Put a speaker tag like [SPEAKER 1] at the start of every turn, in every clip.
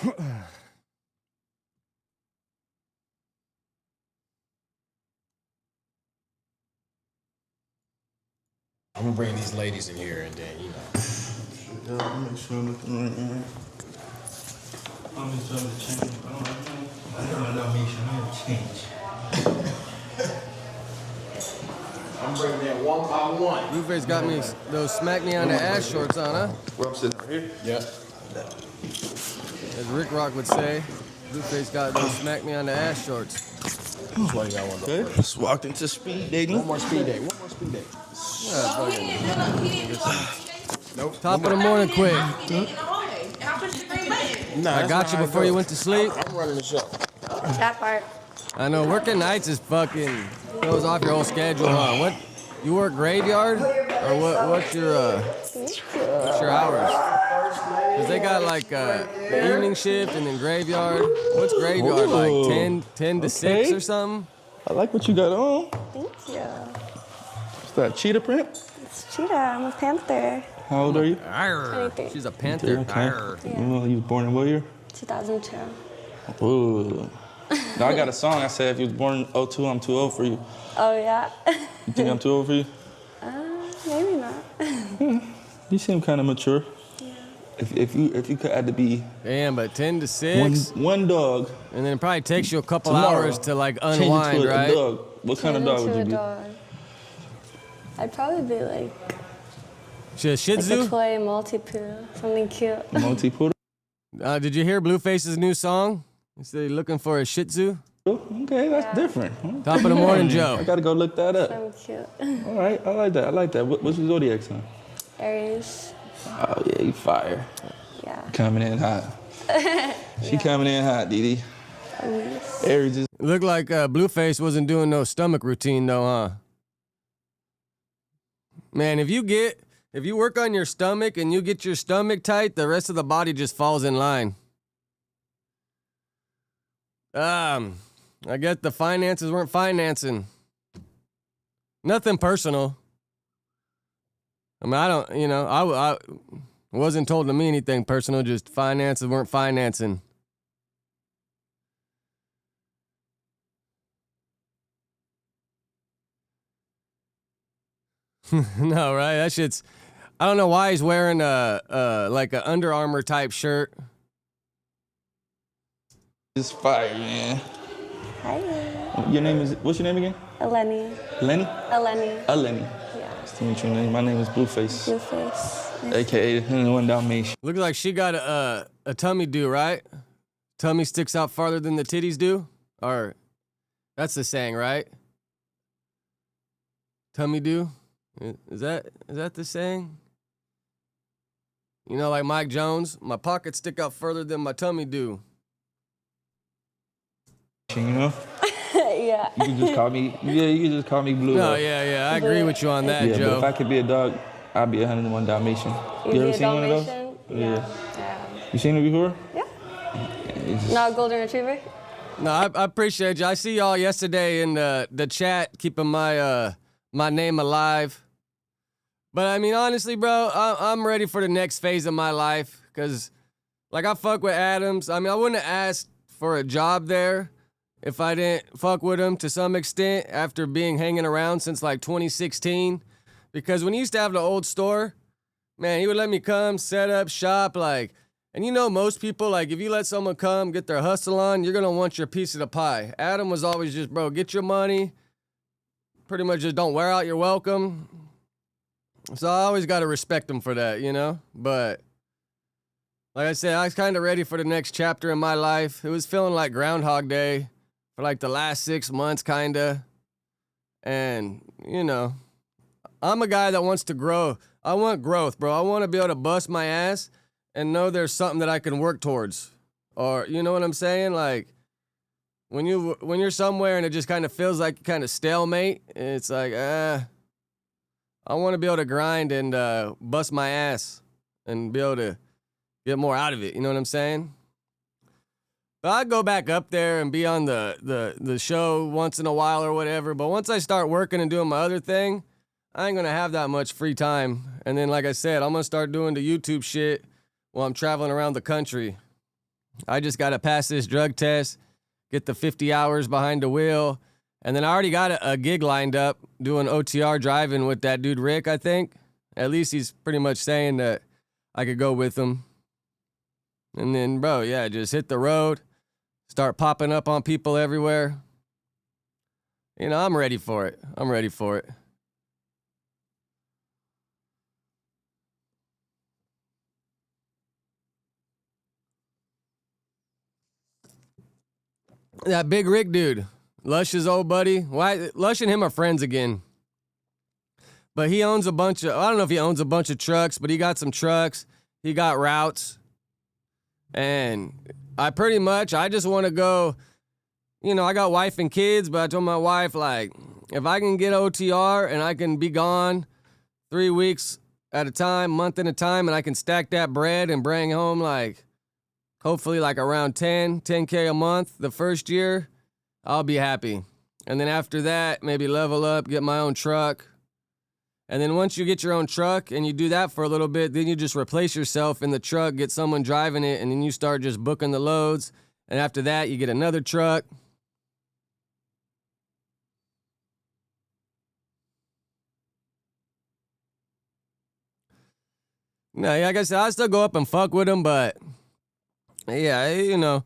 [SPEAKER 1] I'm gonna bring these ladies in here and then, you know.
[SPEAKER 2] Yeah, make sure I'm looking right now. I'm just trying to change. I don't know, make sure I change.
[SPEAKER 1] I'm bringing that one by one.
[SPEAKER 3] Blueface got me those smack me on the ass shorts on, huh?
[SPEAKER 2] Where I'm sitting right here?
[SPEAKER 1] Yep.
[SPEAKER 3] As Rick Rock would say, Blueface got those smack me on the ass shorts.
[SPEAKER 1] That's why you got one.
[SPEAKER 2] Okay, just walked into speed dating.
[SPEAKER 1] One more speed date. One more speed date.
[SPEAKER 3] Nope. Top of the morning quick.
[SPEAKER 1] Nah,
[SPEAKER 3] I got you before you went to sleep.
[SPEAKER 1] I'm running the show.
[SPEAKER 4] That part.
[SPEAKER 3] I know, working nights is fucking throws off your whole schedule, huh? What, you work graveyard? Or what's your hours? Cause they got like the evening shift and then graveyard. What's graveyard, like 10 to 6 or something?
[SPEAKER 2] I like what you got on.
[SPEAKER 4] Thank you.
[SPEAKER 2] Is that cheetah print?
[SPEAKER 4] It's Cheetah. I'm a panther.
[SPEAKER 2] How old are you?
[SPEAKER 4] 23.
[SPEAKER 3] She's a panther.
[SPEAKER 2] Okay. You was born in what year?
[SPEAKER 4] 2002.
[SPEAKER 2] Ooh. Now I got a song. I said if you was born in 02, I'm too old for you.
[SPEAKER 4] Oh, yeah?
[SPEAKER 2] You think I'm too old for you?
[SPEAKER 4] Maybe not.
[SPEAKER 2] You seem kind of mature.
[SPEAKER 4] Yeah.
[SPEAKER 2] If you could had to be
[SPEAKER 3] Damn, but 10 to 6.
[SPEAKER 2] one dog.
[SPEAKER 3] And then it probably takes you a couple
[SPEAKER 2] Tomorrow,
[SPEAKER 3] hours to like
[SPEAKER 2] change it
[SPEAKER 3] unwind,
[SPEAKER 2] to a
[SPEAKER 3] right?
[SPEAKER 2] dog. What kind of dog would you be?
[SPEAKER 4] I'd probably be like
[SPEAKER 3] Shih
[SPEAKER 4] a
[SPEAKER 3] Tzu?
[SPEAKER 4] toy multi-poo, something cute.
[SPEAKER 2] Multi-poodle?
[SPEAKER 3] Did you hear Blueface's new song? He said he's looking for a Shih Tzu.
[SPEAKER 2] Okay, that's different.
[SPEAKER 3] Top of the morning, Joe.
[SPEAKER 2] I gotta go look that up.
[SPEAKER 4] So cute.
[SPEAKER 2] All right, I like that. I like that. What's your zodiac sign?
[SPEAKER 4] Aries.
[SPEAKER 2] Oh yeah, you fire.
[SPEAKER 4] Yeah.
[SPEAKER 2] Coming in hot. She coming in hot, Dee Dee. Aries is.
[SPEAKER 3] Looked like Blueface wasn't doing no stomach routine though, huh? Man, if you work on your stomach and you get your stomach tight, the rest of the body just falls in line. I guess the finances weren't financing. Nothing personal. I mean, I don't, I wasn't told to me anything personal, just finances weren't financing. No, right? That shit's, I don't know why he's wearing like a Under Armour type shirt.
[SPEAKER 2] It's fire, man.
[SPEAKER 4] Hi.
[SPEAKER 2] What's your name again?
[SPEAKER 4] Eleni.
[SPEAKER 2] Lenny?
[SPEAKER 4] Eleni.
[SPEAKER 2] Eleni.
[SPEAKER 4] Yeah.
[SPEAKER 2] Nice to meet you. My name is Blueface.
[SPEAKER 4] Blueface.
[SPEAKER 2] AKA the 101 Dalmatian.
[SPEAKER 3] Looks like she got a tummy do, right? Tummy sticks out farther than the titties do? Or, that's the saying, right? Tummy do? Is that the saying? You know, like Mike Jones, my pockets stick out further than my tummy do.
[SPEAKER 2] You know?
[SPEAKER 4] Yeah.
[SPEAKER 2] You can just call me. Yeah, you can just call me Blue.
[SPEAKER 3] No, yeah, I agree with you on that,
[SPEAKER 2] Yeah,
[SPEAKER 3] Joe.
[SPEAKER 2] but if I could be a dog, I'd be 101 Dalmatian. You ever seen one of those?
[SPEAKER 4] Yeah.
[SPEAKER 2] You seen it before?
[SPEAKER 4] Yeah.
[SPEAKER 2] It's just-
[SPEAKER 4] Not a golden retriever?
[SPEAKER 3] No, I appreciate you. I see y'all yesterday in the chat keeping my my name alive. But I mean, honestly, bro, I'm ready for the next phase of my life. Because, like, I fuck with Adams. I mean, I wouldn't have asked for a job there if I didn't fuck with him to some extent after being hanging around since, like, 2016. Because when he used to have the old store, man, he would let me come, set up shop, like... And you know, most people, like, if you let someone come, get their hustle on, you're going to want your piece of the pie. Adam was always just, bro, get your money. Pretty much just don't wear out your welcome. So I always got to respect him for that, you know? But, like I said, I was kind of ready for the next chapter in my life. It was feeling like Groundhog Day for, like, the last 6 months, kind of. And, you know, I'm a guy that wants to grow. I want growth, bro. I want to be able to bust my ass and know there's something that I can work towards. Or, you know what I'm saying? Like, when you're somewhere and it just kind of feels like kind of stalemate, it's like, I want to be able to grind and bust my ass and be able to get more out of it. You know what I'm saying? But I'd go back up there and be on the show once in a while or whatever. But once I start working and doing my other thing, I ain't going to have that much free time. And then, like I said, I'm going to start doing the YouTube shit while I'm traveling around the country. I just got to pass this drug test, get the 50 hours behind the wheel, and then I already got a gig lined up doing OTR driving with that dude Rick, I think. At least he's pretty much saying that I could go with him. And then, bro, yeah, just hit the road, start popping up on people everywhere. You know, I'm ready for it. I'm ready for it. That big Rick dude, Lush's old buddy. Why? Lush and him are friends again. But he owns a bunch of, I don't know if he owns a bunch of trucks, but he got some trucks. He got routes. And I just want to go, you know, I got wife and kids, but I told my wife, like, if I can get OTR and I can be gone 3 weeks at a time, month at a time, and I can stack that bread and bring home, like, hopefully like around 10K a month the first year, I'll be happy. And then after that, maybe level up, get my own truck. And then once you get your own truck and you do that for a little bit, then you just replace yourself in the truck, get someone driving it, and then you start just booking the loads. And after that, you get another truck. No, yeah, like I said, I still go up and fuck with them, but yeah, you know,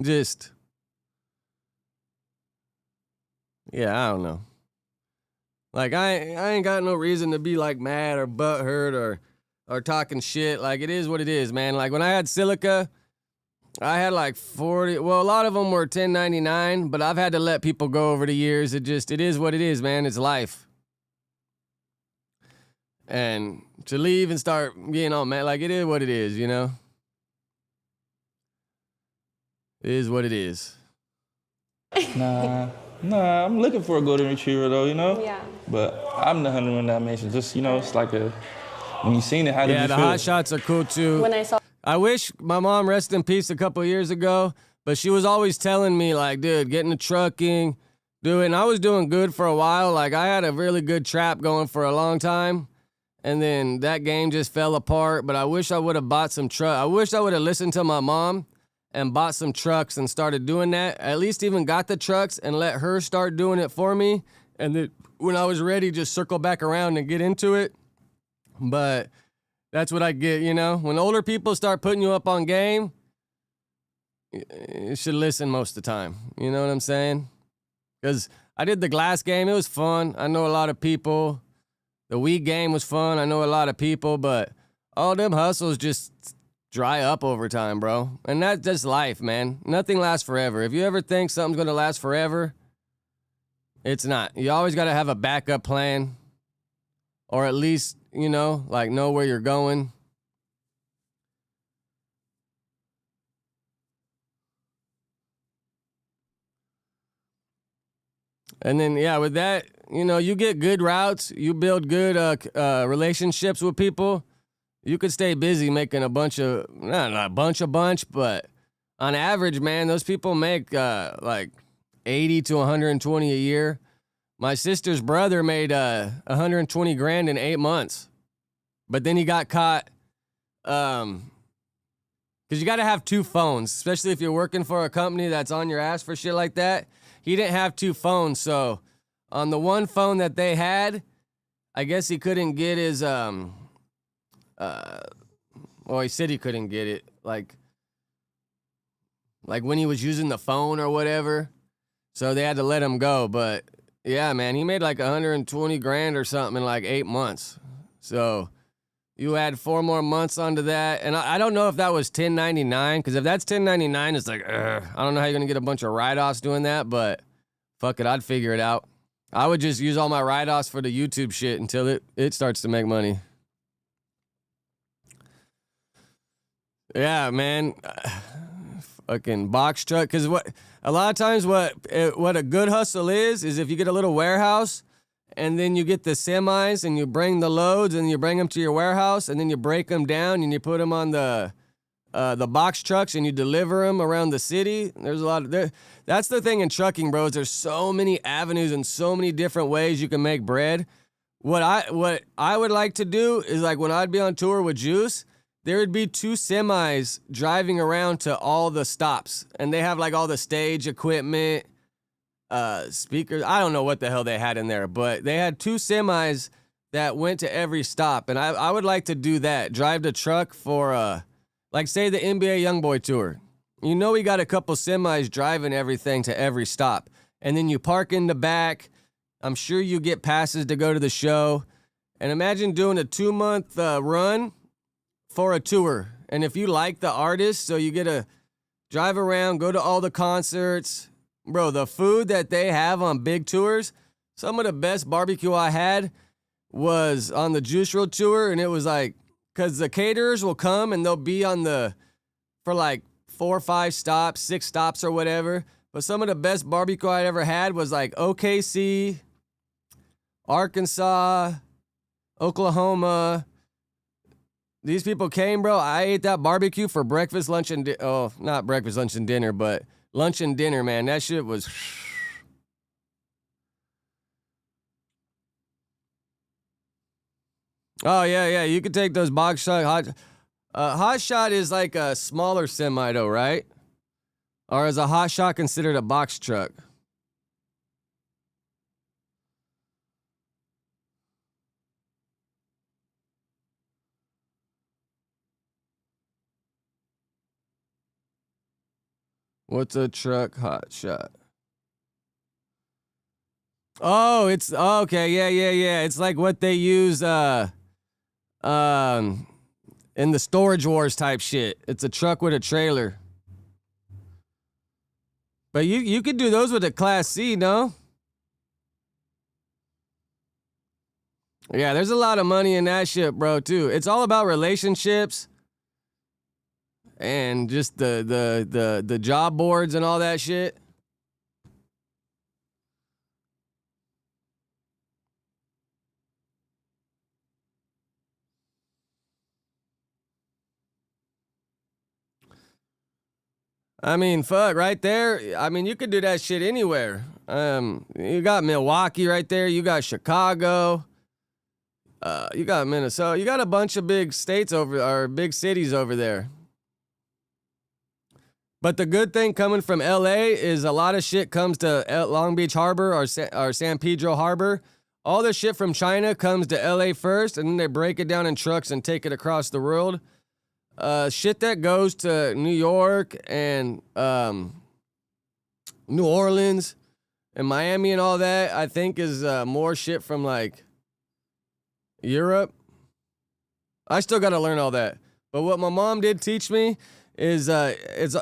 [SPEAKER 3] just, yeah, I don't know. Like, I ain't got no reason to be, like, mad or butthurt or talking shit. Like, it is what it is, man. Like, when I had Silica, I had, like, 40. Well, a lot of them were 1099, but I've had to let people go over the years. It is what it is, man. It's life. And to leave and start being all mad, like, it is what it is, you know? It is what it is.
[SPEAKER 2] Nah, I'm looking for a golden retriever though, you know?
[SPEAKER 4] Yeah.
[SPEAKER 2] But I'm the hunter in that mansion. Just, you know, it's like when you seen it, how did you
[SPEAKER 3] Yeah,
[SPEAKER 2] feel?
[SPEAKER 3] the hot shots are cool too.
[SPEAKER 4] When I saw
[SPEAKER 3] I wish my mom, rest in peace, a couple years ago, but she was always telling me, like, dude, get into trucking, do it. And I was doing good for a while. Like, I had a really good trap going for a long time. And then that game just fell apart. But I wish I would have bought some truck. I wish I would have listened to my mom and bought some trucks and started doing that. At least even got the trucks and let her start doing it for me. And then when I was ready, just circle back around and get into it. But that's what I get, you know? When older people start putting you up on game, you should listen most of the time. You know what I'm saying? Because I did the glass game. It was fun. I know a lot of people. The weed game was fun. I know a lot of people. But all them hustles just dry up over time, bro. And that's just life, man. Nothing lasts forever. If you ever think something's going to last forever, it's not. You always got to have a backup plan. Or at least, you know, like know where you're going. And then, yeah, with that, you know, you get good routes. You build good relationships with people. You could stay busy making a bunch, but on average, man, those people make like 80 to 120 a year. My sister's brother made 120 grand in 8 months. But then he got caught because you got to have two phones, especially if you're working for a company that's on your ass for shit like that. He didn't have two phones, so on the one phone that they had, I guess he couldn't get his well, he said he couldn't get it like when he was using the phone or whatever. So they had to let him go, but yeah, man, he made like 120 grand or something in like 8 months. So you add 4 more months onto that. And I don't know if that was 1099, because if that's 1099, it's like, I don't know how you're going to get a bunch of write-offs doing that, but fuck it, I'd figure it out. I would just use all my write-offs for the YouTube shit until it starts to make money. Yeah, man. Fucking box truck. Because a lot of times what a good hustle is if you get a little warehouse, and then you get the semis and you bring the loads and you bring them to your warehouse, and then you break them down and you put them on the box trucks and you deliver them around the city. There's a lot of that's the thing in trucking, bros. There's so many avenues and so many different ways you can make bread. What I would like to do is, like, when I'd be on tour with Juice, there would be 2 semis driving around to all the stops, and they have like all the stage equipment, speakers. I don't know what the hell they had in there, but they had 2 semis that went to every stop, and I would like to do that. Drive the truck for, like, say the NBA YoungBoy Tour. You know, we got a couple semis driving everything to every stop, and then you park in the back. I'm sure you get passes to go to the show, and imagine doing a 2-month run for a tour. And if you like the artist, so you get to drive around, go to all the concerts. Bro, the food that they have on big tours, some of the best barbecue I had was on the Juice WRLD tour, and it was like, because the caterers will come and they'll be for like 4 or 5 stops, 6 stops or whatever. But some of the best barbecue I ever had was like OKC, Arkansas, Oklahoma. These people came, bro. I ate that barbecue for breakfast, lunch, and not breakfast, lunch, and dinner, but lunch and dinner, man. That shit was... Oh, yeah. You could take those box shot. Hot shot is like a smaller semi, though, right? Or is a hot shot considered a box truck? What's a truck hot shot? Oh, it's okay. Yeah. It's like what they use in the Storage Wars type shit. It's a truck with a trailer. But you could do those with a Class C, no? Yeah, there's a lot of money in that shit, bro, too. It's all about relationships and just the job boards and all that shit. I mean, fuck, right there. I mean, you could do that shit anywhere. You got Milwaukee right there. You got Chicago. You got Minnesota. You got a bunch of big states or big cities over there. But the good thing coming from LA is a lot of shit comes to Long Beach Harbor or San Pedro Harbor. All the shit from China comes to LA first, and then they break it down in trucks and take it across the world. Shit that goes to New York and New Orleans and Miami and all that, I think is more shit from like Europe. I still got to learn all that. But what my mom did teach me is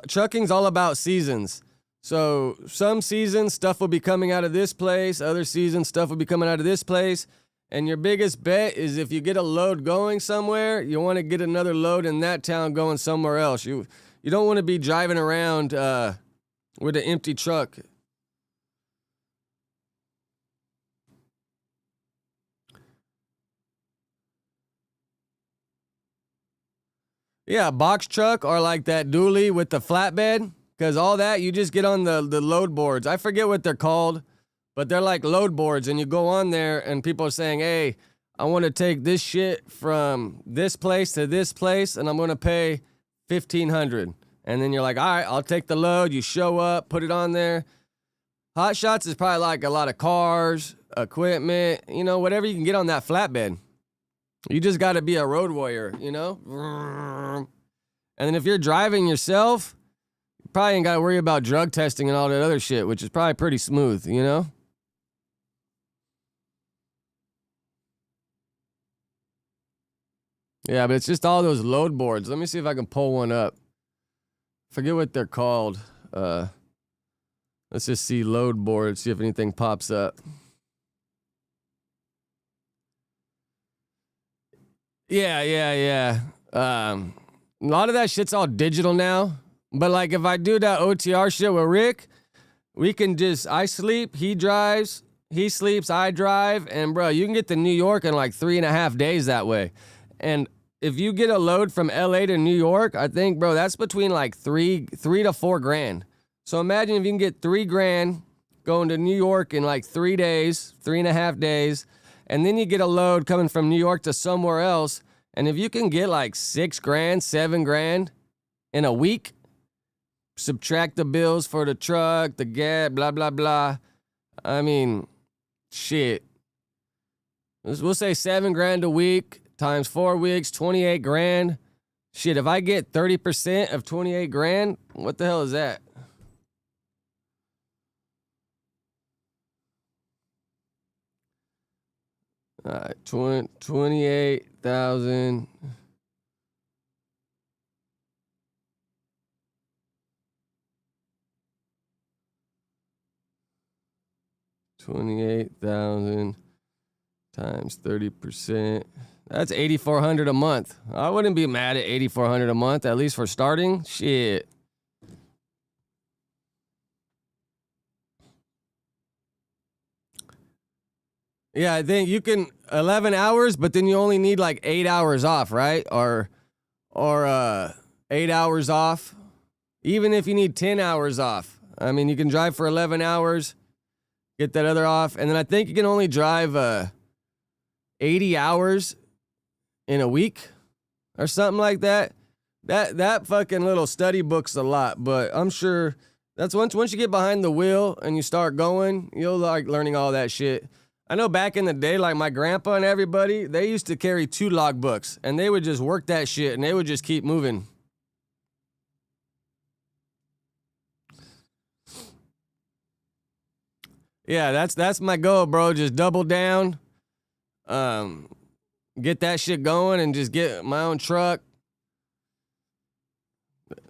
[SPEAKER 3] trucking's all about seasons. So some seasons stuff will be coming out of this place, other seasons stuff will be coming out of this place. And your biggest bet is if you get a load going somewhere, you want to get another load in that town going somewhere else. You don't want to be driving around with an empty truck. Yeah, box truck or like that dually with the flatbed. Because all that, you just get on the load boards. I forget what they're called. But they're like load boards, and you go on there, and people are saying, hey, I want to take this shit from this place to this place, and I'm going to pay $1,500. And then you're like, all right, I'll take the load. You show up, put it on there. Hot shots is probably like a lot of cars, equipment, whatever you can get on that flatbed. You just got to be a road warrior, And then if you're driving yourself, you probably ain't got to worry about drug testing and all that other shit, which is probably pretty smooth, Yeah, but it's just all those load boards. Let me see if I can pull one up. Forget what they're called. Let's just see load boards, see if anything pops up. Yeah. A lot of that shit's all digital now. But like if I do that OTR shit with Rick, we can I sleep, he drives, he sleeps, I drive. And bro, you can get to New York in like 3.5 days that way. And if you get a load from LA to New York, I think, bro, that's between like three to $4,000. So imagine if you can get $3,000 going to New York in like 3 days, 3.5 days, and then you get a load coming from New York to somewhere else, And if you can get like 6 grand, 7 grand in a week, subtract the bills for the truck, the gas, blah, blah, blah. I mean, shit. We'll say 7 grand a week times 4 weeks, 28 grand. Shit, if I get 30% of 28 grand, what the hell is that? All right, 28,000. $28,000 times 30%. That's $8,400 a month. I wouldn't be mad at $8,400 a month, at least for starting. Shit. Yeah, I think you can 11 hours, but then you only need like 8 hours off, right? Or 8 hours off. Even if you need 10 hours off. I mean, you can drive for 11 hours, get that other off, and then I think you can only drive 80 hours in a week or something like that. That fucking little study book's a lot, but I'm sure that's once you get behind the wheel and you start going, you'll like learning all that shit. I know back in the day, like my grandpa and everybody, they used to carry 2 logbooks, and they would just work that shit, and they would just keep moving. Yeah, that's my goal, bro. Just double down, get that shit going, and just get my own truck.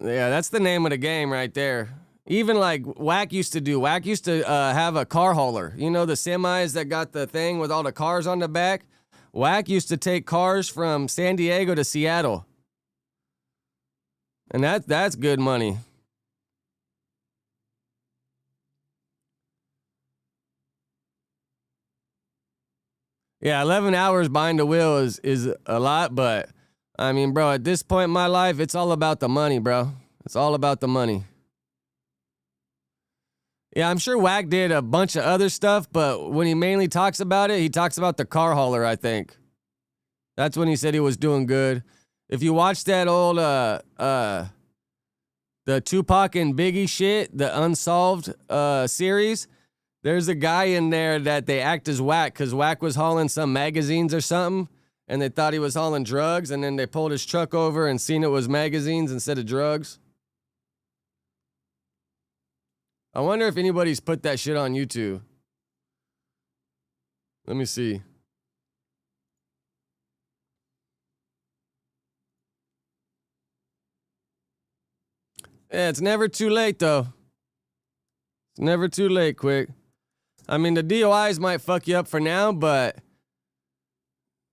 [SPEAKER 3] Yeah, that's the name of the game right there. Even like Wack used to have a car hauler. You know, the semis that got the thing with all the cars on the back? Wack used to take cars from San Diego to Seattle. And that's good money. Yeah, 11 hours behind the wheel is a lot, but I mean, bro, at this point in my life, it's all about the money, bro. It's all about the money. Yeah, I'm sure Wack did a bunch of other stuff, but when he mainly talks about it, he talks about the car hauler, I think. That's when he said he was doing good. If you watch that old the Tupac and Biggie shit, the Unsolved series, there's a guy in there that they act as Wack because Wack was hauling some magazines or something, and they thought he was hauling drugs, and then they pulled his truck over and seen it was magazines instead of drugs. I wonder if anybody's put that shit on YouTube. Let me see. Yeah, it's never too late, though. It's never too late, quick. I mean, the DOIs might fuck you up for now, but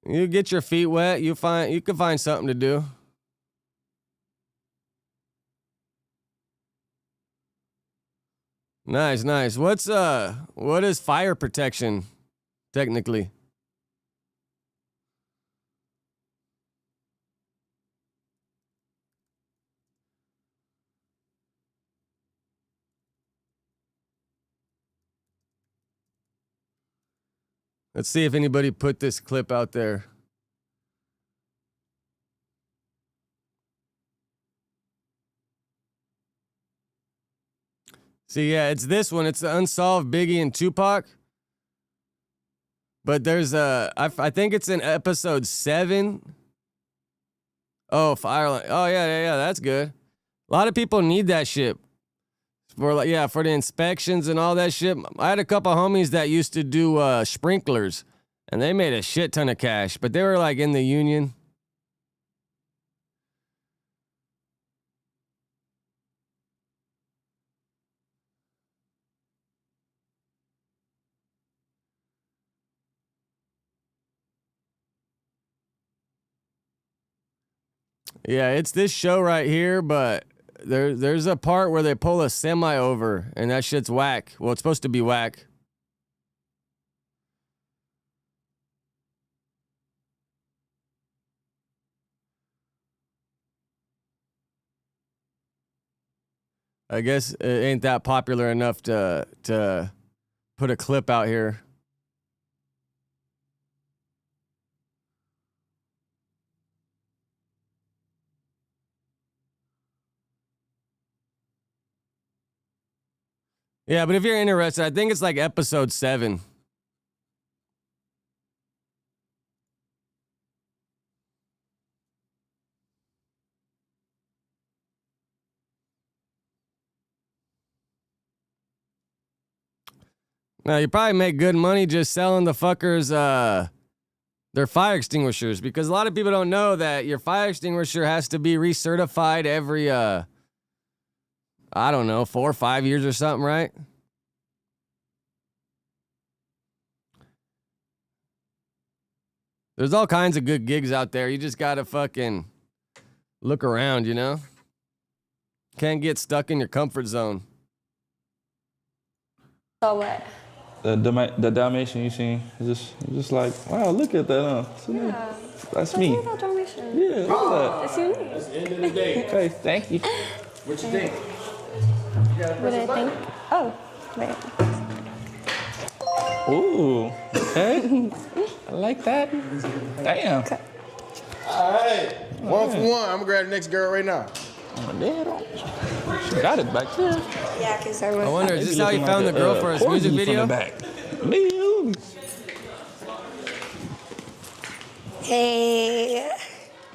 [SPEAKER 3] you get your feet wet, you can find something to do. Nice, nice. What is fire protection technically? Let's see if anybody put this clip out there. See, yeah, it's this one. It's the Unsolved Biggie and Tupac. But there's I think it's in episode 7. Oh, Fireline. Oh, yeah, that's good. A lot of people need that shit. For the inspections and all that shit. I had a couple homies that used to do sprinklers, and they made a shit ton of cash, but they were like in the union. Yeah, it's this show right here, but there's a part where they pull a semi over, and that shit's whack. Well, it's supposed to be whack. I guess it ain't that popular enough to put a clip out here. Yeah, but if you're interested, I think it's like episode 7. Now, you probably make good money just selling the fuckers their fire extinguishers, because a lot of people don't know that your fire extinguisher has to be recertified every, I don't know, 4 or 5 years or something, right? There's all kinds of good gigs out there. You just gotta fucking look around, you know? Can't get stuck in your comfort zone.
[SPEAKER 4] So what?
[SPEAKER 2] The Dalmatian you seen is just like, wow, look at that.
[SPEAKER 4] Yeah.
[SPEAKER 2] That's
[SPEAKER 4] What
[SPEAKER 2] me.
[SPEAKER 4] do you think about Dalmatian?
[SPEAKER 2] Yeah, look at
[SPEAKER 4] It's unique.
[SPEAKER 1] That's the end of the day.
[SPEAKER 2] that. Okay, thank you.
[SPEAKER 1] What you think?
[SPEAKER 4] What do I think? Oh, wait.
[SPEAKER 2] Ooh, okay. I like that. Damn.
[SPEAKER 1] All right. 1 for 1. I'm gonna grab the next girl right now.
[SPEAKER 2] Oh, damn. She got it back there.
[SPEAKER 4] Yeah, because
[SPEAKER 3] I wonder, is this how you found the girl for his music video?
[SPEAKER 2] Millions.
[SPEAKER 4] Hey.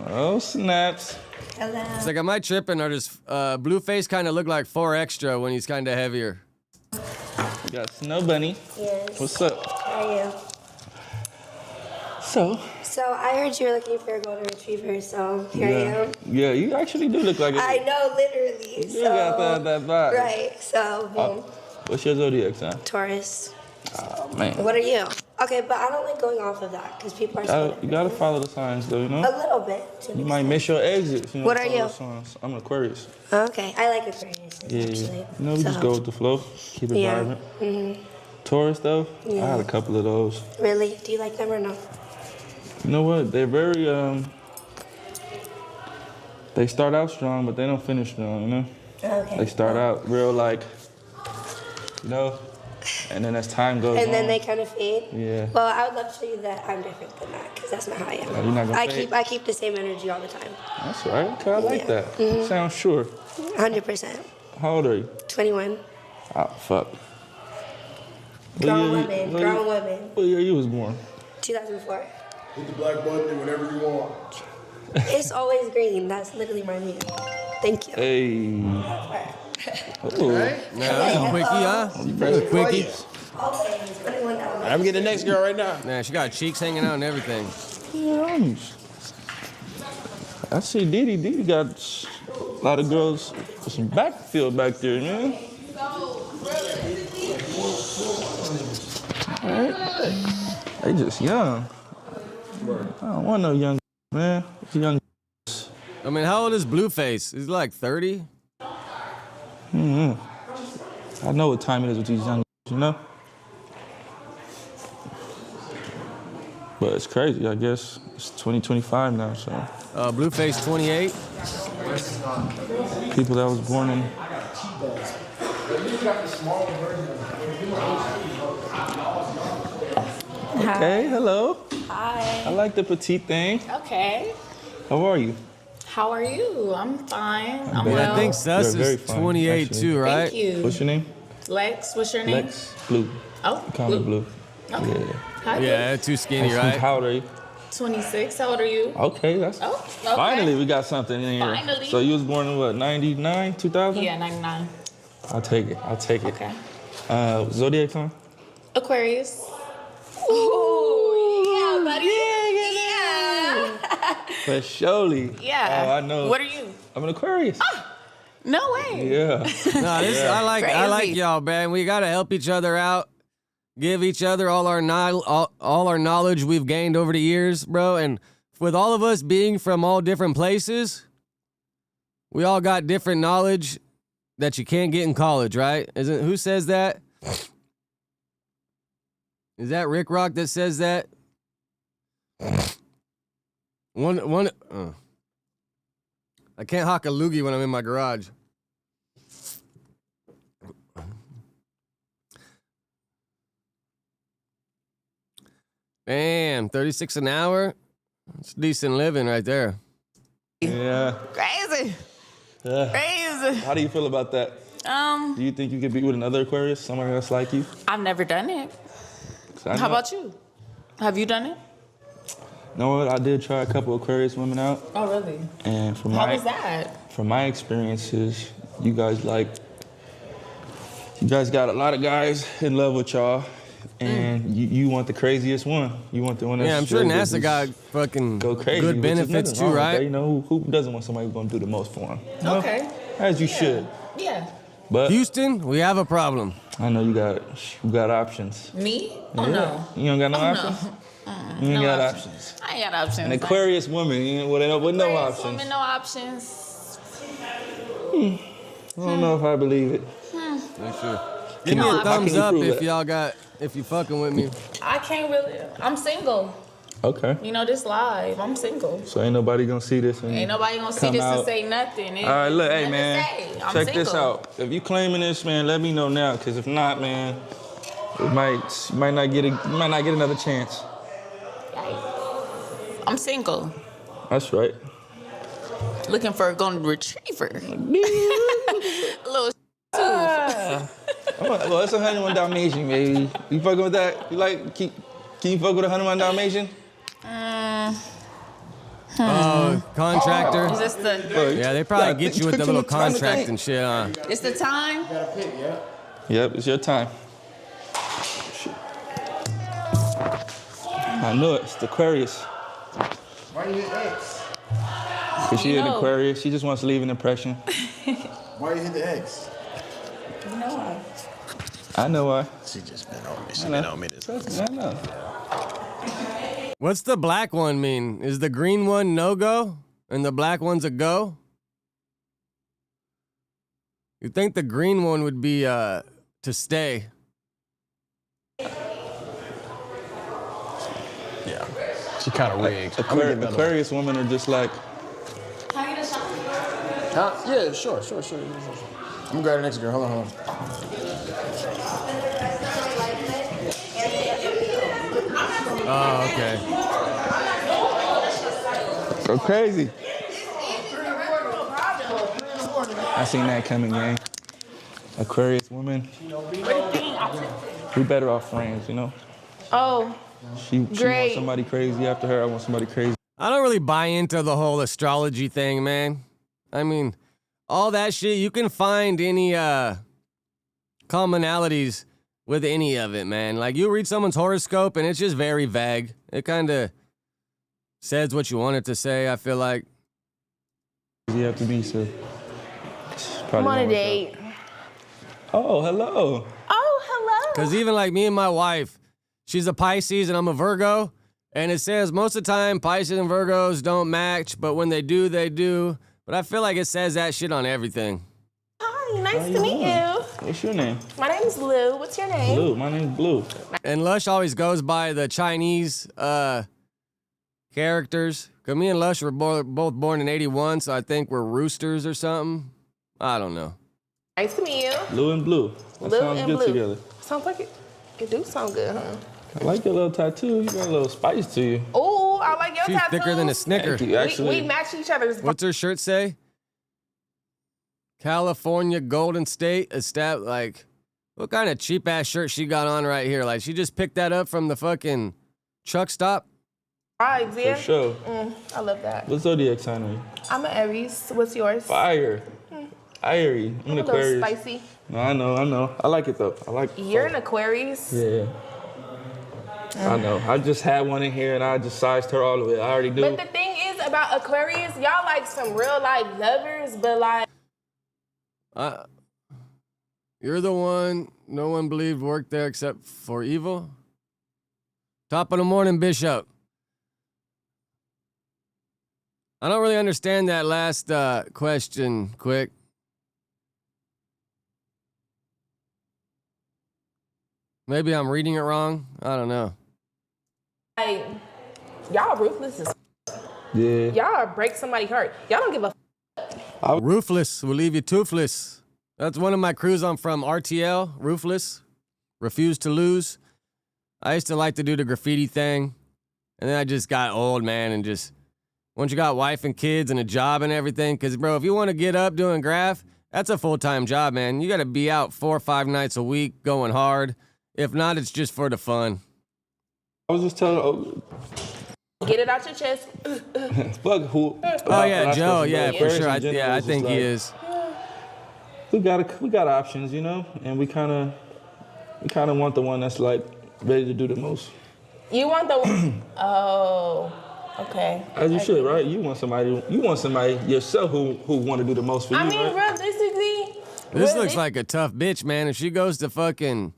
[SPEAKER 2] Oh, snaps.
[SPEAKER 4] Hello.
[SPEAKER 3] It's like, am I tripping, or does Blueface kind of look like 4 Extra when he's kind of heavier?
[SPEAKER 2] We got Snow Bunny.
[SPEAKER 4] Yes.
[SPEAKER 2] What's up?
[SPEAKER 4] How are you?
[SPEAKER 2] So
[SPEAKER 4] I heard you were looking for a golden retriever, so here I am.
[SPEAKER 2] Yeah, you actually do look like it.
[SPEAKER 4] I know, literally.
[SPEAKER 2] You got that vibe.
[SPEAKER 4] Right, so, boom.
[SPEAKER 2] What's your zodiac sign?
[SPEAKER 4] Taurus.
[SPEAKER 2] Oh, man.
[SPEAKER 4] What are you? Okay, but I don't like going off of that because people are so
[SPEAKER 2] You gotta follow the signs, though, you know?
[SPEAKER 4] a little bit. To
[SPEAKER 2] You might miss your exits. You know,
[SPEAKER 4] What are
[SPEAKER 2] follow
[SPEAKER 4] you?
[SPEAKER 2] the signs. I'm an Aquarius.
[SPEAKER 4] Okay, I like Aquarius,
[SPEAKER 2] Yeah,
[SPEAKER 4] actually.
[SPEAKER 2] you know, we just go with the flow. Keep it
[SPEAKER 4] Yeah.
[SPEAKER 2] vibrant.
[SPEAKER 4] Mm-hmm.
[SPEAKER 2] Taurus, though, I
[SPEAKER 4] Yeah.
[SPEAKER 2] had a couple of those.
[SPEAKER 4] Really? Do you like them or no?
[SPEAKER 2] You know what? They're very, they start out strong, but they don't finish strong, you know?
[SPEAKER 4] Okay.
[SPEAKER 2] They start out real, like, you know? And then as time goes on.
[SPEAKER 4] And then they kind of fade?
[SPEAKER 2] Yeah.
[SPEAKER 4] Well, I would love to show you that I'm different than that because that's not how I am.
[SPEAKER 2] Oh, you're not gonna fade?
[SPEAKER 4] I keep the same energy all the time.
[SPEAKER 2] That's right. Okay, I like
[SPEAKER 4] Yeah.
[SPEAKER 2] that. Sounds sure.
[SPEAKER 4] 100%.
[SPEAKER 2] How old are you?
[SPEAKER 4] 21.
[SPEAKER 2] Oh, fuck.
[SPEAKER 4] Grown women. Grown women.
[SPEAKER 2] What year you was born?
[SPEAKER 4] 2004.
[SPEAKER 1] Hit the black button whenever you want.
[SPEAKER 4] It's always green. That's literally my name. Thank you.
[SPEAKER 2] Hey. Ooh.
[SPEAKER 1] Right?
[SPEAKER 3] Nah, that's a quickie, huh? That's a quickie.
[SPEAKER 4] Always. 21.
[SPEAKER 1] I'm getting the next girl right now.
[SPEAKER 3] Nah, she got cheeks hanging out and everything.
[SPEAKER 2] I see Diddy. Diddy got a lot of girls with some backfield back there, man. Alright. They just young. I don't want no young man. Young.
[SPEAKER 3] I mean, how old is Blueface? He's like 30?
[SPEAKER 2] I know what time it is with these young, you know? But it's crazy, I guess. It's 2025 now, so.
[SPEAKER 3] Blueface 28.
[SPEAKER 2] People that was born in. Okay, hello.
[SPEAKER 5] Hi.
[SPEAKER 2] I like the petite thing.
[SPEAKER 5] Okay.
[SPEAKER 2] How are you?
[SPEAKER 5] How are you? I'm fine. I'm
[SPEAKER 2] Very-
[SPEAKER 5] well.
[SPEAKER 3] I think Sus
[SPEAKER 2] You're very
[SPEAKER 3] is
[SPEAKER 2] fine,
[SPEAKER 3] 28
[SPEAKER 2] actually.
[SPEAKER 3] too, right?
[SPEAKER 5] Thank you.
[SPEAKER 2] What's your name?
[SPEAKER 5] Lex, what's your name?
[SPEAKER 2] Lex Blue.
[SPEAKER 5] Oh,
[SPEAKER 2] Call me Blue.
[SPEAKER 5] Okay.
[SPEAKER 2] Yeah.
[SPEAKER 5] Hi,
[SPEAKER 3] Yeah, too skinny,
[SPEAKER 2] Hey,
[SPEAKER 3] right?
[SPEAKER 2] How old are you?
[SPEAKER 5] 26. How old are you?
[SPEAKER 2] Okay, that's.
[SPEAKER 5] Oh, okay.
[SPEAKER 2] Finally, we got something in here.
[SPEAKER 5] Finally.
[SPEAKER 2] So you was born in what, 99, 2000?
[SPEAKER 5] Yeah, 99.
[SPEAKER 2] I'll take it. I'll take it.
[SPEAKER 5] Okay.
[SPEAKER 2] Zodiac sign?
[SPEAKER 5] Aquarius. Ooh, yeah, buddy. Yeah.
[SPEAKER 2] For surely.
[SPEAKER 5] Yeah.
[SPEAKER 2] Oh, I know.
[SPEAKER 5] What are you?
[SPEAKER 2] I'm an Aquarius.
[SPEAKER 5] No way.
[SPEAKER 2] Yeah.
[SPEAKER 3] Nah, this, I like
[SPEAKER 5] Crazy.
[SPEAKER 3] y'all, man. We gotta help each other out. Give each other all our knowledge we've gained over the years, bro. And with all of us being from all different places, we all got different knowledge that you can't get in college, right? Isn't who says that? Is that Rick Rock that says that? I can't hawk a loogie when I'm in my garage. Damn, 36 an hour? That's decent living right there.
[SPEAKER 2] Yeah.
[SPEAKER 5] Crazy.
[SPEAKER 2] Yeah.
[SPEAKER 5] Crazy.
[SPEAKER 2] How do you feel about that? Do you think you could be with another Aquarius, someone else like you?
[SPEAKER 5] I've never done it.
[SPEAKER 2] 'Cause I
[SPEAKER 5] How
[SPEAKER 2] know-
[SPEAKER 5] about you? Have you done it?
[SPEAKER 2] You know what? I did try a couple Aquarius women out,
[SPEAKER 5] Oh, really?
[SPEAKER 2] and from
[SPEAKER 5] How was that?
[SPEAKER 2] from my experiences, you guys got a lot of guys in love with y'all, and you want the craziest one. You want the one that's
[SPEAKER 3] Yeah, I'm sure
[SPEAKER 2] really
[SPEAKER 3] NASA
[SPEAKER 2] just
[SPEAKER 3] got fucking
[SPEAKER 2] go crazy,
[SPEAKER 3] good
[SPEAKER 2] which is
[SPEAKER 3] benefits
[SPEAKER 2] nothing
[SPEAKER 3] too,
[SPEAKER 2] wrong with
[SPEAKER 3] right?
[SPEAKER 2] that. You know, who doesn't want somebody who's gonna do the most for them? You know?
[SPEAKER 5] Okay.
[SPEAKER 2] As you should.
[SPEAKER 5] Yeah.
[SPEAKER 2] But
[SPEAKER 3] Houston, we have a problem.
[SPEAKER 2] I know you got options.
[SPEAKER 5] Me? Oh,
[SPEAKER 2] Yeah.
[SPEAKER 5] no.
[SPEAKER 2] You don't got no
[SPEAKER 5] Oh,
[SPEAKER 2] options?
[SPEAKER 5] no.
[SPEAKER 2] You ain't
[SPEAKER 5] No
[SPEAKER 2] got
[SPEAKER 5] options.
[SPEAKER 2] options.
[SPEAKER 5] I ain't got options.
[SPEAKER 2] An Aquarius woman, you know, with no
[SPEAKER 5] Aquarius
[SPEAKER 2] options.
[SPEAKER 5] woman, no options.
[SPEAKER 2] I don't know if I believe it.
[SPEAKER 3] For sure. Give me
[SPEAKER 5] No,
[SPEAKER 3] a
[SPEAKER 5] how
[SPEAKER 3] thumbs
[SPEAKER 2] can you
[SPEAKER 3] up
[SPEAKER 2] prove
[SPEAKER 3] if
[SPEAKER 2] that?
[SPEAKER 3] if you fucking with me.
[SPEAKER 5] I can't really. I'm single.
[SPEAKER 2] Okay.
[SPEAKER 5] You know, this live. I'm single.
[SPEAKER 2] So ain't nobody gonna see this and
[SPEAKER 5] Ain't nobody gonna see
[SPEAKER 2] come
[SPEAKER 5] this
[SPEAKER 2] out.
[SPEAKER 5] and say nothing.
[SPEAKER 2] All right, look, hey
[SPEAKER 5] Nothing to
[SPEAKER 2] man,
[SPEAKER 5] say. I'm
[SPEAKER 2] check this
[SPEAKER 5] single.
[SPEAKER 2] out. If you claiming this, man, let me know now, cause if not, man, you might not get another chance.
[SPEAKER 5] I'm single.
[SPEAKER 2] That's right.
[SPEAKER 5] Looking for a golden retriever. A little
[SPEAKER 2] Well, it's a 101 Dalmatian, baby. You fucking with that? You like? Can you fuck with a 101 Dalmatian?
[SPEAKER 3] Oh, contractor.
[SPEAKER 5] Is this the?
[SPEAKER 3] Yeah, they probably get you with the little contract
[SPEAKER 2] and
[SPEAKER 3] and shit, huh?
[SPEAKER 5] It's the time.
[SPEAKER 2] Yep, it's your time. I knew it. It's the Aquarius.
[SPEAKER 1] Why you hit X?
[SPEAKER 2] Cause she
[SPEAKER 5] You
[SPEAKER 2] an
[SPEAKER 5] know.
[SPEAKER 2] Aquarius. She just wants to leave an impression.
[SPEAKER 1] Why you hit the X?
[SPEAKER 5] No.
[SPEAKER 2] I know why.
[SPEAKER 1] She just been on me. She
[SPEAKER 2] I
[SPEAKER 1] been
[SPEAKER 2] know.
[SPEAKER 1] on me this.
[SPEAKER 2] I know.
[SPEAKER 3] What's the black one mean? Is the green one no go and the black one's a go? You think the green one would be to stay?
[SPEAKER 1] Yeah. She kind of rigged. I'm gonna get another one.
[SPEAKER 2] Aquarius women are just like,
[SPEAKER 1] Huh? Yeah, sure. I'm gonna grab the next girl. Hold on.
[SPEAKER 3] Oh, okay.
[SPEAKER 2] so crazy. I seen that coming, gang. Aquarius woman, we better off friends, you know?
[SPEAKER 5] Oh,
[SPEAKER 2] She wants
[SPEAKER 5] Great.
[SPEAKER 2] somebody crazy after her. I want somebody crazy.
[SPEAKER 3] I don't really buy into the whole astrology thing, man. I mean, all that shit, you can find any commonalities with any of it, man. Like, you read someone's horoscope and it's just very vague. It kind of says what you want it to say, I feel like.
[SPEAKER 2] You have to be, so.
[SPEAKER 6] I'm on a date.
[SPEAKER 2] Oh, hello.
[SPEAKER 6] Oh, hello.
[SPEAKER 3] Because even like me and my wife, she's a Pisces and I'm a Virgo. And it says most of the time Pisces and Virgos don't match, but when they do, they do. But I feel like it says that shit on everything.
[SPEAKER 6] Hi, nice to meet you.
[SPEAKER 2] What's your name?
[SPEAKER 6] My name's Lou. What's your name?
[SPEAKER 2] Blue. My name's Blue.
[SPEAKER 3] And Lush always goes by the Chinese characters. Because me and Lush were both born in 81, so I think we're roosters or something. I don't know.
[SPEAKER 6] Nice to meet you.
[SPEAKER 2] Blue and Blue. That
[SPEAKER 6] Lou
[SPEAKER 2] sounds
[SPEAKER 6] and
[SPEAKER 2] good
[SPEAKER 6] Blue.
[SPEAKER 2] together.
[SPEAKER 6] Sounds like it do sound good, huh?
[SPEAKER 2] I like your little tattoo. You got a little spice to you.
[SPEAKER 6] Oh, I like your
[SPEAKER 3] She's
[SPEAKER 6] tattoos.
[SPEAKER 3] thicker than a Snicker.
[SPEAKER 2] Thank you. Actually,
[SPEAKER 6] We match each other's.
[SPEAKER 3] What's her shirt say? California Golden State like, what kind of cheap ass shirt she got on right here? Like, she just picked that up from the fucking truck stop.
[SPEAKER 6] vibes,
[SPEAKER 2] for
[SPEAKER 6] yeah.
[SPEAKER 2] sure.
[SPEAKER 6] I love that.
[SPEAKER 2] What zodiac sign are you?
[SPEAKER 6] I'm an Aries. What's yours?
[SPEAKER 2] Fire. Fiery. I'm an
[SPEAKER 6] A little
[SPEAKER 2] Aquarius.
[SPEAKER 6] spicy.
[SPEAKER 2] No, I know. I like it though. I like.
[SPEAKER 6] You're an Aquarius.
[SPEAKER 2] Yeah. I know. I just had one in here and I just sized her all the way. I already do.
[SPEAKER 6] But the thing is about Aquarius, y'all like some real life lovers, but like
[SPEAKER 3] You're the one no one believed worked there except for evil. Top of the morning, Bishop. I don't really understand that last question, quick. Maybe I'm reading it wrong. I don't know.
[SPEAKER 6] y'all ruthless as
[SPEAKER 2] Yeah.
[SPEAKER 6] y'all break somebody's heart. Y'all don't give a
[SPEAKER 3] Roofless will leave you toothless. That's one of my crews I'm from, RTL, Roofless, Refuse to Lose. I used to like to do the graffiti thing, and then I just got old, man, and just, once you got wife and kids and a job and everything, because, bro, if you want to get up doing graph, That's a full-time job, man. You got to be out 4 or 5 nights a week going hard. If not, it's just for the fun.
[SPEAKER 2] I was just telling.
[SPEAKER 6] Get it out your chest.
[SPEAKER 2] Fuck who?
[SPEAKER 3] Oh yeah, Joe. Yeah, for sure. I think he is.
[SPEAKER 2] We got options, you know, and we kind of want the one that's like ready to do the most.
[SPEAKER 6] You want the oh, okay.
[SPEAKER 2] As you should, right? You want somebody yourself who want to do the most for you,
[SPEAKER 6] I mean,
[SPEAKER 2] right?
[SPEAKER 6] realistically,
[SPEAKER 3] This looks like a tough bitch, man. If she goes to fucking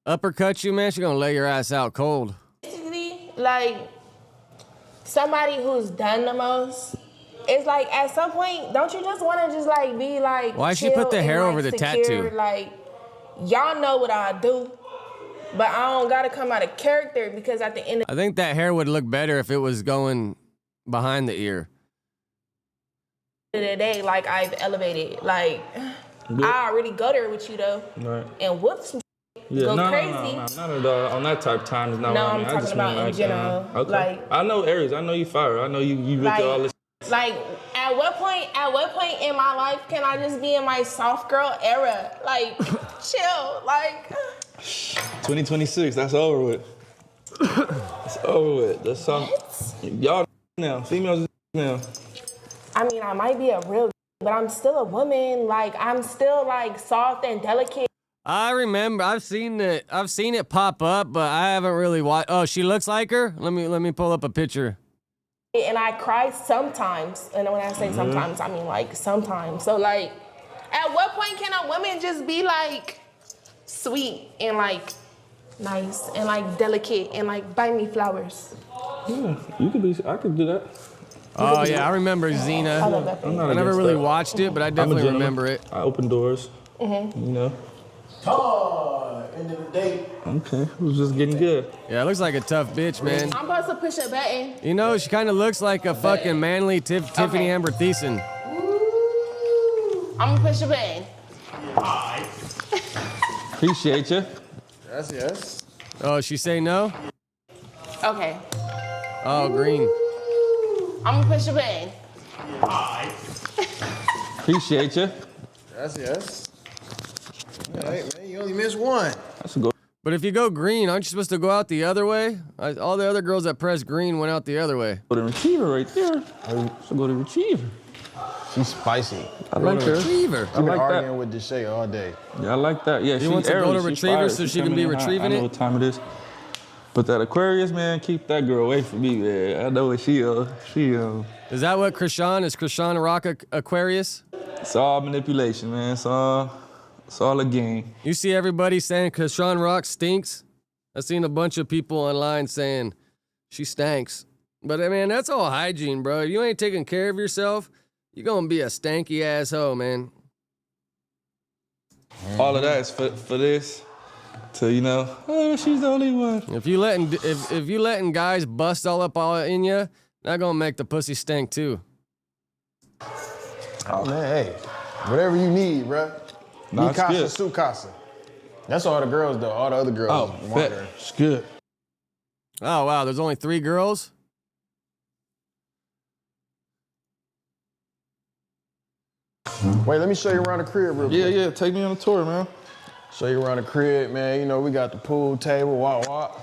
[SPEAKER 3] uppercut you, man, she's gonna lay your ass out cold.
[SPEAKER 6] Realistically, like somebody who's done the most. It's like at some point, don't you just want to just like be like?
[SPEAKER 3] Why she put the hair over the tattoo?
[SPEAKER 6] Like, y'all know what I do, but I don't gotta come out of character because at the end of
[SPEAKER 3] I think that hair would look better if it was going behind the ear.
[SPEAKER 6] the day, like I've elevated. Like I already go there with you though,
[SPEAKER 2] Right.
[SPEAKER 6] and whoop some
[SPEAKER 2] Yeah,
[SPEAKER 6] go
[SPEAKER 2] no,
[SPEAKER 6] crazy.
[SPEAKER 2] No, not at all. On that type of time is not
[SPEAKER 6] No,
[SPEAKER 2] what I
[SPEAKER 6] I'm
[SPEAKER 2] mean. I
[SPEAKER 6] talking
[SPEAKER 2] just
[SPEAKER 6] about
[SPEAKER 2] mean
[SPEAKER 6] in
[SPEAKER 2] like,
[SPEAKER 6] general.
[SPEAKER 2] okay.
[SPEAKER 6] Like
[SPEAKER 2] I know Aries. I know you fire. I know you look
[SPEAKER 6] like,
[SPEAKER 2] at all this.
[SPEAKER 6] like at what point in my life can I just be in my soft girl era? Like chill, like
[SPEAKER 2] 2026. That's over with. It's over with. That's something. Y'all now. Females now.
[SPEAKER 6] I mean, I might be a real, but I'm still a woman. Like I'm still like soft and delicate.
[SPEAKER 3] I remember I've seen it pop up, but I haven't really watched. Oh, she looks like her? Let me pull up a picture.
[SPEAKER 6] And I cry sometimes. And when I say sometimes, I mean like sometimes. So like, at what point can a woman just be like sweet and like nice and like delicate and like buy me flowers?
[SPEAKER 2] Yeah, you could be. I could do that.
[SPEAKER 3] Oh yeah, I remember Xena.
[SPEAKER 6] I love that thing.
[SPEAKER 3] I never really watched it, but I definitely remember it.
[SPEAKER 2] I open doors. You know.
[SPEAKER 1] End of the day.
[SPEAKER 2] Okay, it was just getting good.
[SPEAKER 3] Yeah, it looks like a tough bitch, man.
[SPEAKER 6] I'm supposed to push a button.
[SPEAKER 3] You know, she kind of looks like a fucking manly Tiffany Amber Thiessen.
[SPEAKER 6] I'm gonna push a button.
[SPEAKER 2] Appreciate you.
[SPEAKER 1] Yes.
[SPEAKER 3] Oh, she say no?
[SPEAKER 6] Okay.
[SPEAKER 3] Oh, green.
[SPEAKER 6] I'm gonna push a button.
[SPEAKER 2] Appreciate you.
[SPEAKER 1] Yes. Hey, man, you only missed one.
[SPEAKER 2] That's a go.
[SPEAKER 3] But if you go green, aren't you supposed to go out the other way? All the other girls that pressed green went out the other way.
[SPEAKER 2] Go to retriever right there. So go to retriever.
[SPEAKER 1] She's spicy.
[SPEAKER 2] I like her.
[SPEAKER 3] Retriever.
[SPEAKER 1] I've been
[SPEAKER 2] like that.
[SPEAKER 1] arguing with Deshae all day.
[SPEAKER 2] Yeah, I like that. Yeah, she
[SPEAKER 3] wants to go
[SPEAKER 2] Aries,
[SPEAKER 3] to
[SPEAKER 2] she
[SPEAKER 3] retriever
[SPEAKER 2] fire.
[SPEAKER 3] so she can be
[SPEAKER 2] coming in hot.
[SPEAKER 3] retrieving
[SPEAKER 2] I know
[SPEAKER 3] it?
[SPEAKER 2] what time it is. But that Aquarius, man, keep that girl away from me, man. I know what she
[SPEAKER 3] Is that what Krishan is? Krishan Rock Aquarius?
[SPEAKER 2] It's all manipulation, man. It's all a game.
[SPEAKER 3] You see everybody saying Krishan Rock stinks? I've seen a bunch of people online saying she stanks. But I mean, that's all hygiene, bro. If you ain't taking care of yourself, you're gonna be a stanky asshole, man.
[SPEAKER 2] All of that is for this to, you know, oh, she's the only one.
[SPEAKER 3] If you letting guys bust all in you, that gonna make the pussy stink too.
[SPEAKER 1] Oh man, hey, whatever you need, bruh.
[SPEAKER 2] Nah,
[SPEAKER 1] Mi
[SPEAKER 2] it's
[SPEAKER 1] casa,
[SPEAKER 2] good.
[SPEAKER 1] su casa. That's all the girls though. All the other girls.
[SPEAKER 2] Oh,
[SPEAKER 1] want
[SPEAKER 2] bet.
[SPEAKER 1] her.
[SPEAKER 2] It's good.
[SPEAKER 3] Oh wow, there's only 3 girls?
[SPEAKER 1] Wait, let me show you around the crib real quick.
[SPEAKER 2] Yeah. Take me on a tour, man.
[SPEAKER 1] Show you around the crib, man. You know, we got the pool table, wah.
[SPEAKER 3] All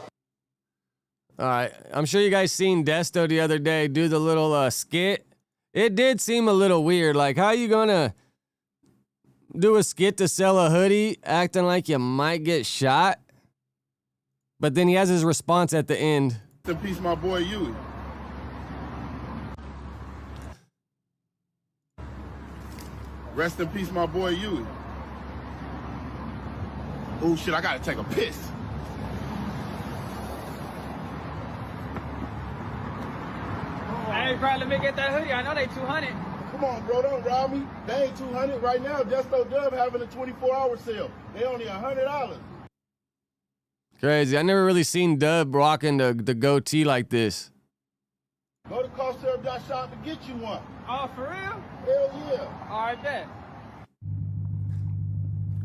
[SPEAKER 3] right, I'm sure you guys seen Desto the other day do the little skit. It did seem a little weird. Like, how you gonna do a skit to sell a hoodie acting like you might get shot? But then he has his response at the end.
[SPEAKER 7] Rest in peace, my boy Yui. Rest in peace, my boy Yui. Oh shit, I gotta take a piss.
[SPEAKER 8] Hey, bro, let me get that hoodie. I know they 200.
[SPEAKER 7] Come on, bro, don't rob me. They ain't 200 right now. Desto Dub having a 24-hour sale. They only $100.
[SPEAKER 3] Crazy. I never really seen Dub rocking the goatee like this.
[SPEAKER 7] Go to CoServe.shop and get you one.
[SPEAKER 8] Oh, for real?
[SPEAKER 7] Hell yeah.
[SPEAKER 8] All right, bet.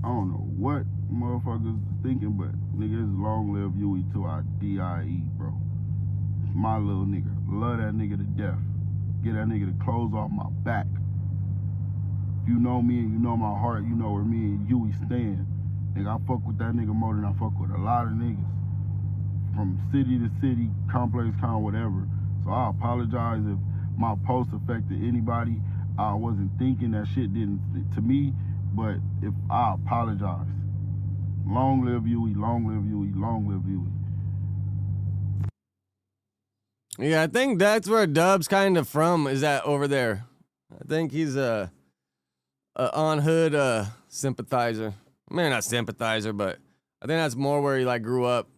[SPEAKER 7] I don't know what motherfuckers thinking, but nigga, it's long live Yui till I DIE, bro. My little nigga. Love that nigga to death. Get that nigga the clothes off my back. If you know me and you know my heart, you know where me and Yui stand. Nigga, I fuck with that nigga more than I fuck with a lot of niggas. From city to city, complex, whatever. So I apologize if my post affected anybody. I wasn't thinking that shit didn't to me, but if I apologize. Long live Yui, long live Yui, long live Yui.
[SPEAKER 3] Yeah, I think that's where Dub's kind of from, is that over there. I think he's a on hood sympathizer. Maybe not sympathizer, but I think that's more where he like grew up.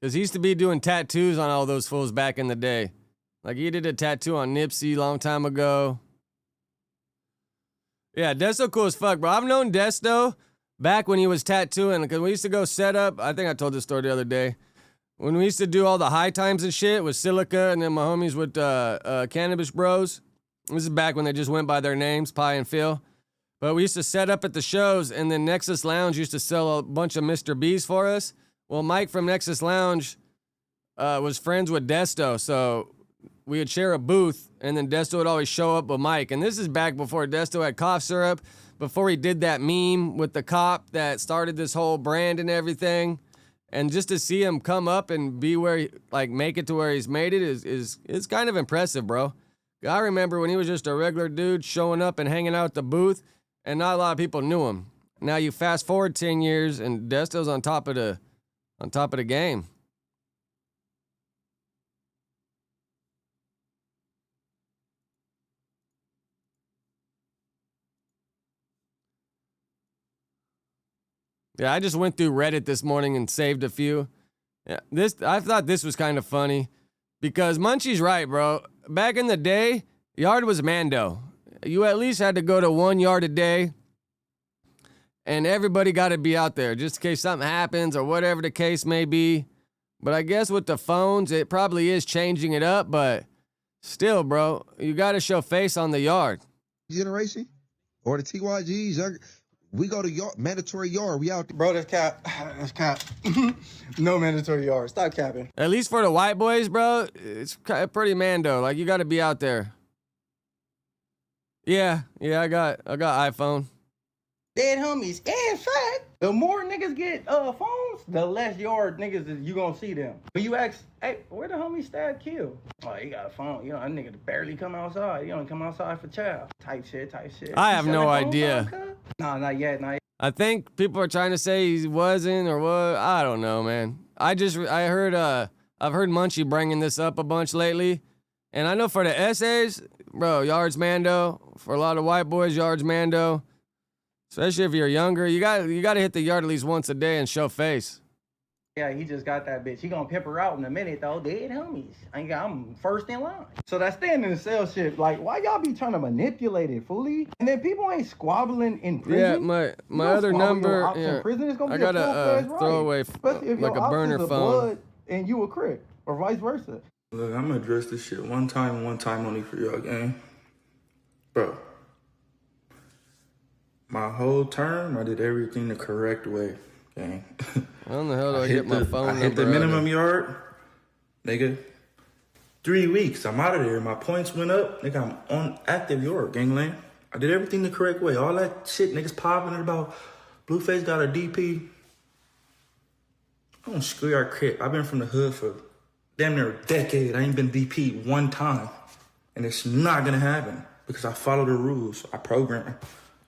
[SPEAKER 3] Because he used to be doing tattoos on all those fools back in the day. Like he did a tattoo on Nipsey a long time ago. Yeah, Desto cool as fuck, bro. I've known Desto back when he was tattooing, because we used to go set up. I think I told this story the other day. When we used to do all the high times and shit with Silica and then my homies with Cannabis Bros. This is back when they just went by their names, Pi and Phil. But we used to set up at the shows, and then Nexus Lounge used to sell a bunch of Mr. B's for us. Well, Mike from Nexus Lounge was friends with Desto, so we would share a booth, and then Desto would always show up with Mike. And this is back before Desto had cough syrup, before he did that meme with the cop that started this whole brand and everything. And just to see him come up and be where he, like, make it to where he's made it is kind of impressive, bro. I remember when he was just a regular dude showing up and hanging out at the booth, and not a lot of people knew him. Now you fast forward 10 years, and Desto's on top of the game. Yeah, I just went through Reddit this morning and saved a few. Yeah, I thought this was kind of funny because Munchie's right, bro. Back in the day, yard was Mando. You at least had to go to 1 yard a day, and everybody got to be out there just in case something happens or whatever the case may be. But I guess with the phones, it probably is changing it up, but still, bro, you got to show face on the yard.
[SPEAKER 9] Generation or the TYGs, we go to yard, mandatory yard. We out there.
[SPEAKER 2] Bro, that's cap. That's cap. No mandatory yard. Stop capping.
[SPEAKER 3] At least for the white boys, bro, it's pretty Mando. Like, you got to be out there. Yeah, I got iPhone.
[SPEAKER 2] Dead homies. And in fact, the more niggas get phones, the less yard niggas you gonna see them. When you ask, hey, where the homie Stab kill? Oh, he got a phone. You know, that nigga barely come outside. You don't come outside for child. Type shit.
[SPEAKER 3] I have no idea.
[SPEAKER 2] Nah, not yet.
[SPEAKER 3] I think people are trying to say he wasn't or what. I don't know, man. I've heard Munchie bringing this up a bunch lately. And I know for the essays, bro, yard's Mando. For a lot of white boys, yard's Mando. Especially if you're younger, you got to hit the yard at least once a day and show face.
[SPEAKER 2] Yeah, he just got that bitch. He gonna pimp her out in a minute though. Dead homies. I'm first in line. So that standing and sell shit, like, why y'all be trying to manipulate it, fully? And then people ain't squabbling in prison.
[SPEAKER 3] Yeah, my other number. Yeah,
[SPEAKER 2] in prison, it's gonna be
[SPEAKER 3] I got a throwaway, like a burner phone.
[SPEAKER 2] Blood and you a crip, or vice versa.
[SPEAKER 10] Look, I'm gonna address this shit one time only for y'all, gang. Bro. My whole term, I did everything the correct way, gang.
[SPEAKER 3] How in the hell do I get my phone number?
[SPEAKER 10] I hit the minimum yard, nigga. 3 weeks, I'm out of there. My points went up, nigga. I'm on active yard, gangland. I did everything the correct way. All that shit niggas popping about Blueface got a DP. I don't screw our crip. I've been from the hood for damn near a decade. I ain't been DP one time. And it's not gonna happen because I follow the rules. I program.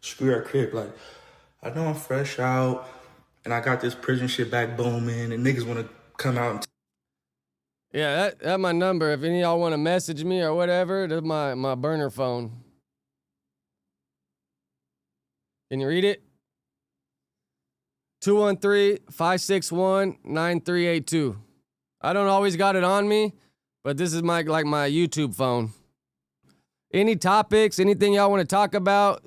[SPEAKER 10] Screw our crib. Like, I know I'm fresh out and I got this prison shit back booming and niggas want to come out and
[SPEAKER 3] yeah, that's my number. If any of y'all want to message me or whatever, that's my burner phone. Can you read it? 213-561-9382. I don't always got it on me, but this is my YouTube phone. Any topics, anything y'all want to talk about,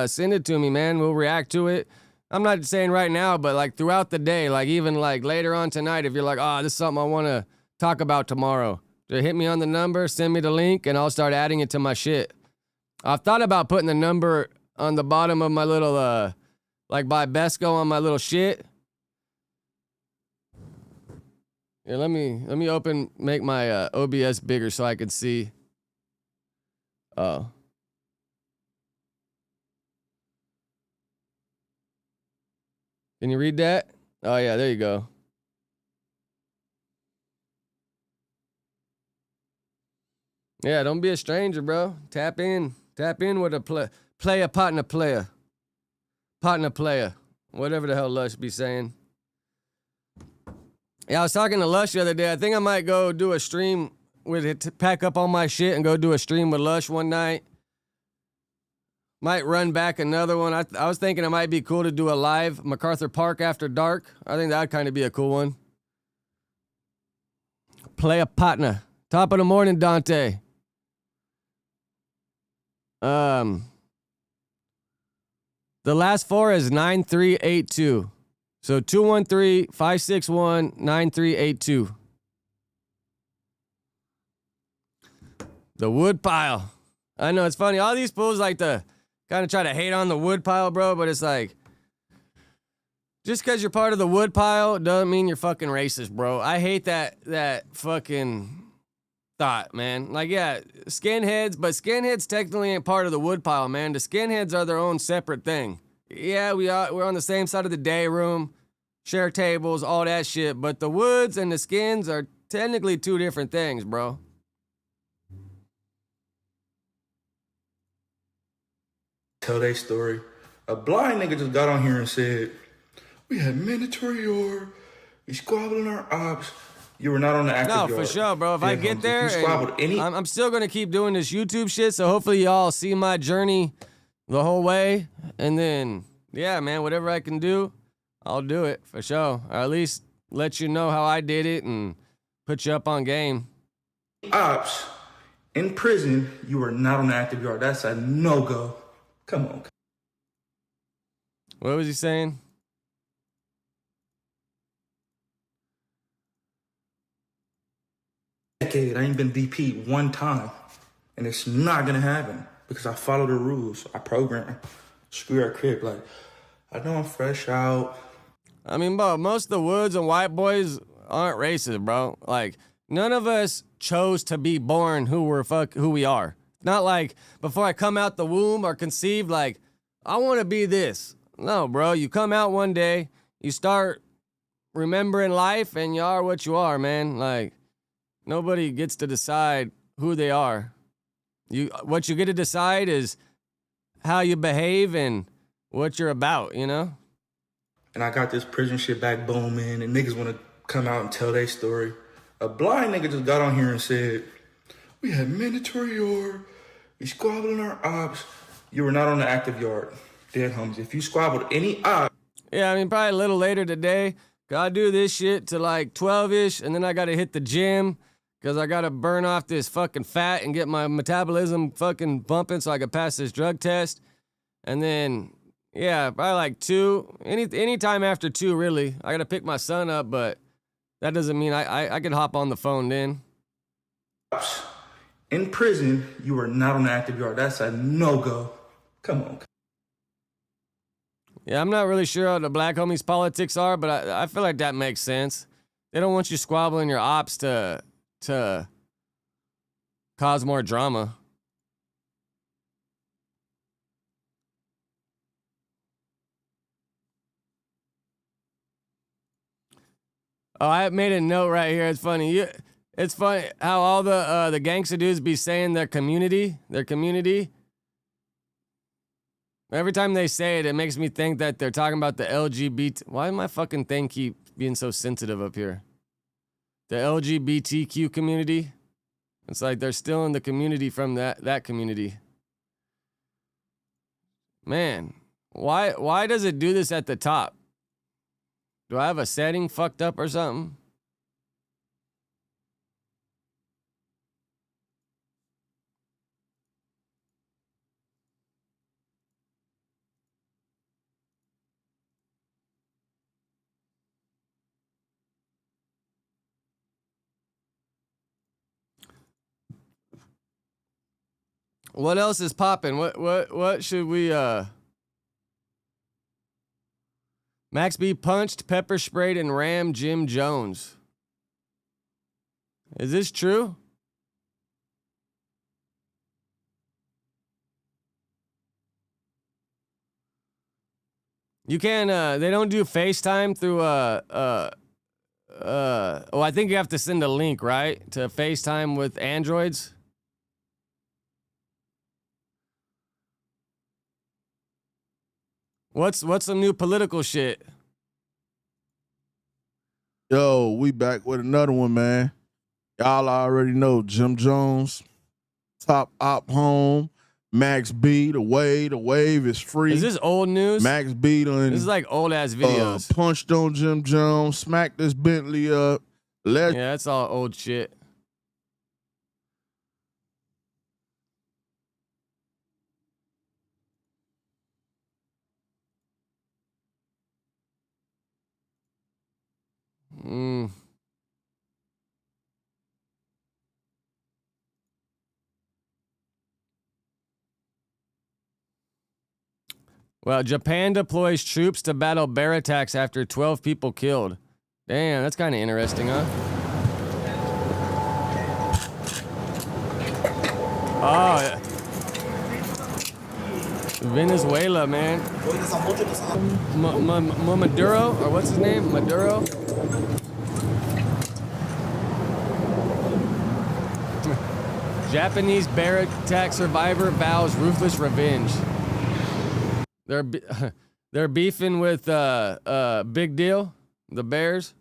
[SPEAKER 3] send it to me, man. We'll react to it. I'm not saying right now, but like throughout the day, like even like later on tonight, if you're like, this is something I want to talk about tomorrow, just hit me on the number, send me the link, and I'll start adding it to my shit. I've thought about putting the number on the bottom of my little, like by Besco on my little shit. Yeah, let me make my OBS bigger so I can see. Oh, Can you read that? Oh yeah, there you go. Yeah, don't be a stranger, bro. Tap in with a player, partner, player, whatever the hell Lush be saying. Yeah, I was talking to Lush the other day. I think I might go do a stream with it, to pack up all my shit and go do a stream with Lush one night. Might run back another one. I was thinking it might be cool to do a live MacArthur Park after dark. I think that'd kind of be a cool one. Play a partner. Top of the morning, Dante. The last four is 9382. So 213-561-9382. The wood pile. I know it's funny. All these fools like to kind of try to hate on the wood pile, bro, but it's like, just because you're part of the wood pile doesn't mean you're fucking racist, bro. I hate that fucking thought, man. Like, yeah, skinheads, but skinheads technically ain't part of the wood pile, man. The skinheads are their own separate thing. Yeah, we're on the same side of the day room, share tables, all that shit, but the woods and the skins are technically two different things, bro.
[SPEAKER 10] Tell their story. A blind nigga just got on here and said, we had mandatory or we squabbling our ops. You were not on the active
[SPEAKER 3] No,
[SPEAKER 10] yard.
[SPEAKER 3] for sure, bro. If I get there, I'm still going to keep doing this YouTube shit, so hopefully y'all see my journey the whole way. And then, yeah, man, whatever I can do, I'll do it, for sure. Or at least let you know how I did it and put you up on game.
[SPEAKER 10] Ops, in prison, you were not on the active yard. That's a no-go. Come on.
[SPEAKER 3] What was he saying?
[SPEAKER 10] Decade, I ain't been DP one time. And it's not gonna happen because I follow the rules. I program. Screw our crib. Like, I know I'm fresh out.
[SPEAKER 3] I mean, bro, most of the woods and white boys aren't racist, bro. Like, none of us chose to be born who we are. Not like before I come out the womb or conceived, like, I want to be this. No, bro, you come out one day, you start remembering life, and you are what you are, man. Like, nobody gets to decide who they are. What you get to decide is how you behave and what you're about, you know?
[SPEAKER 10] And I got this prison shit back booming, and niggas want to come out and tell their story. A blind nigga just got on here and said, we had mandatory or we squabbled our ops. You were not on the active yard. Dead homies. If you squabbled any op.
[SPEAKER 3] Yeah, I mean, probably a little later today. Gotta do this shit to like 12-ish, and then I gotta hit the gym because I gotta burn off this fucking fat and get my metabolism fucking bumping so I can pass this drug test. And then, yeah, probably like 2. Any time after 2, really. I gotta pick my son up, but that doesn't mean I can hop on the phone then.
[SPEAKER 10] In prison, you were not on the active yard. That's a no-go. Come on.
[SPEAKER 3] Yeah, I'm not really sure how the black homies politics are, but I feel like that makes sense. They don't want you squabbling your ops to cause more drama. Oh, I made a note right here. It's funny. It's funny how all the gangster dudes be saying their community. Every time they say it, it makes me think that they're talking about the LGBT. Why does my fucking thing keep being so sensitive up here? The LGBTQ community. It's like they're still in the community from that community. Man, why does it do this at the top? Do I have a setting fucked up or something? What else is popping? What should we Max B punched, pepper sprayed, and rammed Jim Jones. Is this true? You can they don't do FaceTime through oh, I think you have to send a link, right? To FaceTime with Androids. What's some new political shit?
[SPEAKER 7] Yo, we back with another one, man. Y'all already know Jim Jones, Top Op Home, Max B, the wave is free.
[SPEAKER 3] Is this old news?
[SPEAKER 7] Max B done.
[SPEAKER 3] This is like old ass videos.
[SPEAKER 7] Punched on Jim Jones, smacked this Bentley up.
[SPEAKER 3] Yeah, that's all old shit. Well, Japan deploys troops to battle bear attacks after 12 people killed. Damn, that's kind of interesting, huh? Oh, yeah. Venezuela, man. Maduro, or what's his name? Maduro? Japanese bear attack survivor vows ruthless revenge. They're beefing with Big Deal, the Bears.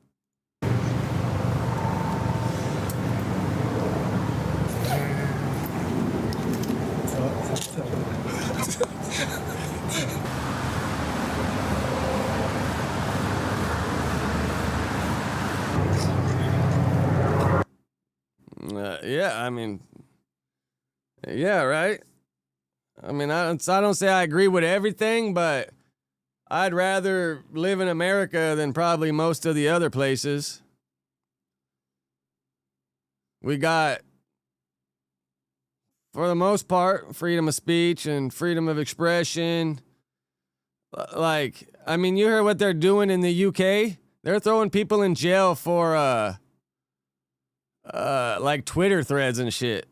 [SPEAKER 3] Yeah, I mean, yeah, right. I mean, I don't say I agree with everything, but I'd rather live in America than probably most of the other places. We got, for the most part, freedom of speech and freedom of expression. Like, I mean, you heard what they're doing in the UK? They're throwing people in jail for, like Twitter threads and shit.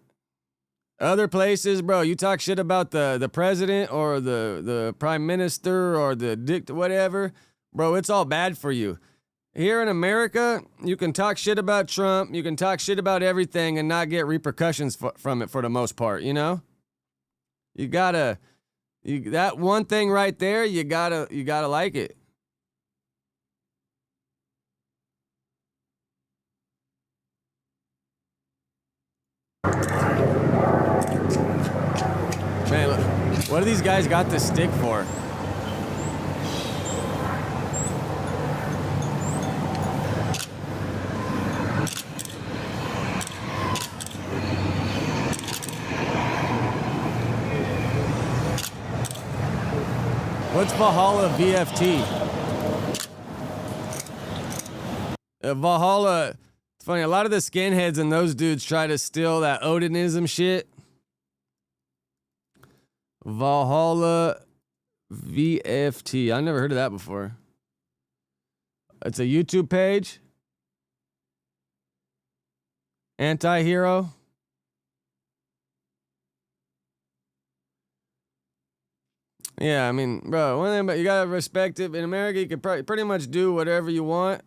[SPEAKER 3] Other places, bro, you talk shit about the president or the prime minister or the whatever, bro, it's all bad for you. Here in America, you can talk shit about Trump, you can talk shit about everything and not get repercussions from it for the most part, you know? You gotta, that one thing right there, you gotta like it. Man, look, what do these guys got this stick for? What's Valhalla VFT? Valhalla, it's funny, a lot of the skinheads and those dudes try to steal that Odinism shit. Valhalla VFT. I never heard of that before. It's a YouTube page. Anti-hero. Yeah, I mean, bro, one thing about you gotta respect it. In America, you can pretty much do whatever you want.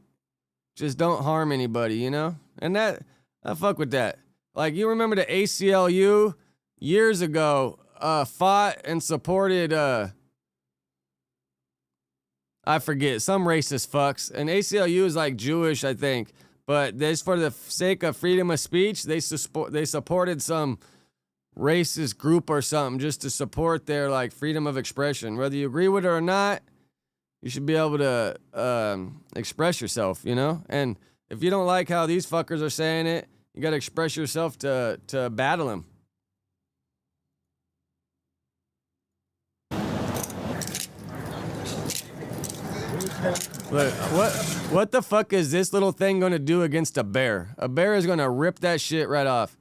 [SPEAKER 3] Just don't harm anybody, you know? And I fuck with that. Like, you remember the ACLU years ago fought and supported, I forget, some racist fucks. And ACLU is like Jewish, I think. But just for the sake of freedom of speech, they supported some racist group or something just to support their like freedom of expression. Whether you agree with it or not, you should be able to express yourself, you know? And if you don't like how these fuckers are saying it, you got to express yourself to battle them. Look, what the fuck is this little thing going to do against a bear? A bear is going to rip that shit right off.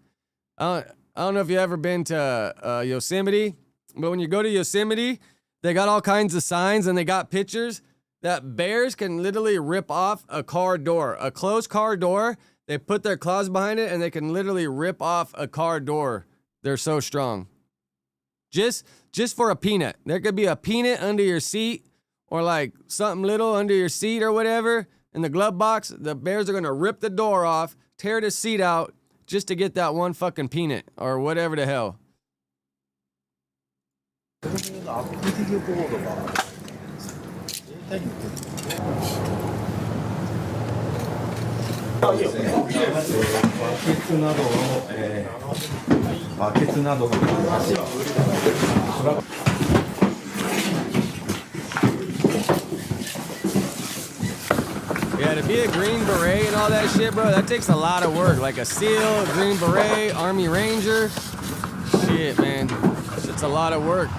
[SPEAKER 3] I don't know if you've ever been to Yosemite, but when you go to Yosemite, they got all kinds of signs and they got pictures that bears can literally rip off a car door, a closed car door. They put their claws behind it and they can literally rip off a car door. They're so strong. Just for a peanut. There could be a peanut under your seat or like something little under your seat or whatever in the glove box, the bears are gonna rip the door off, tear the seat out just to get that one fucking peanut or whatever the hell. Yeah, to be a Green Beret and all that shit, bro, that takes a lot of work. Like a SEAL, a Green Beret, Army Ranger. Shit, man. It's a lot of work.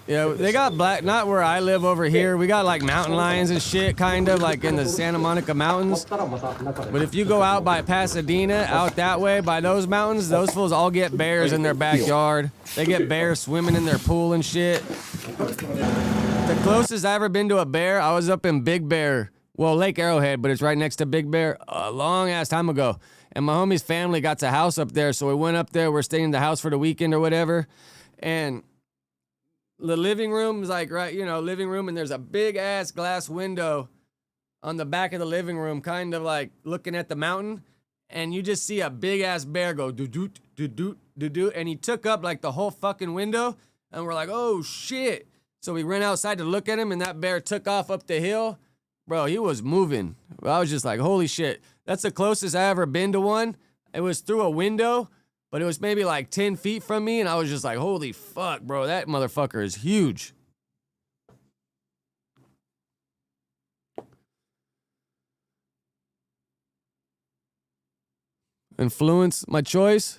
[SPEAKER 3] Yeah, they got black, not where I live over here. We got like mountain lions and shit, kind of like in the Santa Monica Mountains. But if you go out by Pasadena, out that way by those mountains, those fools all get bears in their backyard. They get bears swimming in their pool and shit. The closest I ever been to a bear, I was up in Big Bear. Well, Lake Arrowhead, but it's right next to Big Bear a long ass time ago. And my homie's family got a house up there, so we went up there. We're staying in the house for the weekend or whatever. And the living room is like, right, you know, living room, and there's a big ass glass window on the back of the living room, kind of like looking at the mountain. And you just see a big ass bear go doo-doot, doo-doot, doo-doot. And he took up like the whole fucking window. And we're like, oh shit. So we ran outside to look at him, and that bear took off up the hill. Bro, he was moving. I was just like, holy shit. That's the closest I ever been to one. It was through a window, but it was maybe like 10 feet from me, and I was just like, holy fuck, bro, that motherfucker is huge. Influence my choice?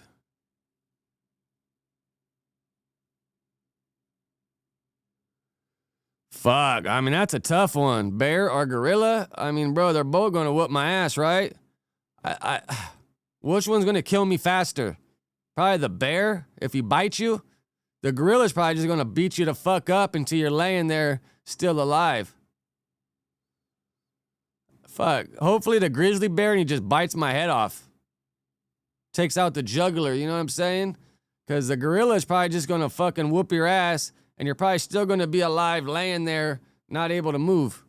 [SPEAKER 3] Fuck, I mean, that's a tough one. Bear or gorilla? I mean, bro, they're both gonna whoop my ass, right? Which one's gonna kill me faster? Probably the bear, if he bites you. The gorilla's probably just gonna beat you the fuck up until you're laying there still alive. Fuck, hopefully the grizzly bear and he just bites my head off. Takes out the jugular, you know what I'm saying? Because the gorilla's probably just gonna fucking whoop your ass, and you're probably still gonna be alive laying there, not able to move.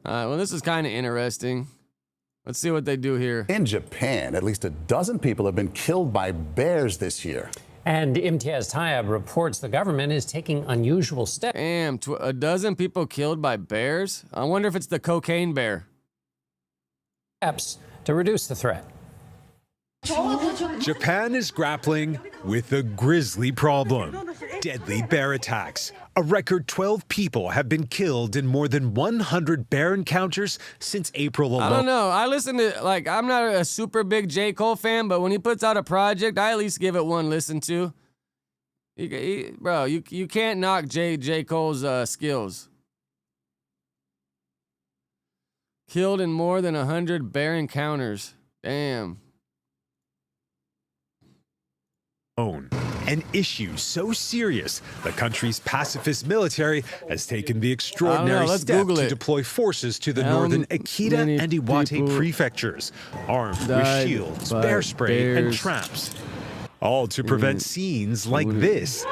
[SPEAKER 3] Well, this is kind of interesting. Let's see what they do here.
[SPEAKER 11] In Japan, at least a dozen people have been killed by bears this year.
[SPEAKER 12] And Imtiaz Tayyab reports the government is taking unusual steps.
[SPEAKER 3] Damn, a dozen people killed by bears? I wonder if it's the cocaine bear.
[SPEAKER 12] Steps to reduce the threat.
[SPEAKER 13] Japan is grappling with a grisly problem. Deadly bear attacks. A record 12 people have been killed in more than 100 bear encounters since April alone.
[SPEAKER 3] I don't know. I listen to, like, I'm not a super big J. Cole fan, but when he puts out a project, I at least give it one listen to. Bro, you can't knock J. Cole's skills. Killed in more than 100 bear encounters. Damn.
[SPEAKER 13] An issue so serious, the country's pacifist military has taken the extraordinary step to deploy forces to the northern Akita and Iwate prefectures, armed with shields, bear spray, and traps. All to prevent scenes like this.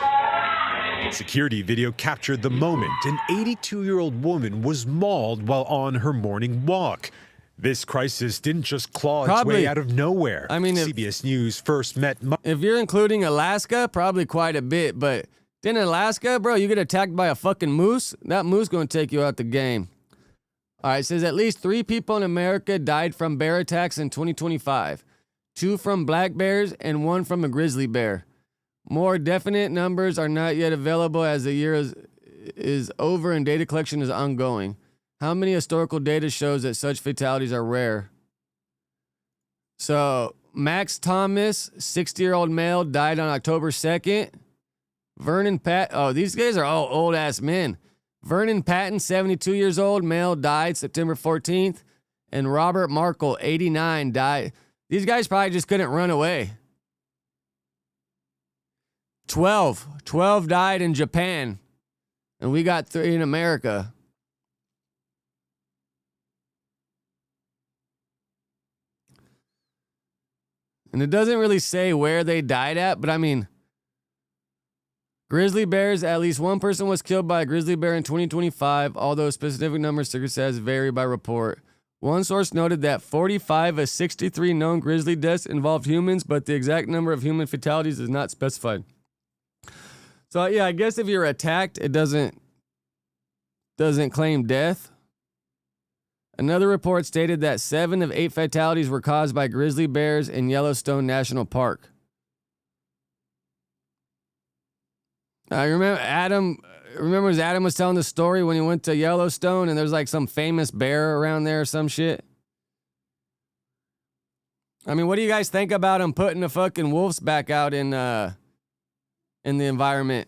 [SPEAKER 13] Security video captured the moment an 82-year-old woman was mauled while on her morning walk. This crisis didn't just claw its way out of nowhere. I mean, CBS News first met...
[SPEAKER 3] If you're including Alaska, probably quite a bit, but then in Alaska, bro, you get attacked by a fucking moose, that moose gonna take you out the game. All right, it says at least 3 people in America died from bear attacks in 2025. 2 from black bears and 1 from a grizzly bear. More definite numbers are not yet available as the year is over and data collection is ongoing. How many historical data shows that such fatalities are rare? So, Max Thomas, 60-year-old male, died on October 2nd. Vernon these guys are all old-ass men. Vernon Patton, 72 years old, male, died September 14th. And Robert Markle, 89, died. These guys probably just couldn't run away. 12 died in Japan, and we got 3 in America. And it doesn't really say where they died at, but I mean, grizzly bears, at least one person was killed by a grizzly bear in 2025, although specific numbers says vary by report. One source noted that 45 of 63 known grizzly deaths involved humans, but the exact number of human fatalities is not specified. So yeah, I guess if you're attacked, it doesn't claim death. Another report stated that 7 of 8 fatalities were caused by grizzly bears in Yellowstone National Park. I remember Adam was telling the story when he went to Yellowstone and there's like some famous bear around there or some shit. I mean, what do you guys think about him putting the fucking wolves back out in the environment?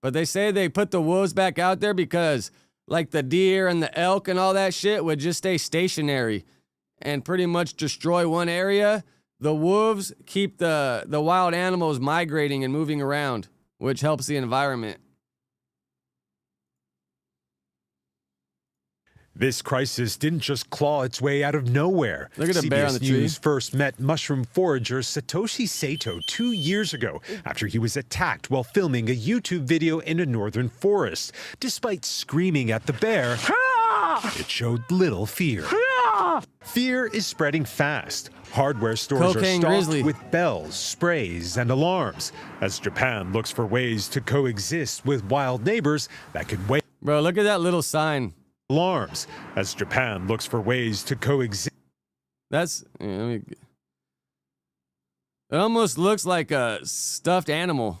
[SPEAKER 3] But they say they put the wolves back out there because like the deer and the elk and all that shit would just stay stationary and pretty much destroy one area. The wolves keep the wild animals migrating and moving around, which helps the environment.
[SPEAKER 13] This crisis didn't just claw its way out of nowhere.
[SPEAKER 3] Look at the bear on the
[SPEAKER 13] CBS
[SPEAKER 3] tree.
[SPEAKER 13] News first met mushroom forager Satoshi Sato 2 years ago after he was attacked while filming a YouTube video in a northern forest. Despite screaming at the bear, it showed little fear. Fear is spreading fast. Hardware stores
[SPEAKER 3] Cocaine
[SPEAKER 13] are stocked
[SPEAKER 3] grizzly.
[SPEAKER 13] with bells, sprays, and alarms as Japan looks for ways to coexist with wild neighbors that could wait.
[SPEAKER 3] Bro, look at that little sign.
[SPEAKER 13] Alarms as Japan looks for ways to coexist.
[SPEAKER 3] That's, it almost looks like a stuffed animal.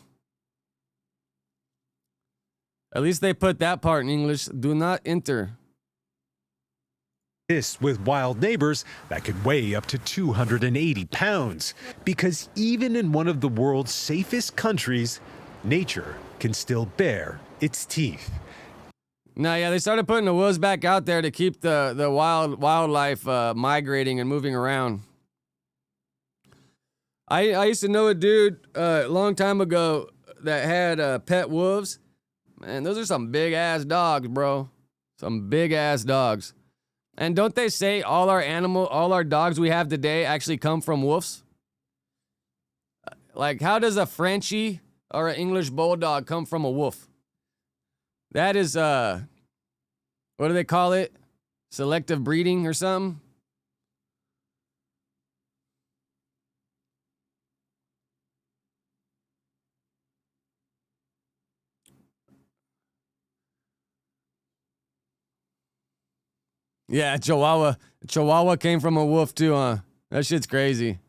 [SPEAKER 3] At least they put that part in English. Do not enter.
[SPEAKER 13] This with wild neighbors that could weigh up to 280 pounds. Because even in one of the world's safest countries, nature can still bare its teeth.
[SPEAKER 3] No, yeah, they started putting the wolves back out there to keep the wildlife migrating and moving around. I used to know a dude a long time ago that had pet wolves. Man, those are some big ass dogs, bro. Some big ass dogs. And don't they say all our dogs we have today actually come from wolves? Like, how does a Frenchie or an English bulldog come from a wolf? That is, what do they call it? Selective breeding or something? Yeah, Chihuahua. Chihuahua came from a wolf too, huh? That shit's crazy.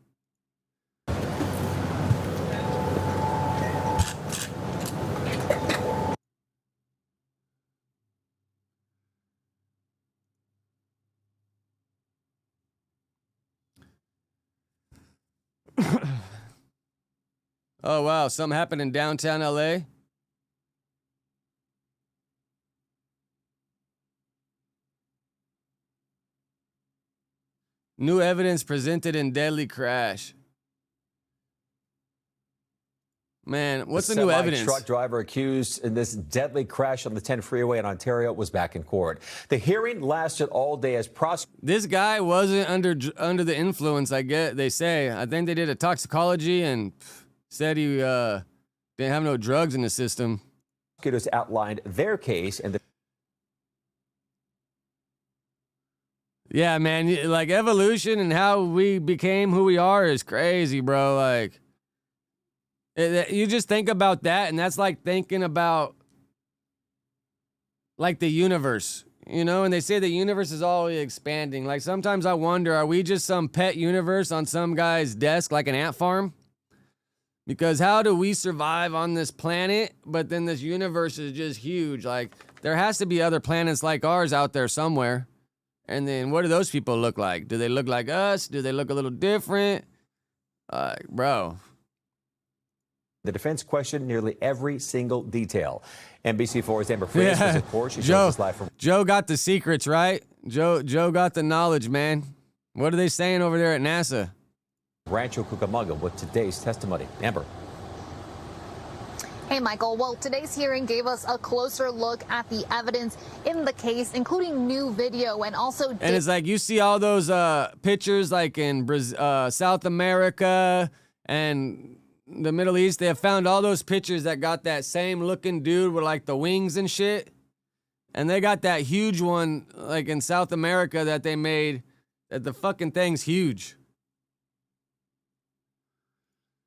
[SPEAKER 3] Oh, wow. Something happened in downtown LA? New evidence presented in deadly crash. Man, what's the new evidence?
[SPEAKER 14] Truck driver accused in this deadly crash on the 10 freeway in Ontario was back in court. The hearing lasted all day as prosecutors.
[SPEAKER 3] This guy wasn't under the influence, I get. They say. I think they did a toxicology and said he didn't have no drugs in the system.
[SPEAKER 14] Prosecutors outlined their case and
[SPEAKER 3] Yeah, man, like evolution and how we became who we are is crazy, bro. Like, you just think about that, and that's like thinking about like the universe, you know? And they say the universe is always expanding. Like, sometimes I wonder, are we just some pet universe on some guy's desk, like an ant farm? Because how do we survive on this planet, but then this universe is just huge? Like, there has to be other planets like ours out there somewhere. And then what do those people look like? Do they look like us? Do they look a little different? Bro.
[SPEAKER 14] the defense questioned nearly every single detail. NBC4's Amber Frias was at court. She shows us live from.
[SPEAKER 3] Joe got the secrets, right? Joe got the knowledge, man. What are they saying over there at NASA?
[SPEAKER 14] Rancho Cucamonga with today's testimony. Amber.
[SPEAKER 15] Hey, Michael. Well, today's hearing gave us a closer look at the evidence in the case, including new video and also...
[SPEAKER 3] And it's like you see all those pictures like in South America and the Middle East. They have found all those pictures that got that same looking dude with like the wings and shit. And they got that huge one like in South America that they made. That the fucking thing's huge.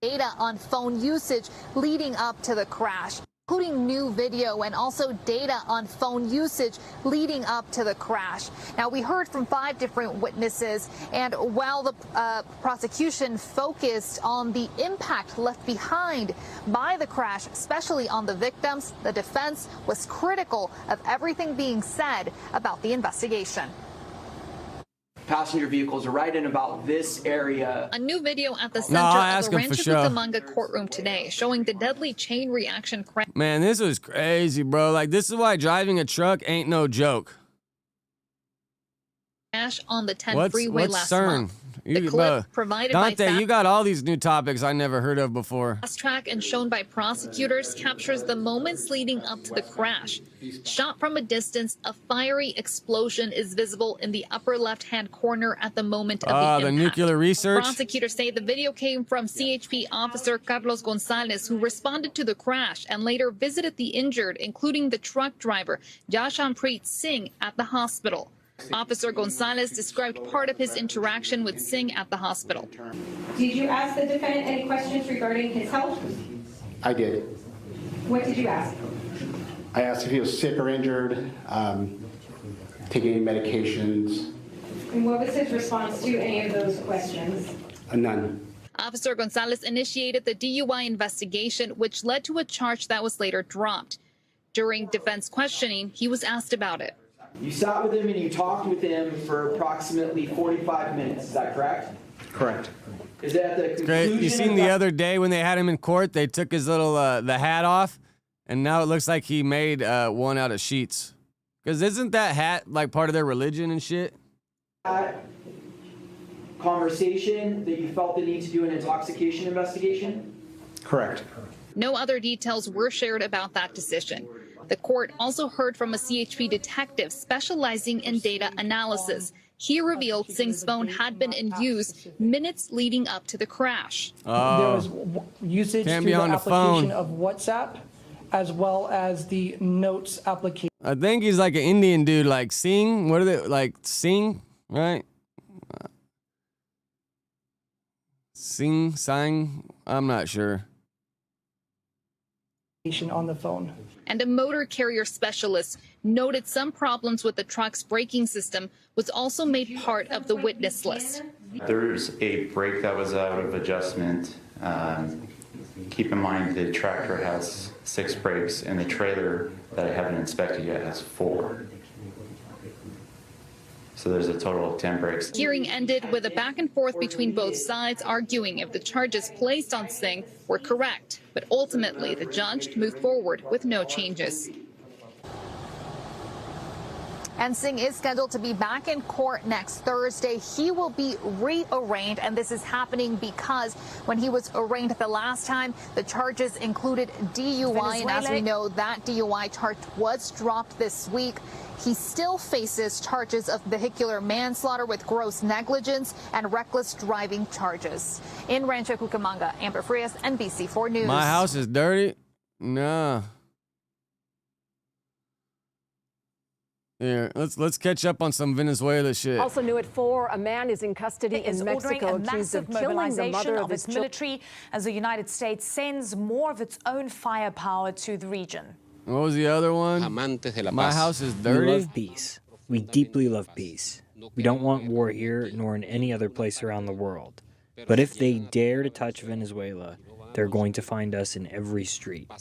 [SPEAKER 15] Data on phone usage leading up to the crash, including new video and also data on phone usage leading up to the crash. Now, we heard from 5 different witnesses, and while the prosecution focused on the impact left behind by the crash, especially on the victims, the defense was critical of everything being said about the investigation.
[SPEAKER 16] Passenger vehicles are right in about this area.
[SPEAKER 15] A new video at the center of the Rancho Cucamonga courtroom today showing the deadly chain reaction crash.
[SPEAKER 3] Man, this was crazy, bro. Like, this is why driving a truck ain't no joke.
[SPEAKER 15] On the 10 freeway last month.
[SPEAKER 3] The
[SPEAKER 15] clip provided
[SPEAKER 3] Dante,
[SPEAKER 15] by
[SPEAKER 3] you got all these new topics I never heard of before.
[SPEAKER 15] Fast track and shown by prosecutors captures the moments leading up to the crash. Shot from a distance, a fiery explosion is visible in the upper left-hand corner at the moment of the impact.
[SPEAKER 3] The nuclear research?
[SPEAKER 15] Prosecutors say the video came from CHP officer Carlos Gonzalez, who responded to the crash and later visited the injured, including the truck driver, Jashanpreet Singh, at the hospital. Officer Gonzalez described part of his interaction with Singh at the hospital.
[SPEAKER 17] Did you ask the defendant any questions regarding his health?
[SPEAKER 18] I did.
[SPEAKER 17] What did you ask?
[SPEAKER 18] I asked if he was sick or injured, taking any medications.
[SPEAKER 17] And what was his response to any of those questions?
[SPEAKER 18] None.
[SPEAKER 15] Officer Gonzalez initiated the DUI investigation, which led to a charge that was later dropped. During defense questioning, he was asked about it.
[SPEAKER 16] You sat with him and you talked with him for approximately 45 minutes. Is that correct?
[SPEAKER 18] Correct.
[SPEAKER 16] Is that the conclusion?
[SPEAKER 3] Great. You seen the other day when they had him in court, they took his little the hat off, and now it looks like he made one out of sheets. Because isn't that hat like part of their religion and shit?
[SPEAKER 16] Conversation that you felt the need to do an intoxication investigation?
[SPEAKER 18] Correct.
[SPEAKER 15] No other details were shared about that decision. The court also heard from a CHP detective specializing in data analysis. He revealed Singh's phone had been in use minutes leading up to the crash.
[SPEAKER 19] There was usage through the application of WhatsApp, as well as the Notes application.
[SPEAKER 3] I think he's like an Indian dude, like Singh. What are they, like Singh, right? Sang, I'm not sure.
[SPEAKER 19] On the phone.
[SPEAKER 15] And a motor carrier specialist noted some problems with the truck's braking system was also made part of the witness list.
[SPEAKER 20] There's a brake that was out of adjustment. Keep in mind the tractor has 6 brakes and the trailer that I haven't inspected yet has 4. So there's a total of 10 brakes.
[SPEAKER 15] Hearing ended with a back and forth between both sides arguing if the charges placed on Singh were correct. But ultimately, the judge moved forward with no changes. And Singh is scheduled to be back in court next Thursday. He will be rearraigned, and this is happening because when he was arraigned the last time, the charges included DUI, and as we know, that DUI charge was dropped this week. He still faces charges of vehicular manslaughter with gross negligence and reckless driving charges. In Rancho Cucamonga, Amber Frias, NBC4 News.
[SPEAKER 3] My house is dirty? Nah. Here, let's catch up on some Venezuela shit.
[SPEAKER 21] Also new at 4, a man is in custody in Mexico accused of killing the mother of his
[SPEAKER 22] military as the United States sends more of its own firepower to the region.
[SPEAKER 3] What was the other one? My house is dirty.
[SPEAKER 23] We love peace. We deeply love peace. We don't want war here nor in any other place around the world. But if they dare to touch Venezuela, they're going to find us in every street.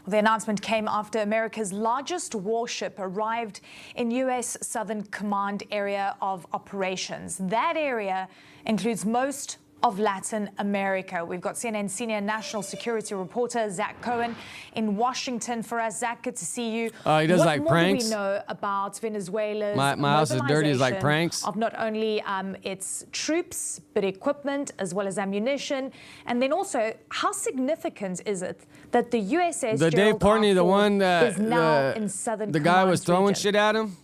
[SPEAKER 22] The announcement came after America's largest warship arrived in U.S. Southern Command area of operations. That area includes most of Latin America. We've got CNN senior national security reporter Zach Cohen in Washington for us. Zach, good to see you.
[SPEAKER 3] He does like pranks.
[SPEAKER 22] What more do we know about Venezuela's
[SPEAKER 3] my house is dirty is like pranks
[SPEAKER 22] of not only its troops but equipment as well as ammunition, and then also how significant is it that the USS
[SPEAKER 3] the Dave Portnoy, the one that
[SPEAKER 22] is now in southern
[SPEAKER 3] the guy was throwing
[SPEAKER 22] region.
[SPEAKER 3] shit at him?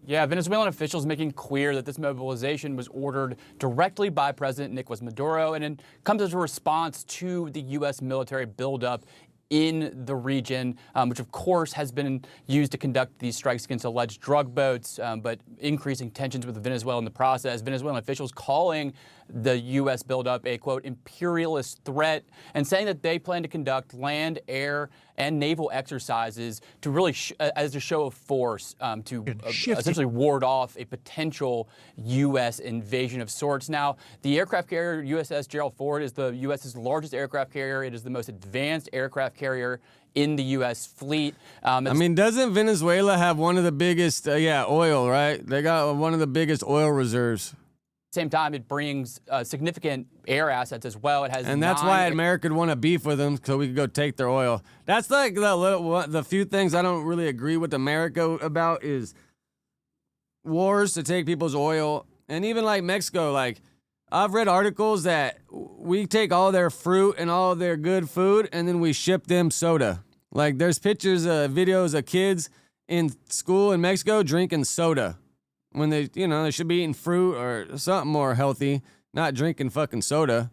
[SPEAKER 4] Yeah, Venezuelan officials making clear that this mobilization was ordered directly by President Nicolas Maduro, and it comes as a response to the U.S. military buildup in the region, which of course has been used to conduct these strikes against alleged drug boats, but increasing tensions with Venezuela in the process. Venezuelan officials calling the U.S. buildup a, quote, imperialist threat, and saying that they plan to conduct land, air, and naval exercises to really, as a show of force, to essentially ward off a potential U.S. invasion of sorts. Now, the aircraft carrier USS Gerald Ford is the U.S.'s largest aircraft carrier. It is the most advanced aircraft carrier in the U.S. fleet.
[SPEAKER 3] I mean, doesn't Venezuela have one of the biggest, oil, right? They got one of the biggest oil reserves.
[SPEAKER 4] Same time, it brings significant air assets as well. It has,
[SPEAKER 3] and that's why America would want to beef with them, so we could go take their oil. That's like the few things I don't really agree with America about is wars to take people's oil, and even like Mexico. Like I've read articles that we take all their fruit and all their good food, and then we ship them soda. Like there's pictures, videos of kids in school in Mexico drinking soda. When they, they should be eating fruit or something more healthy, not drinking fucking soda.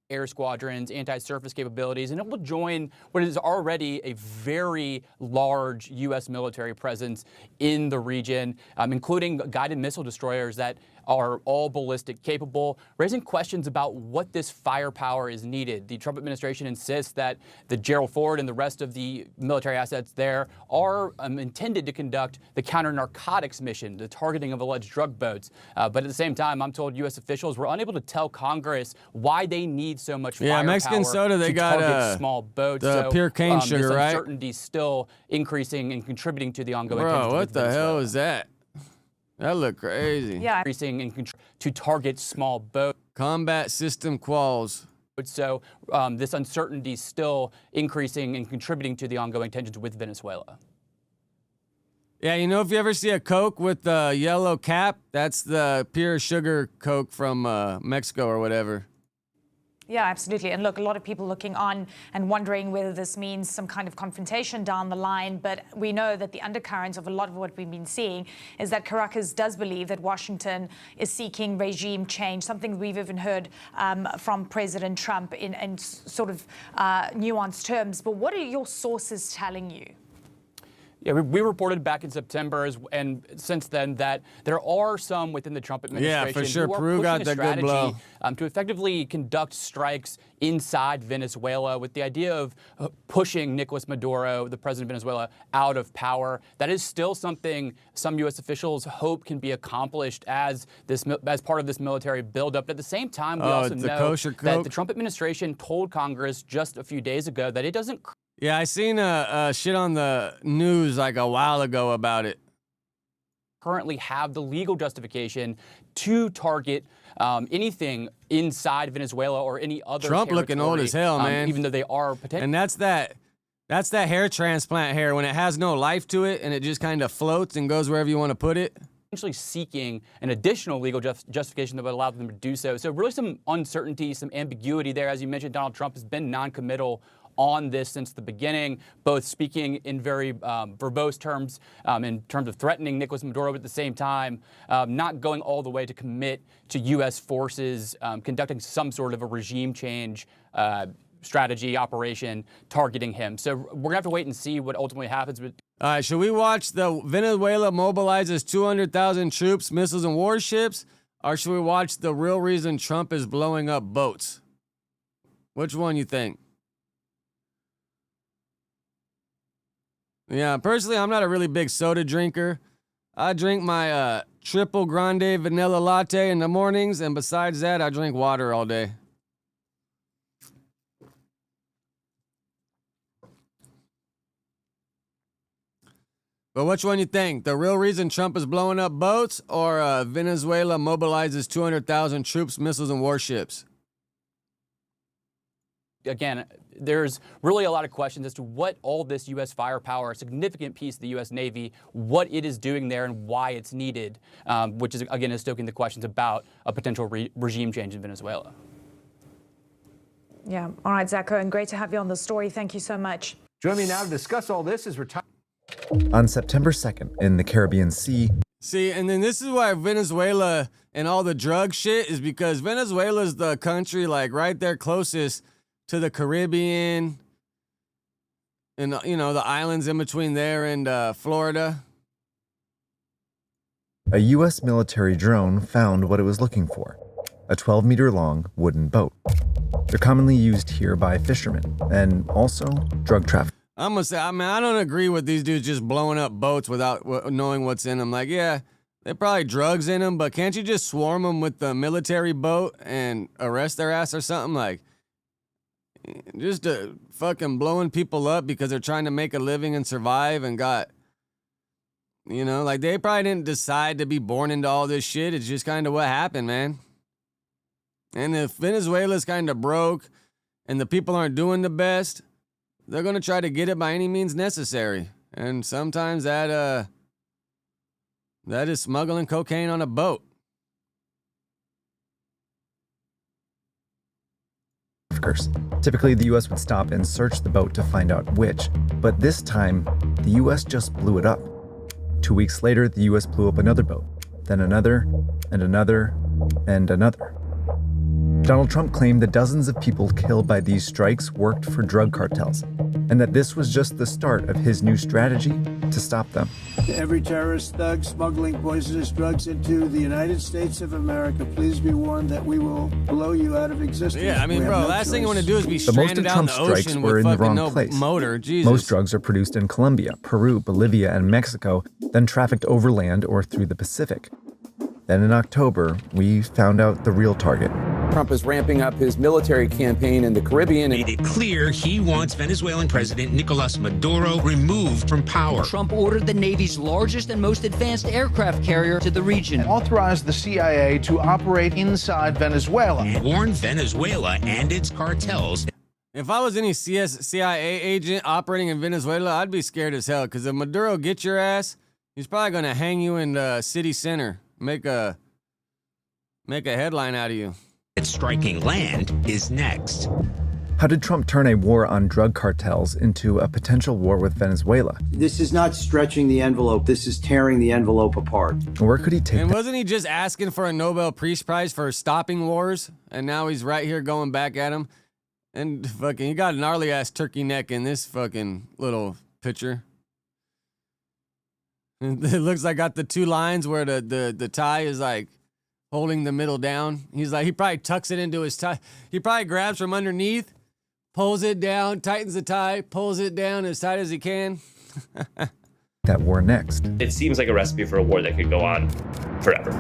[SPEAKER 4] Air squadrons, anti-surface capabilities, and it will join what is already a very large U.S. military presence in the region, including guided missile destroyers that are all ballistic capable, raising questions about what this firepower is needed. The Trump administration insists that the Gerald Ford and the rest of the military assets there are intended to conduct the counter-narcotics mission, the targeting of alleged drug boats. But at the same time, I'm told U.S. officials were unable to tell Congress why they need so much firepower
[SPEAKER 3] Mexican soda, they
[SPEAKER 4] to
[SPEAKER 3] got
[SPEAKER 4] target small boats.
[SPEAKER 3] The pure cane sugar,
[SPEAKER 4] this
[SPEAKER 3] right?
[SPEAKER 4] uncertainty still increasing and contributing to the ongoing
[SPEAKER 3] Bro,
[SPEAKER 4] tensions
[SPEAKER 3] what
[SPEAKER 4] with
[SPEAKER 3] the
[SPEAKER 4] Venezuela.
[SPEAKER 3] hell is that? That look crazy.
[SPEAKER 22] Yeah.
[SPEAKER 4] Increasing and to target small boats.
[SPEAKER 3] Combat system quals.
[SPEAKER 4] So this uncertainty still increasing and contributing to the ongoing tensions with Venezuela.
[SPEAKER 3] Yeah, if you ever see a Coke with the yellow cap, that's the pure sugar Coke from Mexico or whatever.
[SPEAKER 22] Yeah, absolutely. And look, a lot of people looking on and wondering whether this means some kind of confrontation down the line. But we know that the undercurrents of a lot of what we've been seeing is that Caracas does believe that Washington is seeking regime change, something we've even heard from President Trump in sort of nuanced terms. But what are your sources telling you?
[SPEAKER 4] Yeah, we reported back in September, and since then, that there are some within the Trump administration
[SPEAKER 3] for sure.
[SPEAKER 4] who are
[SPEAKER 3] Peru got
[SPEAKER 4] pushing a
[SPEAKER 3] that good blow.
[SPEAKER 4] strategy to effectively conduct strikes inside Venezuela with the idea of pushing Nicolas Maduro, the president of Venezuela, out of power. That is still something some U.S. officials hope can be accomplished as part of this military buildup. At the same time, we also know that the Trump administration told Congress just a few days ago that it doesn't.
[SPEAKER 3] Yeah, I seen a shit on the news like a while ago about it.
[SPEAKER 4] Currently have the legal justification to target anything inside Venezuela or any other
[SPEAKER 3] Trump looking old as hell, man.
[SPEAKER 4] Even though they are potentially.
[SPEAKER 3] And that's that hair transplant hair when it has no life to it and it just kind of floats and goes wherever you want to put it.
[SPEAKER 4] Potentially seeking an additional legal justification that would allow them to do so. So really some uncertainty, some ambiguity there. As you mentioned, Donald Trump has been non-committal on this since the beginning, both speaking in very verbose terms, in terms of threatening Nicolas Maduro, but at the same time, not going all the way to commit to U.S. forces conducting some sort of a regime change strategy operation targeting him. So we're going to have to wait and see what ultimately happens. All
[SPEAKER 3] right, should we watch the Venezuela mobilizes 200,000 troops, missiles, and warships, or should we watch the real reason Trump is blowing up boats? Which one you think? Yeah, personally, I'm not a really big soda drinker. I drink my triple grande vanilla latte in the mornings, and besides that, I drink water all day. But which one you think? The real reason Trump is blowing up boats, or Venezuela mobilizes 200,000 troops, missiles, and warships?
[SPEAKER 4] Again, there's really a lot of questions as to what all this U.S. firepower, a significant piece of the U.S. Navy, what it is doing there and why it's needed, which is, again, is stoking the questions about a potential regime change in Venezuela.
[SPEAKER 22] Yeah. All right, Zach Cohen, great to have you on the story. Thank you so much.
[SPEAKER 1] Join me now to discuss all this is retired.
[SPEAKER 5] On September 2nd, in the Caribbean Sea.
[SPEAKER 3] See, and then this is why Venezuela and all the drug shit is because Venezuela's the country, like, right there closest to the Caribbean and, you know, the islands in between there and Florida.
[SPEAKER 5] A U.S. military drone found what it was looking for, a 12-meter-long wooden boat. They're commonly used here by fishermen and also drug traffickers.
[SPEAKER 3] I'm gonna say, I mean, I don't agree with these dudes just blowing up boats without knowing what's in them. Like, yeah, there's probably drugs in them, but can't you just swarm them with the military boat and arrest their ass or something? Like, just fucking blowing people up because they're trying to make a living and survive and got, you know, like they probably didn't decide to be born into all this shit. It's just kind of what happened, man. And if Venezuela's kind of broke and the people aren't doing the best, they're going to try to get it by any means necessary. And sometimes that is smuggling cocaine on a boat.
[SPEAKER 5] Typically, the U.S. would stop and search the boat to find out which, but this time, the U.S. just blew it up. 2 weeks later, the U.S. blew up another boat, then another, and another, and another. Donald Trump claimed that dozens of people killed by these strikes worked for drug cartels, and that this was just the start of his new strategy to stop them.
[SPEAKER 6] To every terrorist thug smuggling poisonous drugs into the United States of America, please be warned that we will blow you out of existence.
[SPEAKER 3] Yeah, I mean, bro, last thing you want to do is be stranded out in the ocean
[SPEAKER 5] were
[SPEAKER 3] with
[SPEAKER 5] in the
[SPEAKER 3] fucking
[SPEAKER 5] wrong
[SPEAKER 3] no
[SPEAKER 5] place.
[SPEAKER 3] motor. Jesus.
[SPEAKER 5] Most drugs are produced in Colombia, Peru, Bolivia, and Mexico, then trafficked overland or through the Pacific. Then in October, we found out the real target.
[SPEAKER 24] Trump is ramping up his military campaign in the Caribbean.
[SPEAKER 25] Made it clear he wants Venezuelan President Nicolas Maduro removed from power.
[SPEAKER 26] Trump ordered the Navy's largest and most advanced aircraft carrier to the region.
[SPEAKER 1] Authorized the CIA to operate inside Venezuela.
[SPEAKER 25] And warned Venezuela and its cartels.
[SPEAKER 3] If I was any CIA agent operating in Venezuela, I'd be scared as hell. Because if Maduro gets your ass, he's probably going to hang you in the city center. Make a headline out of you.
[SPEAKER 25] Striking land is next.
[SPEAKER 5] How did Trump turn a war on drug cartels into a potential war with Venezuela?
[SPEAKER 6] This is not stretching the envelope. This is tearing the envelope apart.
[SPEAKER 5] Where could he take
[SPEAKER 3] And wasn't he just asking for a Nobel Peace Prize for stopping wars? And now he's right here going back at him. And fucking, he got a gnarly ass turkey neck in this fucking little picture. It looks like got the two lines where the tie is like holding the middle down. He's like, he probably tucks it into his tie. He probably grabs from underneath, pulls it down, tightens the tie, pulls it down as tight as he can.
[SPEAKER 5] That war next.
[SPEAKER 27] It seems like a recipe for a war that could go on forever.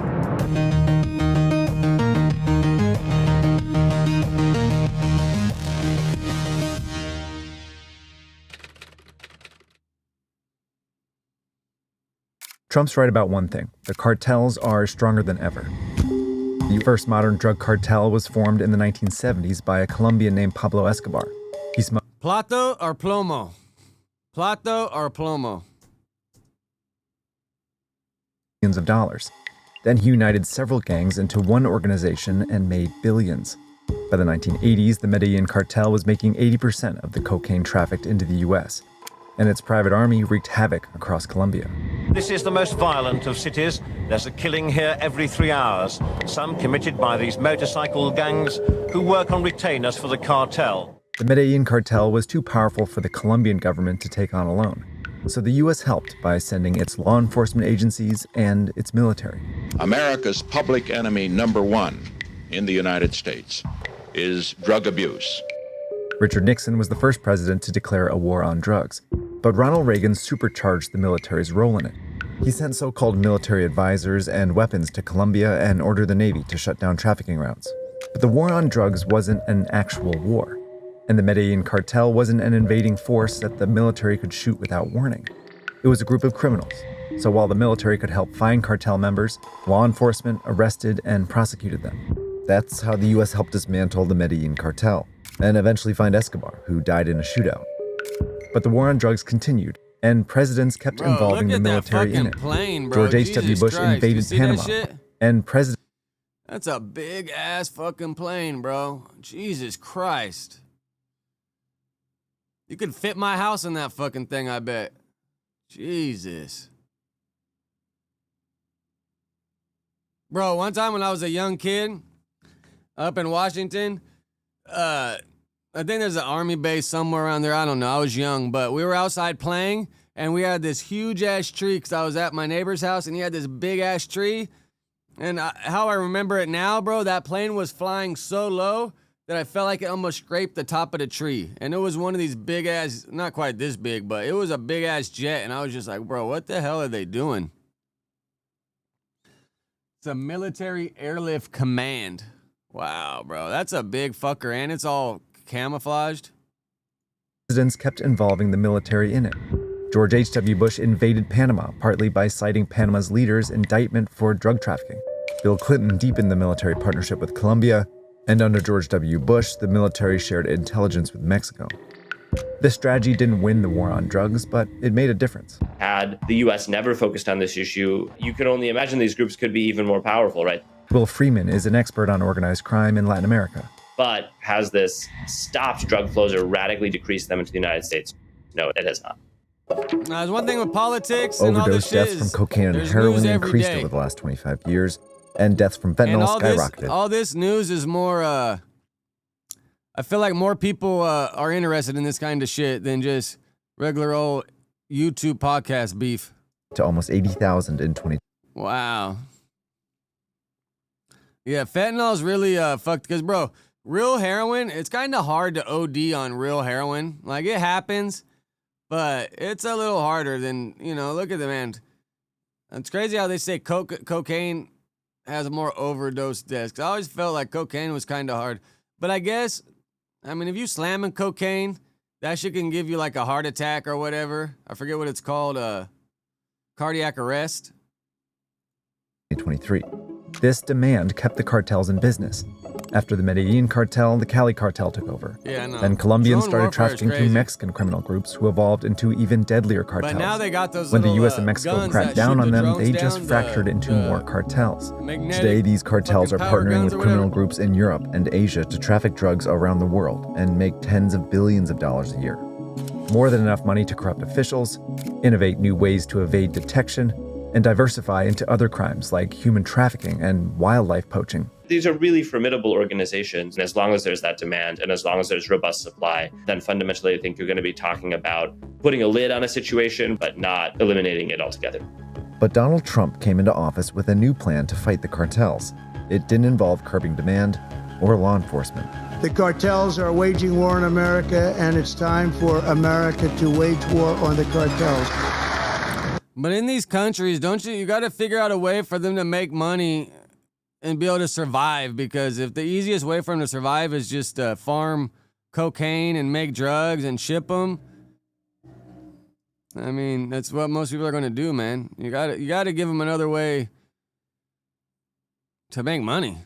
[SPEAKER 5] Trump's right about one thing. The cartels are stronger than ever. The first modern drug cartel was formed in the 1970s by a Colombian named Pablo Escobar. He smuggled
[SPEAKER 3] Plato or plomo? Plato or plomo?
[SPEAKER 5] millions of dollars. Then he united several gangs into one organization and made billions. By the 1980s, the Medellin cartel was making 80% of the cocaine trafficked into the U.S., and its private army wreaked havoc across Colombia.
[SPEAKER 28] This is the most violent of cities. There's a killing here every 3 hours, some committed by these motorcycle gangs who work on retainers for the cartel.
[SPEAKER 5] The Medellin cartel was too powerful for the Colombian government to take on alone, so the U.S. helped by sending its law enforcement agencies and its military.
[SPEAKER 29] America's public enemy number one in the United States is drug abuse.
[SPEAKER 5] Richard Nixon was the first president to declare a war on drugs, but Ronald Reagan supercharged the military's role in it. He sent so-called military advisors and weapons to Colombia and ordered the Navy to shut down trafficking routes. But the war on drugs wasn't an actual war, and the Medellin cartel wasn't an invading force that the military could shoot without warning. It was a group of criminals. So while the military could help find cartel members, law enforcement arrested and prosecuted them. That's how the U.S. helped dismantle the Medellin cartel and eventually find Escobar, who died in a shootout. But the war on drugs continued, and presidents kept involving the military in it.
[SPEAKER 3] Plane,
[SPEAKER 5] George H.W. Bush invaded Panama, and President...
[SPEAKER 3] That's a big-ass fucking plane, bro. Jesus Christ. You could fit my house in that fucking thing, I bet. Jesus. Bro, one time when I was a young kid up in Washington, I think there's an army base somewhere around there. I don't know. I was young, but we were outside playing, and we had this huge-ass tree because I was at my neighbor's house, and he had this big-ass tree. And how I remember it now, bro, that plane was flying so low that I felt like it almost scraped the top of the tree. And it was one of these big-ass, not quite this big, but it was a big-ass jet. And I was just like, bro, what the hell are they doing? It's a military airlift command. Wow, bro, that's a big fucker. And it's all camouflaged.
[SPEAKER 5] Presidents kept involving the military in it. George H.W. Bush invaded Panama, partly by citing Panama's leader's indictment for drug trafficking. Bill Clinton deepened the military partnership with Colombia, and under George W. Bush, the military shared intelligence with Mexico. This strategy didn't win the war on drugs, but it made a difference.
[SPEAKER 27] Had the U.S. never focused on this issue, you could only imagine these groups could be even more powerful, right?
[SPEAKER 5] Will Freeman is an expert on organized crime in Latin America.
[SPEAKER 27] But has this stopped drug flows or radically decreased them into the United States? No, it has not.
[SPEAKER 3] There's one thing with politics and all this
[SPEAKER 5] Overdose
[SPEAKER 3] shit
[SPEAKER 5] deaths from cocaine and heroin increased over the last 25 years, and deaths from fentanyl skyrocketed.
[SPEAKER 3] All this news is more, I feel like more people are interested in this kind of shit than just regular old YouTube podcast beef.
[SPEAKER 5] To almost 80,000 in 2020.
[SPEAKER 3] Wow. Yeah, fentanyl is really fucked because, bro, real heroin, it's kind of hard to OD on real heroin. Like, it happens. But it's a little harder than, look at the man. It's crazy how they say cocaine has more overdose deaths. I always felt like cocaine was kind of hard. But I guess, if you slamming cocaine, that shit can give you like a heart attack or whatever. I forget what it's called, cardiac arrest.
[SPEAKER 5] 2023. This demand kept the cartels in business. After the Medellin cartel, the Cali cartel took over.
[SPEAKER 3] Yeah, no.
[SPEAKER 5] Then Colombians started trafficking through Mexican criminal groups who evolved into even deadlier cartels.
[SPEAKER 3] But now they got those
[SPEAKER 5] when the
[SPEAKER 3] little,
[SPEAKER 5] U.S. and Mexico cracked down on them, they just fractured into more cartels. Today, these cartels are partnering with criminal groups in Europe and Asia to traffic drugs around the world and make tens of billions of dollars a year. More than enough money to corrupt officials, innovate new ways to evade detection, and diversify into other crimes like human trafficking and wildlife poaching.
[SPEAKER 27] These are really formidable organizations, and as long as there's that demand and as long as there's robust supply, then fundamentally I think you're going to be talking about putting a lid on a situation, but not eliminating it altogether.
[SPEAKER 5] But Donald Trump came into office with a new plan to fight the cartels. It didn't involve curbing demand or law enforcement.
[SPEAKER 6] The cartels are waging war on America, and it's time for America to wage war on the cartels.
[SPEAKER 3] But in these countries, you got to figure out a way for them to make money and be able to survive, because if the easiest way for them to survive is just farm cocaine and make drugs and ship them, that's what most people are going to do, man. You got to give them another way to make money.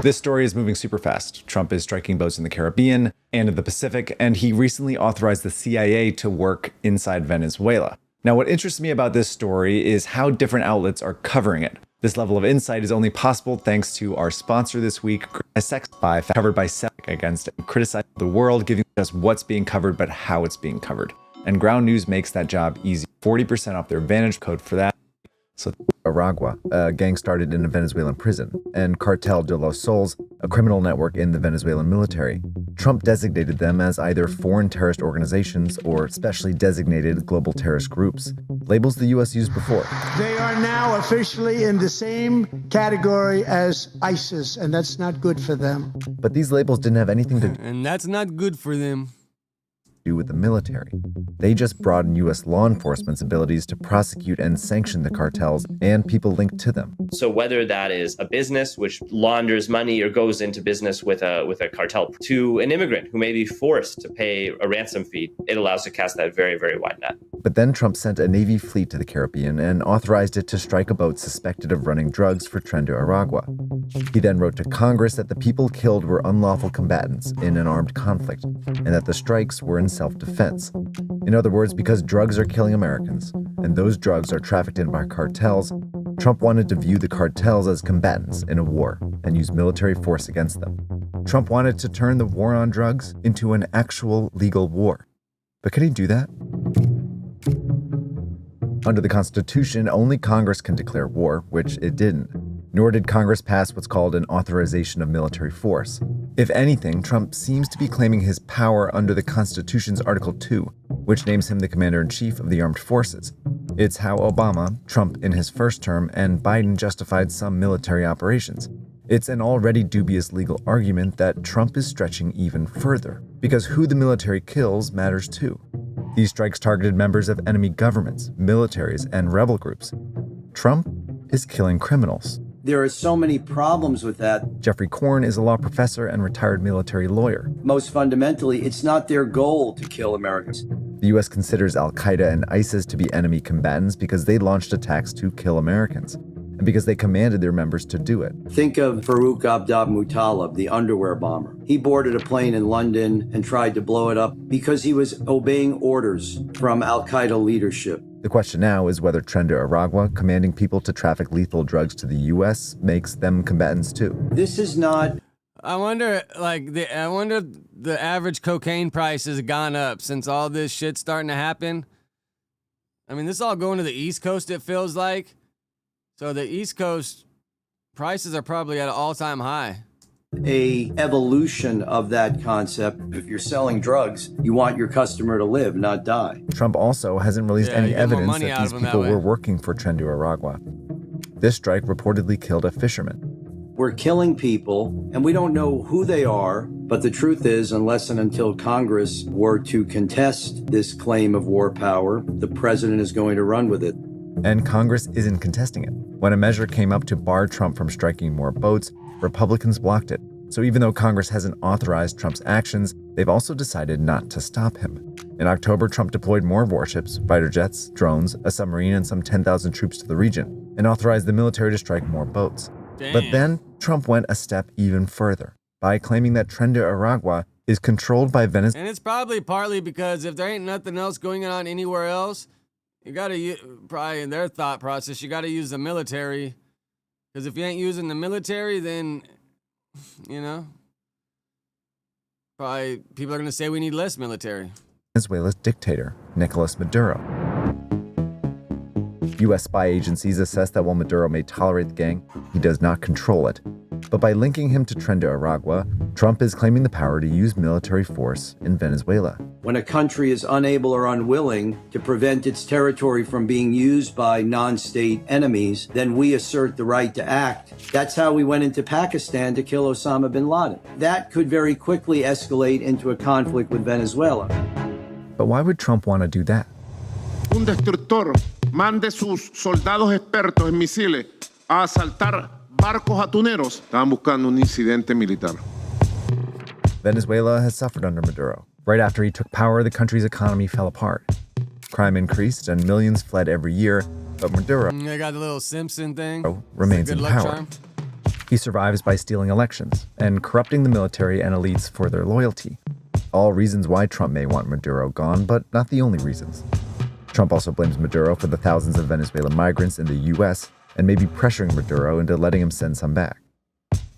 [SPEAKER 5] This story is moving super fast. Trump is striking boats in the Caribbean and in the Pacific, and he recently authorized the CIA to work inside Venezuela. Now, what interests me about this story is how different outlets are covering it. This level of insight is only possible thanks to our sponsor this week, Sex by covered by Selec against criticize the world, giving us what's being covered but how it's being covered. And Ground News makes that job easy. 40% off their Advantage code for that. So Aragua, a gang started in a Venezuelan prison, and Cartel de los Sols, a criminal network in the Venezuelan military. Trump designated them as either foreign terrorist organizations or specially designated global terrorist groups, labels the U.S. used before.
[SPEAKER 6] They are now officially in the same category as ISIS, and that's not good for them.
[SPEAKER 5] But these labels didn't have anything to do.
[SPEAKER 3] And that's not good for them.
[SPEAKER 5] do with the military. They just broaden U.S. law enforcement's abilities to prosecute and sanction the cartels and people linked to them.
[SPEAKER 27] So whether that is a business which launders money or goes into business with a cartel, to an immigrant who may be forced to pay a ransom fee, it allows to cast that very, very wide net.
[SPEAKER 5] But then Trump sent a Navy fleet to the Caribbean and authorized it to strike a boat suspected of running drugs for Tren de Aragua. He then wrote to Congress that the people killed were unlawful combatants in an armed conflict, and that the strikes were in self-defense. In other words, because drugs are killing Americans, and those drugs are trafficked in by cartels, Trump wanted to view the cartels as combatants in a war and use military force against them. Trump wanted to turn the war on drugs into an actual legal war. But can he do that? Under the Constitution, only Congress can declare war, which it didn't. Nor did Congress pass what's called an authorization of military force. If anything, Trump seems to be claiming his power under the Constitution's Article 2, which names him the Commander-in-Chief of the Armed Forces. It's how Obama, Trump in his first term, and Biden justified some military operations. It's an already dubious legal argument that Trump is stretching even further, because who the military kills matters too. These strikes targeted members of enemy governments, militaries, and rebel groups. Trump is killing criminals.
[SPEAKER 2] There are so many problems with that.
[SPEAKER 5] Jeffrey Korn is a law professor and retired military lawyer.
[SPEAKER 2] Most fundamentally, it's not their goal to kill Americans.
[SPEAKER 5] The U.S. considers Al-Qaeda and ISIS to be enemy combatants because they launched attacks to kill Americans, and because they commanded their members to do it.
[SPEAKER 2] Think of Farouk Abdab-Muttalib, the underwear bomber. He boarded a plane in London and tried to blow it up because he was obeying orders from Al-Qaeda leadership.
[SPEAKER 5] The question now is whether Tren de Aragua, commanding people to traffic lethal drugs to the U.S., makes them combatants too.
[SPEAKER 2] This is not...
[SPEAKER 3] I wonder the average cocaine price has gone up since all this shit's starting to happen. I mean, this is all going to the East Coast, it feels like. So the East Coast prices are probably at an all-time high.
[SPEAKER 2] A evolution of that concept. If you're selling drugs, you want your customer to live, not die.
[SPEAKER 5] Trump also hasn't released any evidence that these people were working for Tren de Aragua. This strike reportedly killed a fisherman.
[SPEAKER 2] We're killing people, and we don't know who they are, but the truth is, unless and until Congress were to contest this claim of war power, the president is going to run with it.
[SPEAKER 5] And Congress isn't contesting it. When a measure came up to bar Trump from striking more boats, Republicans blocked it. So even though Congress hasn't authorized Trump's actions, they've also decided not to stop him. In October, Trump deployed more warships, fighter jets, drones, a submarine, and some 10,000 troops to the region, and authorized the military to strike more boats.
[SPEAKER 3] Damn.
[SPEAKER 5] But then Trump went a step even further by claiming that Tren de Aragua is controlled by Venezuela.
[SPEAKER 3] And it's probably partly because if there ain't nothing else going on anywhere else, you gotta, probably in their thought process, you gotta use the military. Because if you ain't using the military, then, you know, probably people are gonna say we need less military.
[SPEAKER 5] Venezuela's dictator, Nicolas Maduro. U.S. spy agencies assess that while Maduro may tolerate the gang, he does not control it. But by linking him to Tren de Aragua, Trump is claiming the power to use military force in Venezuela.
[SPEAKER 2] When a country is unable or unwilling to prevent its territory from being used by non-state enemies, then we assert the right to act. That's how we went into Pakistan to kill Osama bin Laden. That could very quickly escalate into a conflict with Venezuela.
[SPEAKER 5] But why would Trump want to do that?
[SPEAKER 7] Un destructor mande sus soldados expertos en misiles a asaltar barcos atuneros. Estaban buscando un incidente militar.
[SPEAKER 5] Venezuela has suffered under Maduro. Right after he took power, the country's economy fell apart. Crime increased and millions fled every year, but Maduro
[SPEAKER 3] They got the little Simpson thing.
[SPEAKER 5] Remains in power.
[SPEAKER 3] Charm.
[SPEAKER 5] He survives by stealing elections and corrupting the military and elites for their loyalty. All reasons why Trump may want Maduro gone, but not the only reasons. Trump also blames Maduro for the thousands of Venezuelan migrants in the U.S. and may be pressuring Maduro into letting him send some back.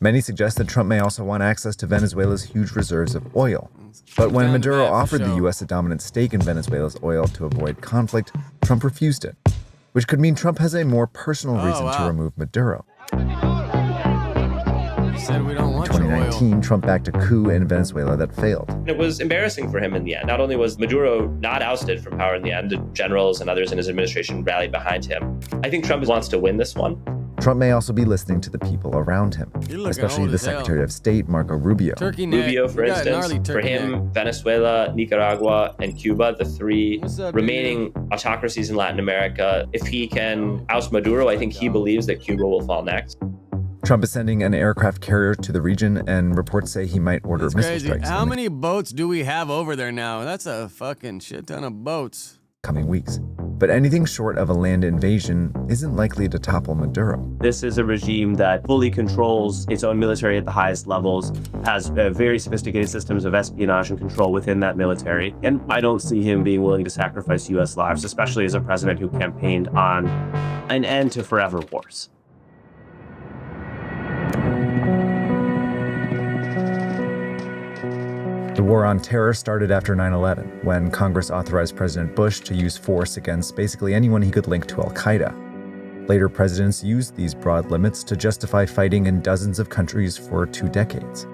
[SPEAKER 5] Many suggest that Trump may also want access to Venezuela's huge reserves of oil. But when Maduro offered the U.S. a dominant stake in Venezuela's oil to avoid conflict, Trump refused it, which could mean Trump has a more personal reason to remove Maduro.
[SPEAKER 3] He said we don't want
[SPEAKER 5] In 2019, Trump backed a coup in Venezuela that failed.
[SPEAKER 27] It was embarrassing for him in the end. Not only was Maduro not ousted from power in the end, the generals and others in his administration rallied behind him. I think Trump wants to win this one.
[SPEAKER 5] Trump may also be listening to the people around him, especially the Secretary of State, Marco Rubio.
[SPEAKER 27] Rubio, for instance, for him, Venezuela, Nicaragua, and Cuba, the three remaining autocracies in Latin America, if he can oust Maduro, I think he believes that Cuba will fall next.
[SPEAKER 5] Trump is sending an aircraft carrier to the region, and reports say he might order missile strikes.
[SPEAKER 3] How many boats do we have over there now? That's a fucking shit ton of boats.
[SPEAKER 5] Coming weeks. But anything short of a land invasion isn't likely to topple Maduro.
[SPEAKER 8] This is a regime that fully controls its own military at the highest levels, has very sophisticated systems of espionage and control within that military. And I don't see him being willing to sacrifice U.S. lives, especially as a president who campaigned on an end to forever wars.
[SPEAKER 5] The war on terror started after 9/11, when Congress authorized President Bush to use force against basically anyone he could link to al-Qaeda. Later presidents used these broad limits to justify fighting in dozens of countries for 2 decades.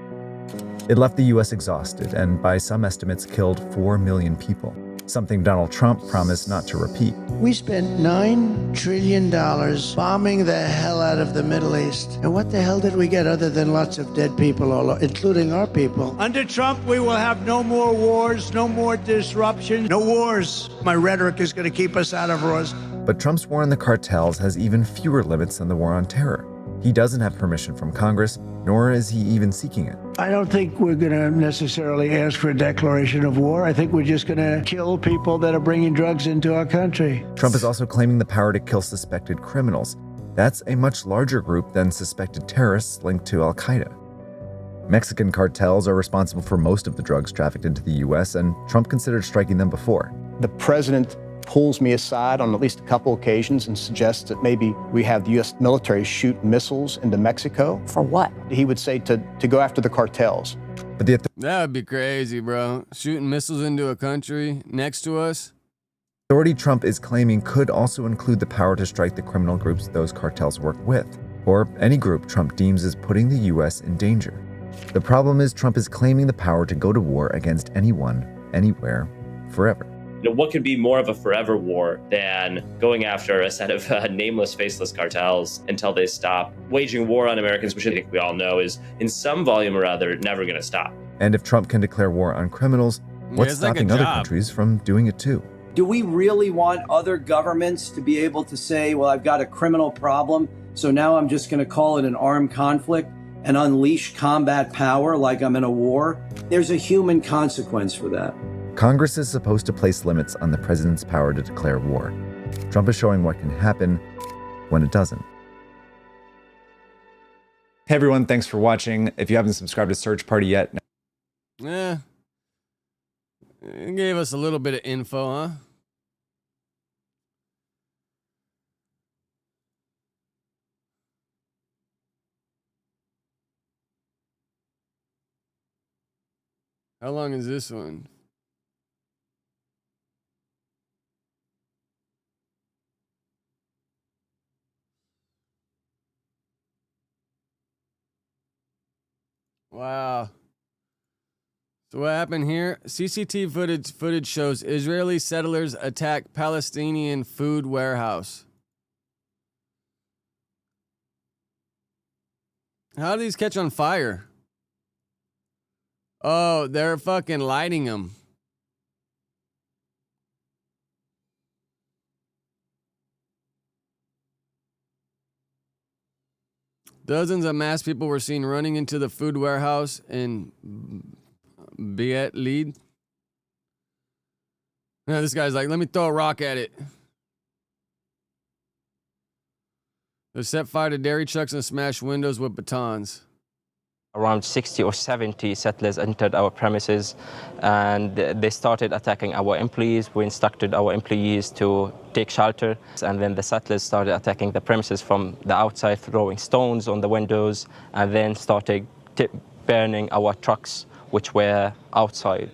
[SPEAKER 5] It left the U.S. exhausted and, by some estimates, killed 4 million people, something Donald Trump promised not to repeat.
[SPEAKER 6] We spent $9 trillion bombing the hell out of the Middle East. And what the hell did we get other than lots of dead people, including our people? Under Trump, we will have no more wars, no more disruption, no wars. My rhetoric is going to keep us out of wars.
[SPEAKER 5] But Trump's war on the cartels has even fewer limits than the war on terror. He doesn't have permission from Congress, nor is he even seeking it.
[SPEAKER 6] I don't think we're going to necessarily ask for a declaration of war. I think we're just going to kill people that are bringing drugs into our country.
[SPEAKER 5] Trump is also claiming the power to kill suspected criminals. That's a much larger group than suspected terrorists linked to al-Qaeda. Mexican cartels are responsible for most of the drugs trafficked into the U.S., and Trump considered striking them before.
[SPEAKER 18] The president pulls me aside on at least a couple occasions and suggests that maybe we have the U.S. military shoot missiles into Mexico.
[SPEAKER 21] For what?
[SPEAKER 18] He would say to go after the cartels.
[SPEAKER 5] But
[SPEAKER 3] that would be crazy, bro. Shooting missiles into a country next to us.
[SPEAKER 5] The authority Trump is claiming could also include the power to strike the criminal groups those cartels work with, or any group Trump deems as putting the U.S. in danger. The problem is Trump is claiming the power to go to war against anyone, anywhere, forever.
[SPEAKER 27] What could be more of a forever war than going after a set of nameless, faceless cartels until they stop waging war on Americans, which I think we all know is, in some volume or other, never going to stop.
[SPEAKER 5] And if Trump can declare war on criminals, what's stopping other countries from doing it too?
[SPEAKER 2] Do we really want other governments to be able to say, well, I've got a criminal problem, so now I'm just going to call it an armed conflict and unleash combat power like I'm in a war? There's a human consequence for that.
[SPEAKER 5] Congress is supposed to place limits on the president's power to declare war. Trump is showing what can happen when it doesn't. Hey everyone, thanks for watching. If you haven't subscribed to Search Party yet...
[SPEAKER 3] It gave us a little bit of info, huh? How long is this one? Wow. So what happened here? CCTV footage shows Israeli settlers attack Palestinian food warehouse. How do these catch on fire? Oh, they're fucking lighting them. Dozens of masked people were seen running into the food warehouse in Beit Lead. Now this guy's like, let me throw a rock at it. They set fire to dairy trucks and smashed windows with batons.
[SPEAKER 9] Around 60 or 70 settlers entered our premises and they started attacking our employees. We instructed our employees to take shelter, and then the settlers started attacking the premises from the outside, throwing stones on the windows, and then started burning our trucks, which were outside.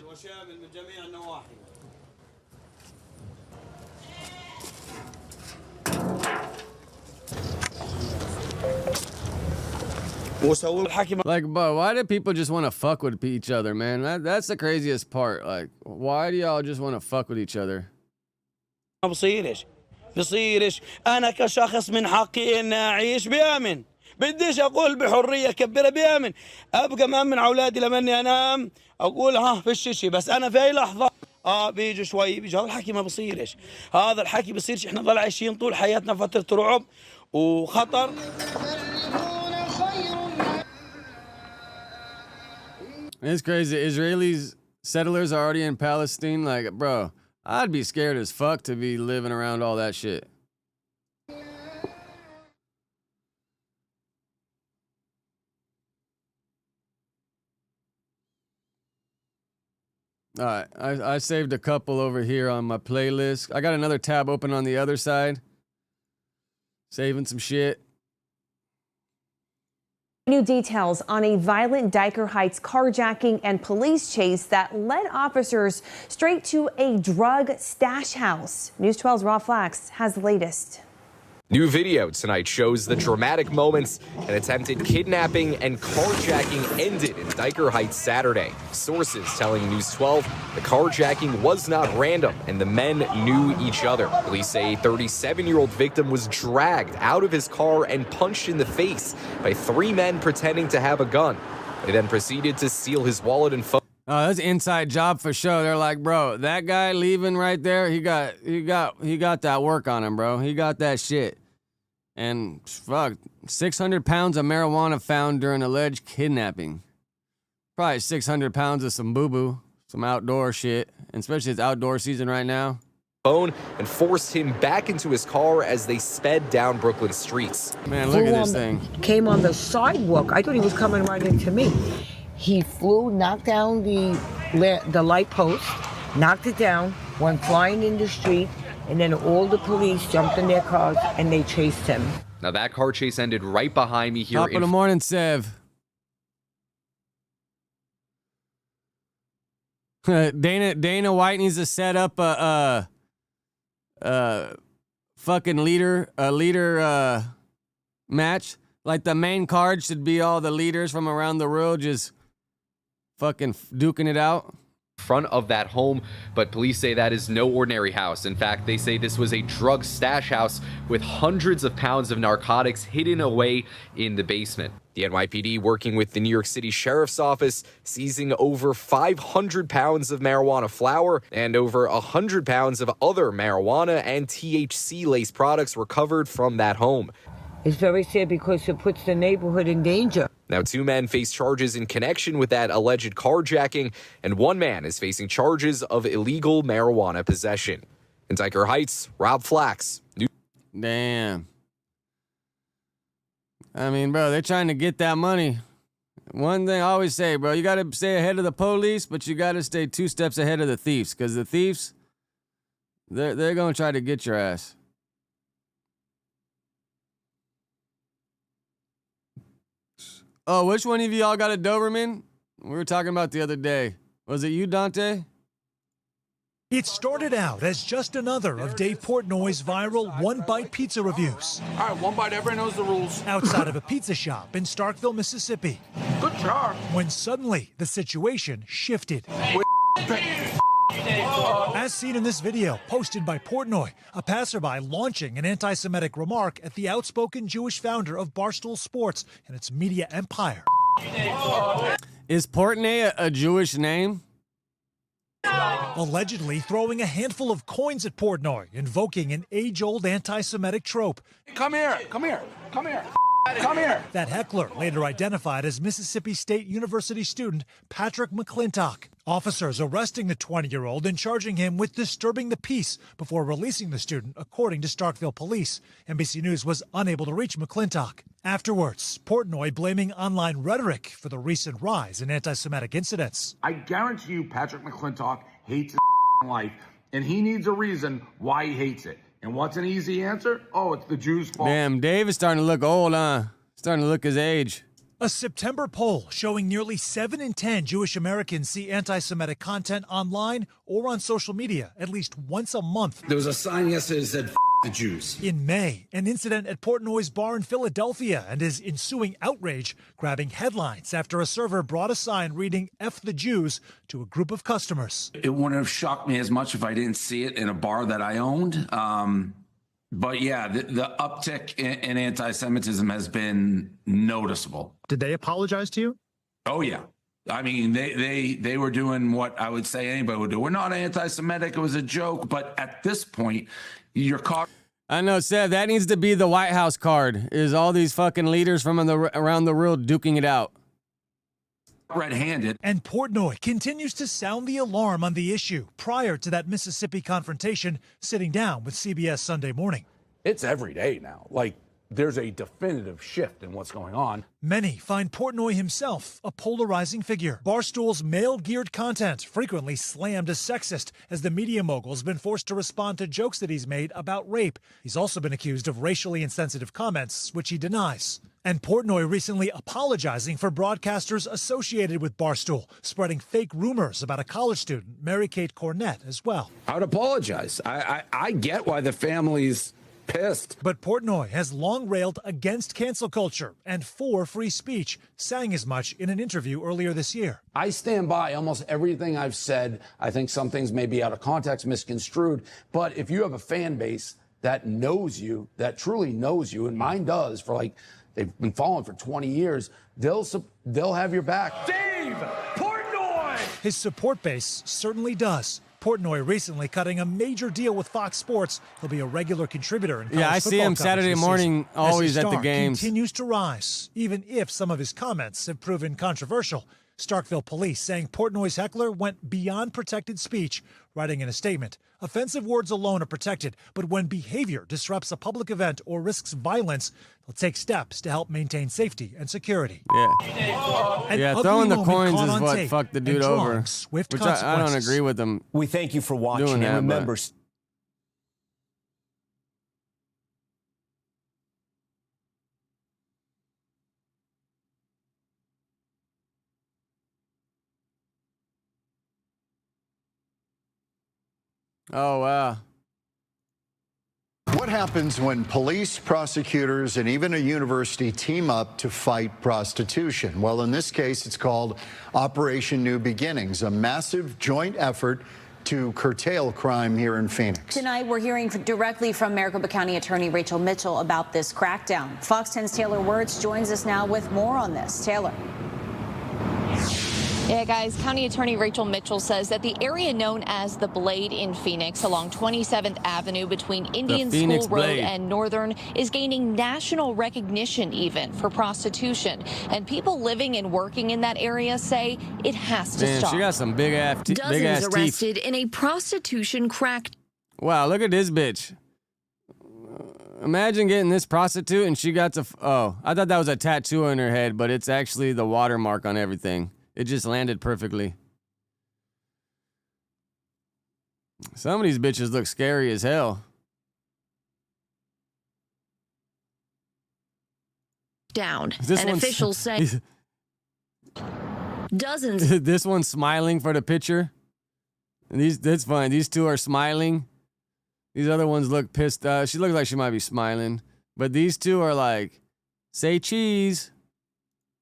[SPEAKER 3] Like, but why do people just want to fuck with each other, man? That's the craziest part. Like, why do y'all just want to fuck with each other?
[SPEAKER 10] بصيرش أنا كشخص من حقي إن أعيش بأمن بديش أقول بحرية كبيرة بأمن أبقى مأمن على أولادي لما إني أنام أقول ها فيش شيء بس أنا في أي لحظة بيجي شوي بيجي هذا الحكي ما بصيرش هذا الحكي بصيرش إحنا ضل عايشين طول حياتنا فترة رعب وخطر.
[SPEAKER 3] It's crazy. Israelis settlers are already in Palestine. Like, bro, I'd be scared as fuck to be living around all that shit. All right, I saved a couple over here on my playlist. I got another tab open on the other side. Saving some shit.
[SPEAKER 11] New details on a violent Diker Heights carjacking and police chase that led officers straight to a drug stash house. News 12's Rob Flax has the latest.
[SPEAKER 12] New video tonight shows the dramatic moments an attempted kidnapping and carjacking ended in Diker Heights Saturday. Sources telling News 12 the carjacking was not random and the men knew each other. Police say a 37-year-old victim was dragged out of his car and punched in the face by 3 men pretending to have a gun. They then proceeded to steal his wallet and phone.
[SPEAKER 3] Oh, that's an inside job for sure. They're like, bro, that guy leaving right there, he got that work on him, bro. He got that shit. And fuck, 600 pounds of marijuana found during alleged kidnapping. Probably 600 pounds of some boo-boo, some outdoor shit, and especially it's outdoor season right now.
[SPEAKER 12] Phone and forced him back into his car as they sped down Brooklyn streets.
[SPEAKER 3] Man, look at this thing.
[SPEAKER 13] Came on the sidewalk. I thought he was coming right into me. He flew, knocked down the light post, knocked it down, went flying in the street, and then all the police jumped in their cars and they chased him.
[SPEAKER 14] Now that car chase ended right behind me here.
[SPEAKER 3] Top of the morning, Sev. Dana White needs to set up a fucking leader match. Like the main card should be all the leaders from around the world just fucking duking it out.
[SPEAKER 14] Front of that home, but police say that is no ordinary house. In fact, they say this was a drug stash house with hundreds of pounds of narcotics hidden away in the basement. The NYPD, working with the New York City Sheriff's Office, seizing over 500 pounds of marijuana flower and over 100 pounds of other marijuana and THC-laced products recovered from that home.
[SPEAKER 13] It's very sad because it puts the neighborhood in danger.
[SPEAKER 12] Now, 2 men face charges in connection with that alleged carjacking, and 1 man is facing charges of illegal marijuana possession. In Diker Heights, Rob Flax.
[SPEAKER 3] Damn. I mean, bro, they're trying to get that money. One thing I always say, bro, you got to stay ahead of the police, but you got to stay 2 steps ahead of the thieves, because the thieves, they're going to try to get your ass. Oh, which one of y'all got a Doberman? We were talking about the other day. Was it you, Dante?
[SPEAKER 16] It started out as just another of Dave Portnoy's viral one-bite pizza reviews.
[SPEAKER 17] All right, one bite, everyone knows the rules.
[SPEAKER 16] Outside of a pizza shop in Starkville, Mississippi.
[SPEAKER 17] Good job.
[SPEAKER 16] When suddenly the situation shifted. As seen in this video posted by Portnoy, a passerby launching an anti-Semitic remark at the outspoken Jewish founder of Barstool Sports and its media empire.
[SPEAKER 3] Is Portnoy a Jewish name?
[SPEAKER 16] Allegedly throwing a handful of coins at Portnoy, invoking an age-old anti-Semitic trope.
[SPEAKER 17] Come here, come here, come here. Come here.
[SPEAKER 16] That heckler later identified as Mississippi State University student Patrick McClintock. Officers arresting the 20-year-old and charging him with disturbing the peace before releasing the student, according to Starkville police. NBC News was unable to reach McClintock. Afterwards, Portnoy blaming online rhetoric for the recent rise in anti-Semitic incidents.
[SPEAKER 17] I guarantee you Patrick McClintock hates his life, and he needs a reason why he hates it. And what's an easy answer? Oh, it's the Jews' fault.
[SPEAKER 3] Damn, Dave is starting to look old, huh? Starting to look his age.
[SPEAKER 16] A September poll showing nearly 7 in 10 Jewish Americans see anti-Semitic content online or on social media at least once a month.
[SPEAKER 17] There was a sign yesterday that said, the Jews.
[SPEAKER 16] In May, an incident at Portnoy's bar in Philadelphia and his ensuing outrage grabbing headlines after a server brought a sign reading F the Jews to a group of customers.
[SPEAKER 17] It wouldn't have shocked me as much if I didn't see it in a bar that I owned. But yeah, the uptick in anti-Semitism has been noticeable.
[SPEAKER 16] Did they apologize to you?
[SPEAKER 17] Oh yeah. I mean, they were doing what I would say anybody would do. We're not anti-Semitic. It was a joke. But at this point, you're caught.
[SPEAKER 3] I know, Seth, that needs to be the White House card, is all these fucking leaders from around the world duking it out.
[SPEAKER 17] Red-handed.
[SPEAKER 16] And Portnoy continues to sound the alarm on the issue prior to that Mississippi confrontation, sitting down with CBS Sunday Morning.
[SPEAKER 1] It's every day now. Like, there's a definitive shift in what's going on.
[SPEAKER 16] Many find Portnoy himself a polarizing figure. Barstool's male-geared content frequently slammed as sexist, as the media mogul's been forced to respond to jokes that he's made about rape. He's also been accused of racially insensitive comments, which he denies. And Portnoy recently apologizing for broadcasters associated with Barstool, spreading fake rumors about a college student, Mary-Kate Cornett, as well.
[SPEAKER 1] I would apologize. I get why the family's pissed.
[SPEAKER 16] But Portnoy has long railed against cancel culture and for free speech, saying as much in an interview earlier this year.
[SPEAKER 1] I stand by almost everything I've said. I think some things may be out of context, misconstrued. But if you have a fan base that knows you, that truly knows you, and mine does, for like, they've been following for 20 years, they'll have your back.
[SPEAKER 16] Dave Portnoy! His support base certainly does. Portnoy recently cutting a major deal with Fox Sports. He'll be a regular contributor in college
[SPEAKER 3] I see him Saturday morning, always at the games.
[SPEAKER 16] Continues to rise, even if some of his comments have proven controversial. Starkville police saying Portnoy's heckler went beyond protected speech, writing in a statement, "Offensive words alone are protected, but when behavior disrupts a public event or risks violence, they'll take steps to help maintain safety and security."
[SPEAKER 3] Yeah, throwing the coins is what fucked the dude over, which I don't agree with them.
[SPEAKER 4] We thank you for watching,
[SPEAKER 3] doing that,
[SPEAKER 4] and remember...
[SPEAKER 3] Oh, wow.
[SPEAKER 15] What happens when police, prosecutors, and even a university team up to fight prostitution? Well, in this case, it's called Operation New Beginnings, a massive joint effort to curtail crime here in Phoenix.
[SPEAKER 19] Tonight, we're hearing directly from Maricopa County Attorney Rachel Mitchell about this crackdown. Fox 10's Taylor Wirtz joins us now with more on this. Taylor.
[SPEAKER 20] Yeah, guys, County Attorney Rachel Mitchell says that the area known as the Blade in Phoenix along 27th Avenue between Indian School Road and Northern is gaining national recognition even for prostitution. And people living and working in that area say it has to stop.
[SPEAKER 3] She got some big ass teeth.
[SPEAKER 20] Dozens arrested in a prostitution crack.
[SPEAKER 3] Wow, look at this bitch. Imagine getting this prostitute and she got to... Oh, I thought that was a tattoo on her head, but it's actually the watermark on everything. It just landed perfectly. Some of these bitches look scary as hell.
[SPEAKER 20] Down. And officials say dozens.
[SPEAKER 3] This one's smiling for the picture. That's fine. These two are smiling. These other ones look pissed. She looks like she might be smiling. But these two are like, say cheese.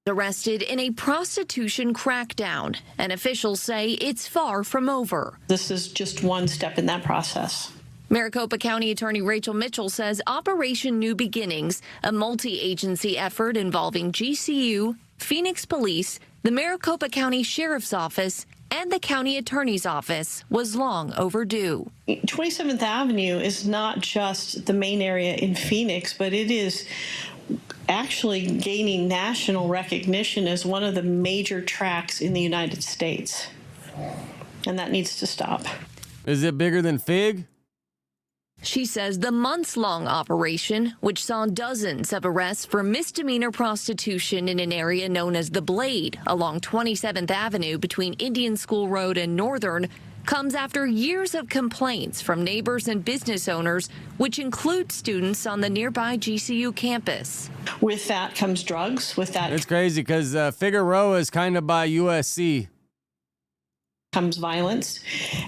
[SPEAKER 20] Arrested in a prostitution crackdown, and officials say it's far from over.
[SPEAKER 22] This is just one step in that process.
[SPEAKER 20] Maricopa County Attorney Rachel Mitchell says Operation New Beginnings, a multi-agency effort involving GCU, Phoenix Police, the Maricopa County Sheriff's Office, and the County Attorney's Office, was long overdue.
[SPEAKER 22] 27th Avenue is not just the main area in Phoenix, but it is actually gaining national recognition as one of the major tracks in the United States. And that needs to stop.
[SPEAKER 3] Is it bigger than Fig?
[SPEAKER 20] She says the months-long operation, which saw dozens of arrests for misdemeanor prostitution in an area known as the Blade along 27th Avenue between Indian School Road and Northern, comes after years of complaints from neighbors and business owners, which include students on the nearby GCU campus.
[SPEAKER 22] With that comes drugs. With that,
[SPEAKER 3] it's crazy because Figueroa is kind of by USC.
[SPEAKER 22] Comes violence.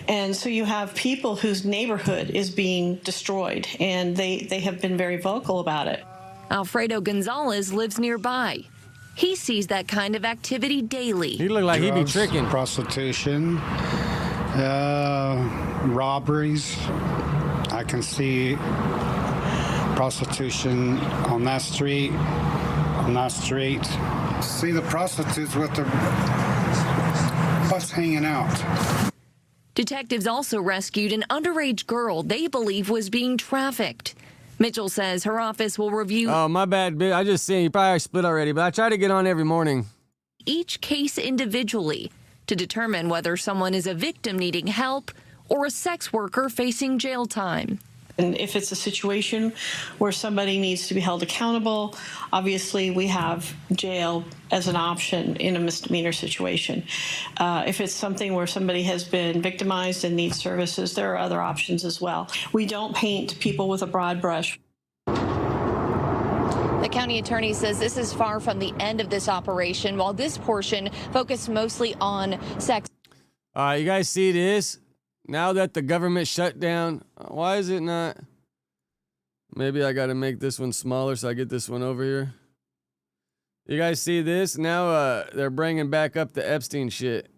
[SPEAKER 22] And so you have people whose neighborhood is being destroyed, and they have been very vocal about it.
[SPEAKER 20] Alfredo Gonzalez lives nearby. He sees that kind of activity daily.
[SPEAKER 3] He looked like he'd be tricking.
[SPEAKER 23] Prostitution. Robberies. I can see
[SPEAKER 4] prostitution on that street, See the prostitutes with their butts hanging out.
[SPEAKER 20] Detectives also rescued an underage girl they believe was being trafficked. Mitchell says her office will review.
[SPEAKER 3] Oh, my bad, bitch. I just seen you probably split already, but I try to get on every morning.
[SPEAKER 20] Each case individually to determine whether someone is a victim needing help or a sex worker facing jail time.
[SPEAKER 22] And if it's a situation where somebody needs to be held accountable, obviously we have jail as an option in a misdemeanor situation. If it's something where somebody has been victimized and needs services, there are other options as well. We don't paint people with a broad brush.
[SPEAKER 20] The county attorney says this is far from the end of this operation, while this portion focused mostly on sex.
[SPEAKER 3] You guys see this? Now that the government shut down, why is it not? Maybe I got to make this one smaller so I get this one over here. You guys see this? Now they're bringing back up the Epstein shit.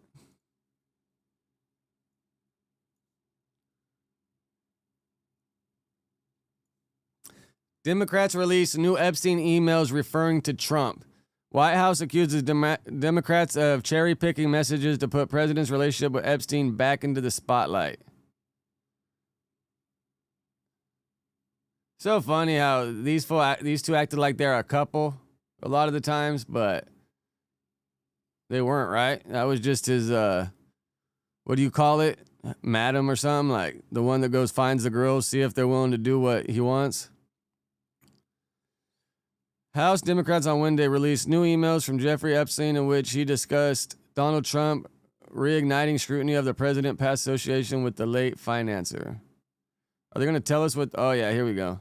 [SPEAKER 3] Democrats release new Epstein emails referring to Trump. White House accuses Democrats of cherry-picking messages to put president's relationship with Epstein back into the spotlight. So funny how these two acted like they're a couple a lot of the times, but they weren't, right? That was just his, what do you call it? Madam or something? Like the one that goes finds the girls, see if they're willing to do what he wants. House Democrats on Wednesday released new emails from Jeffrey Epstein in which he discussed Donald Trump reigniting scrutiny of the president past association with the late financer. Are they going to tell us what? Oh, yeah, here we go.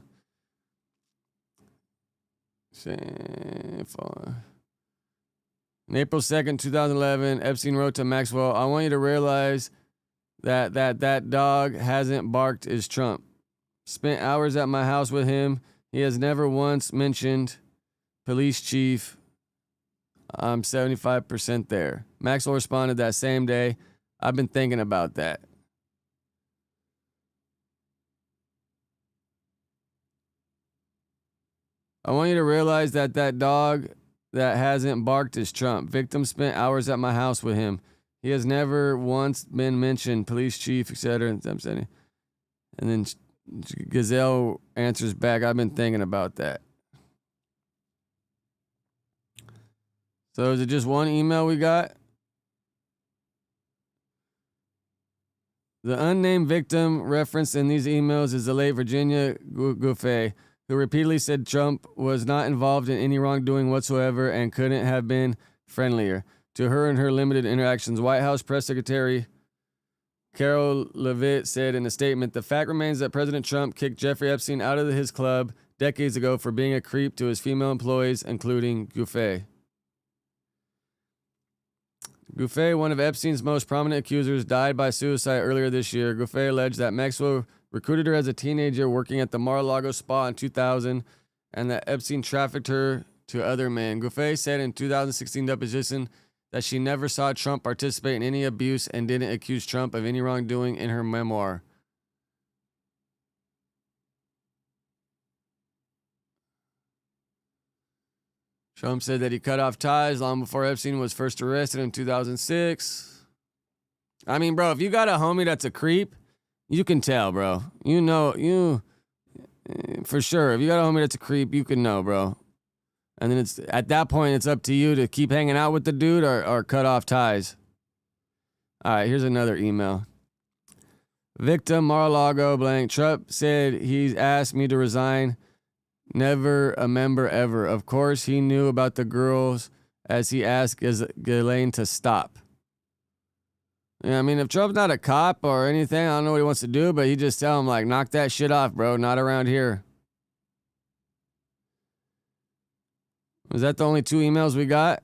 [SPEAKER 3] In April 2nd, 2011, Epstein wrote to Maxwell, I want you to realize that dog hasn't barked is Trump. Spent hours at my house with him. He has never once mentioned police chief. I'm 75% there. Maxwell responded that same day. I've been thinking about that. I want you to realize that dog that hasn't barked is Trump. Victim spent hours at my house with him. He has never once been mentioned, police chief, etc. And then Gazelle answers back, I've been thinking about that. So is it just one email we got? The unnamed victim referenced in these emails is the late Virginia Giuffre, who repeatedly said Trump was not involved in any wrongdoing whatsoever and couldn't have been friendlier to her in her limited interactions. White House Press Secretary Carol Levitt said in a statement, the fact remains that President Trump kicked Jeffrey Epstein out of his club decades ago for being a creep to his female employees, including Giuffre. Giuffre, one of Epstein's most prominent accusers, died by suicide earlier this year. Giuffre alleged that Maxwell recruited her as a teenager working at the Mar-a-Lago spa in 2000 and that Epstein trafficked her to other men. Giuffre said in 2016 deposition that she never saw Trump participate in any abuse and didn't accuse Trump of any wrongdoing in her memoir. Trump said that he cut off ties long before Epstein was first arrested in 2006. I mean, bro, if you got a homie that's a creep, you can tell, bro. You know, for sure. If you got a homie that's a creep, you can know, bro. And then it's at that point, it's up to you to keep hanging out with the dude or cut off ties. All right, here's another email. Victim Mar-a-Lago blank. Trump said he's asked me to resign. Never a member ever. Of course, he knew about the girls as he asked Ghislaine to stop. Yeah, I mean, if Trump's not a cop or anything, I don't know what he wants to do, but he just tell him, like, knock that shit off, bro. Not around here. Was that the only 2 emails we got?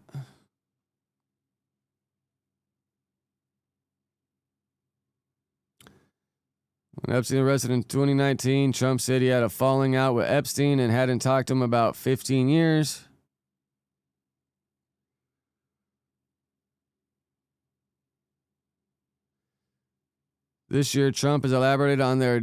[SPEAKER 3] When Epstein arrested in 2019, Trump said he had a falling out with Epstein and hadn't talked to him about 15 years. This year, Trump has elaborated on their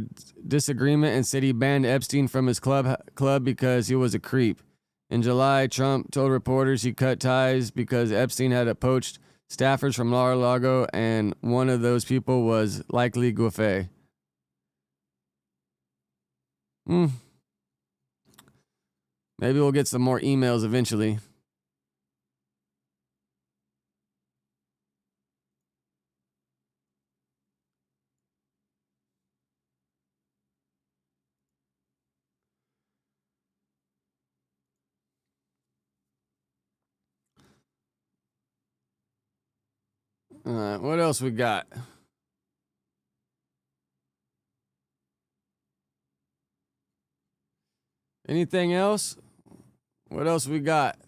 [SPEAKER 3] disagreement and said he banned Epstein from his club because he was a creep. In July, Trump told reporters he cut ties because Epstein had poached staffers from Mar-a-Lago, and one of those people was likely Guffey. Maybe we'll get some more emails eventually. All right, what else we got? Anything else? What else we got?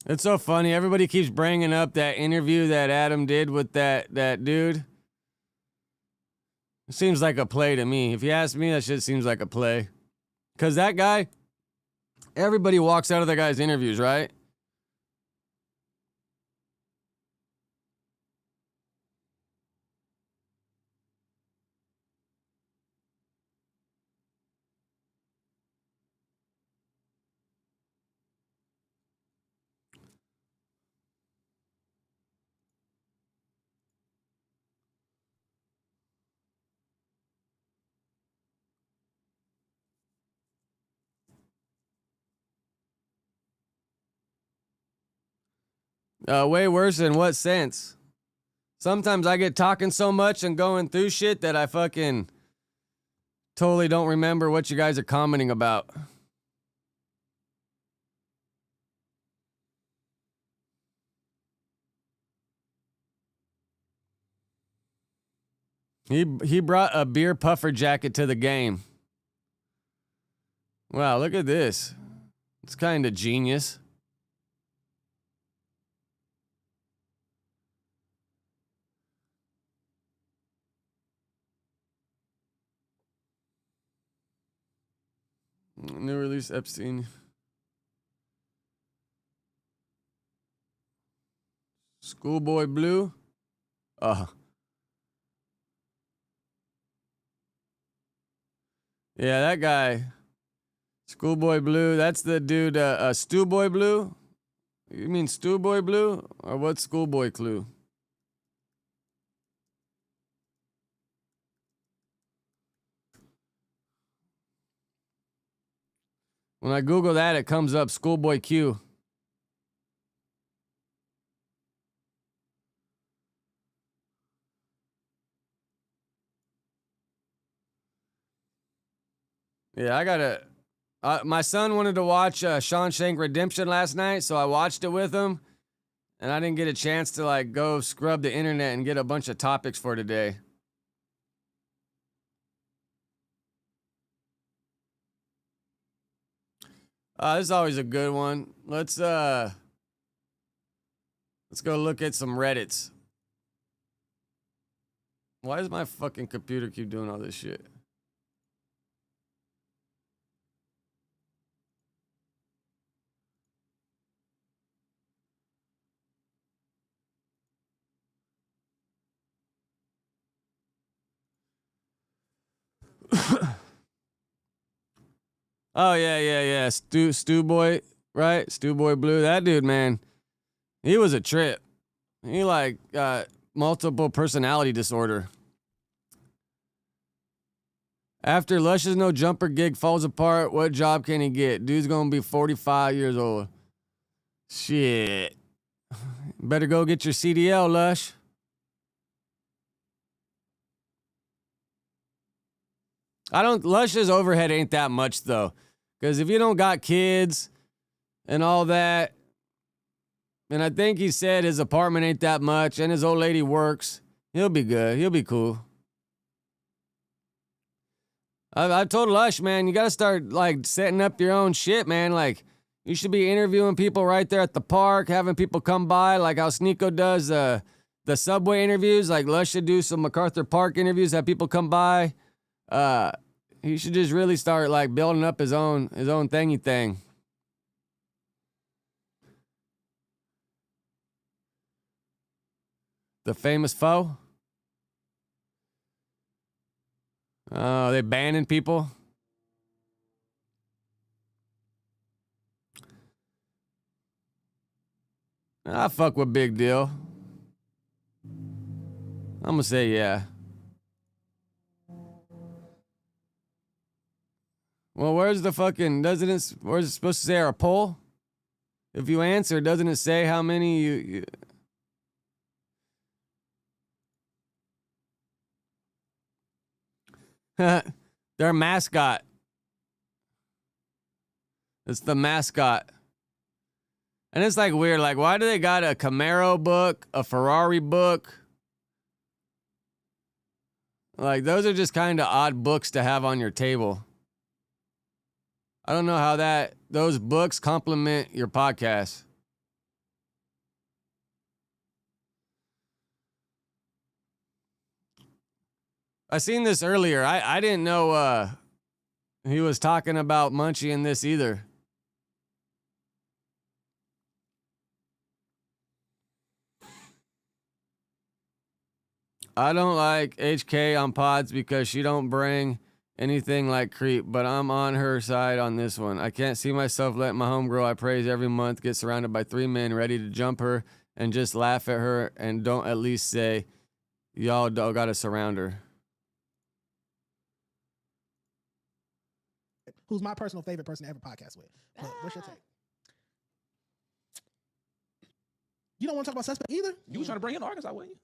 [SPEAKER 3] It's so funny. Everybody keeps bringing up that interview that Adam did with that dude. It seems like a play to me. If you ask me, that shit seems like a play. Because that guy, everybody walks out of that guy's interviews, right? Way worse in what sense? Sometimes I get talking so much and going through shit that I fucking totally don't remember what you guys are commenting about. He brought a beer puffer jacket to the game. Wow, look at this. It's kind of genius. New release Epstein. Schoolboy Blue. Yeah, that guy. Schoolboy Blue. That's the dude. Stewboy Blue. You mean Stewboy Blue? Or what's Schoolboy Clue? When I Google that, it comes up Schoolboy Q. Yeah, I gotta. My son wanted to watch Shawshank Redemption last night, so I watched it with him, and I didn't get a chance to like go scrub the internet and get a bunch of topics for today. This is always a good one. Let's go look at some Reddits. Why does my fucking computer keep doing all this shit? Oh yeah. Stew Boy, right? Stew Boy Blue. That dude, man, he was a trip. He like got multiple personality disorder. After Lush's No Jumper gig falls apart, what job can he get? Dude's gonna be 45 years old. Shit. Better go get your CDL, Lush. Lush's overhead ain't that much though. Because if you don't got kids and all that, and I think he said his apartment ain't that much and his old lady works, he'll be good. He'll be cool. I told Lush, man, you got to start like setting up your own shit, man. Like you should be interviewing people right there at the park, having people come by like how Sneeko does the the subway interviews. Like Lush should do some MacArthur Park interviews, have people come by. He should just really start like building up his own thingy thing. The famous foe. Oh, they banning people. I fuck with Big Deal. I'm gonna say yeah. Well, where's the fucking, where's it supposed to say our poll? If you answer, doesn't it say how many you their mascot. It's the mascot. And it's like weird, like why do they got a Camaro book, a Ferrari book? Like those are just kind of odd books to have on your table. I don't know how those books complement your podcast. I seen this earlier. I didn't know he was talking about Munchie in this either. I don't like HK on pods because she don't bring anything like creep, but I'm on her side on this one. I can't see myself letting my homegirl I praise every month get surrounded by 3 men ready to jump her and just laugh at her and don't at least say, y'all don't gotta surround her.
[SPEAKER 6] Who's my personal favorite person to ever podcast with? Look, what's your take? You don't want to talk about Suspect either?
[SPEAKER 7] You was trying to bring him to Arkansas, wasn't you?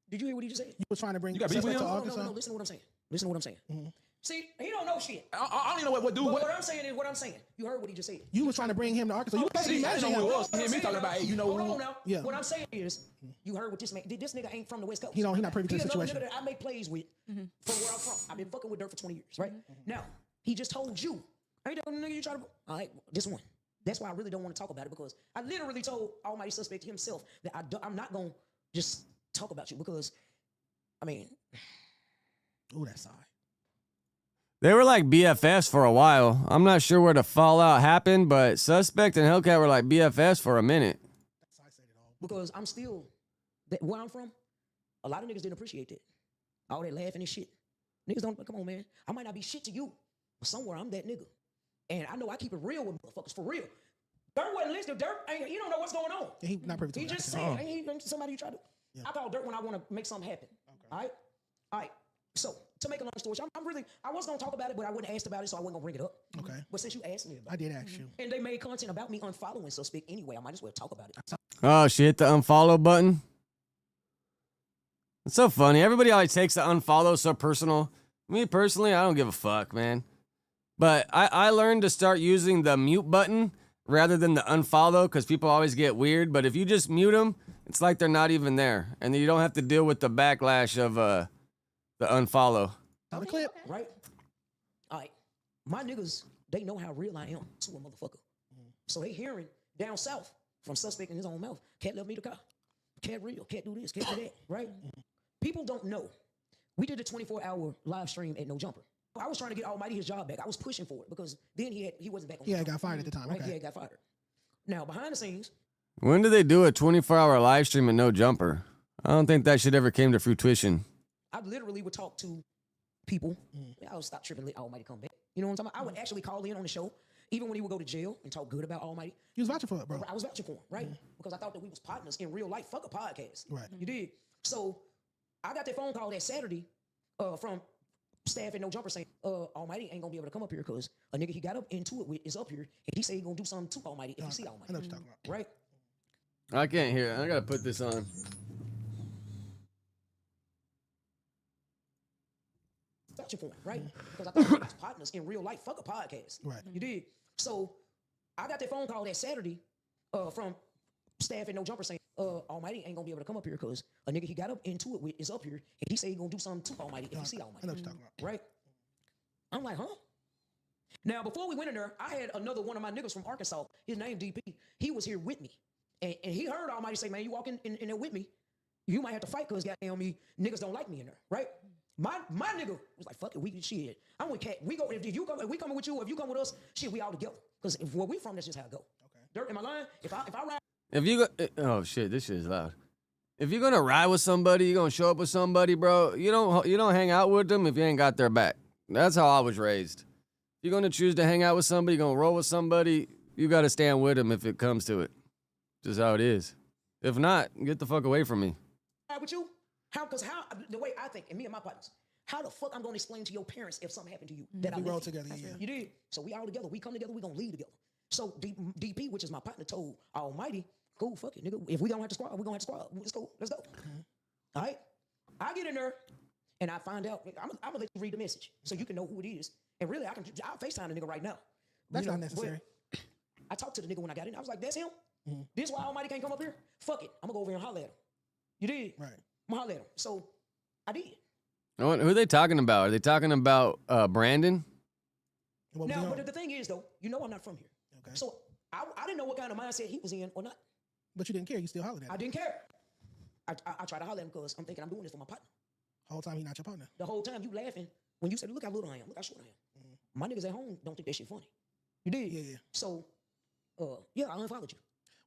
[SPEAKER 6] Did you hear what he just said? You was trying to bring
[SPEAKER 7] You got beef with
[SPEAKER 6] Suspect
[SPEAKER 7] him?
[SPEAKER 6] to Arkansas?
[SPEAKER 7] No,
[SPEAKER 6] listen to what I'm saying. Listen to what I'm saying. Mm-hmm.
[SPEAKER 7] See, he don't know shit. I don't even know what dude.
[SPEAKER 6] But
[SPEAKER 7] what I'm saying is what I'm saying. You heard what he just said.
[SPEAKER 6] You was trying to bring him to Arkansas. You was supposed to be
[SPEAKER 7] I
[SPEAKER 6] managing
[SPEAKER 7] know
[SPEAKER 6] him.
[SPEAKER 7] who it was. He and me talking about, hey, you know
[SPEAKER 6] Hold
[SPEAKER 7] who?
[SPEAKER 6] on now. Yeah.
[SPEAKER 7] What I'm saying is, you heard what this man. This nigga ain't from the West Coast.
[SPEAKER 6] He not privy to the situation.
[SPEAKER 7] He another nigga that I make plays with from where I'm from. I've been fucking with Dirt for 20 years, right? Now, he just told you, hey, that nigga you try to. All right, this one. That's why I really don't want to talk about it because I literally told Almighty Suspect himself that I'm not gonna just talk about you because, I mean,
[SPEAKER 6] ooh, that side.
[SPEAKER 3] They were like BFFs for a while. I'm not sure where the fallout happened, but Suspect and Hellcat were like BFFs for a minute.
[SPEAKER 7] Because I'm still, where I'm from, a lot of niggas didn't appreciate that. All that laughing and shit. Niggas don't, come on, man. I might not be shit to you, but somewhere I'm that nigga. And I know I keep it real with motherfuckers, for real. Dirt wasn't listening. Dirt, he don't know what's going on.
[SPEAKER 6] He not privy to
[SPEAKER 7] He
[SPEAKER 6] that.
[SPEAKER 7] just said, ain't he somebody you try to, I call Dirt when I want to make something happen. Okay. All right. So, to make a long story short, I was going to talk about it, but I wasn't asked about it, so I wasn't going to bring it up.
[SPEAKER 6] Okay.
[SPEAKER 7] But since you asked me about
[SPEAKER 6] I did ask you.
[SPEAKER 7] and they made content about me unfollowing Suspect anyway, I might as well talk about it.
[SPEAKER 3] Oh, she hit the unfollow button. It's so funny. Everybody always takes the unfollow so personal. Me personally, I don't give a fuck, man. But I learned to start using the mute button rather than the unfollow because people always get weird. But if you just mute them, it's like they're not even there. And then you don't have to deal with the backlash of the unfollow.
[SPEAKER 6] Now the clip.
[SPEAKER 7] Right? All right. My niggas, they know how real I am to a motherfucker. So they hearing down south from Suspect in his own mouth. Cat left me the car. Cat real. Cat do this. Cat do that. Right? People don't know. We did a 24-hour live stream at No Jumper. I was trying to get Almighty his job back. I was pushing for it because then he wasn't back on.
[SPEAKER 6] Yeah, got fired at the time.
[SPEAKER 7] Right?
[SPEAKER 6] Okay.
[SPEAKER 7] Yeah, got fired. Now, behind the scenes,
[SPEAKER 3] When do they do a 24-hour live stream and no jumper? I don't think that shit ever came to fruition.
[SPEAKER 7] I literally would talk to people. I would stop tripping, let Almighty come back. You know what I'm talking about? I would actually call in on the show, even when he would go to jail and talk good about Almighty.
[SPEAKER 6] You was vouching for it, bro.
[SPEAKER 7] I was vouching for him, right? Because I thought that we was partners in real life. Fuck a podcast.
[SPEAKER 6] Right.
[SPEAKER 7] You did. So I got that phone call that Saturday from staff at No Jumper saying, Almighty ain't gonna be able to come up here because a nigga he got up into it with is up here and he said he gonna do something to Almighty if he see Almighty.
[SPEAKER 6] I know what you're talking about.
[SPEAKER 7] Right?
[SPEAKER 3] I can't hear it. I gotta put this on.
[SPEAKER 7] Vouching for him, right? Because I thought we was partners in real life. Fuck a podcast.
[SPEAKER 6] Right.
[SPEAKER 7] You did. So I got that phone call that Saturday from staff at No Jumper saying, Almighty ain't gonna be able to come up here because a nigga he got up into it with is up here and he said he gonna do something to Almighty if he see Almighty.
[SPEAKER 6] I know what you're talking about.
[SPEAKER 7] Right? I'm like, huh? Now, before we went in there, I had another one of my niggas from Arkansas, his name DP. He was here with me. And he heard Almighty say, man, you walk in there with me. You might have to fight because goddamn me, niggas don't like me in there, right? My nigga was like, fuck it, we shit. I'm with Cat. We go if you come, if we coming with you, if you come with us, shit, we all together. Because where we from, that's just how it go. Okay. Dirt, am I lying? If I ride.
[SPEAKER 3] If you go, oh shit, this shit is loud. If you're gonna ride with somebody, you're gonna show up with somebody, bro. You don't hang out with them if you ain't got their back. That's how I was raised. If you're gonna choose to hang out with somebody, you're gonna roll with somebody, you gotta stand with them if it comes to it. Just how it is. If not, get the fuck away from me.
[SPEAKER 7] With you? Because the way I think, and me and my partners, how the fuck I'm gonna explain to your parents if something happened to you that
[SPEAKER 6] We
[SPEAKER 7] I
[SPEAKER 6] roll
[SPEAKER 7] left
[SPEAKER 6] together, yeah.
[SPEAKER 7] You did. So we all together. We come together. We gonna lead together. So DP, which is my partner, told Almighty, cool, fuck it, nigga. If we gonna have to squad, we gonna have to squad. Let's go. Let's go. All right. I get in there and I find out. I'm gonna let you read the message so you can know who it is. And really, I'll FaceTime the nigga right now.
[SPEAKER 6] That's not necessary.
[SPEAKER 7] I talked to the nigga when I got in. I was like, that's him. This why Almighty can't come up here. Fuck it. I'm gonna go over here and holler at him. You did. Right. I'm gonna holler at him. So I did.
[SPEAKER 3] Who are they talking about? Are they talking about Brandon?
[SPEAKER 7] Now, but the thing is, though, you know I'm not from here. Okay. So I didn't know what kind of mindset he was in or not.
[SPEAKER 6] But you didn't care. You still hollered at him.
[SPEAKER 7] I didn't care. I tried to holler at him because I'm thinking I'm doing this for my partner.
[SPEAKER 6] The whole time he not your partner.
[SPEAKER 7] The whole time you laughing when you said, look how little I am. Look how short I am. My niggas at home don't think that shit funny. You did? Yeah. So, yeah, I unfollowed you.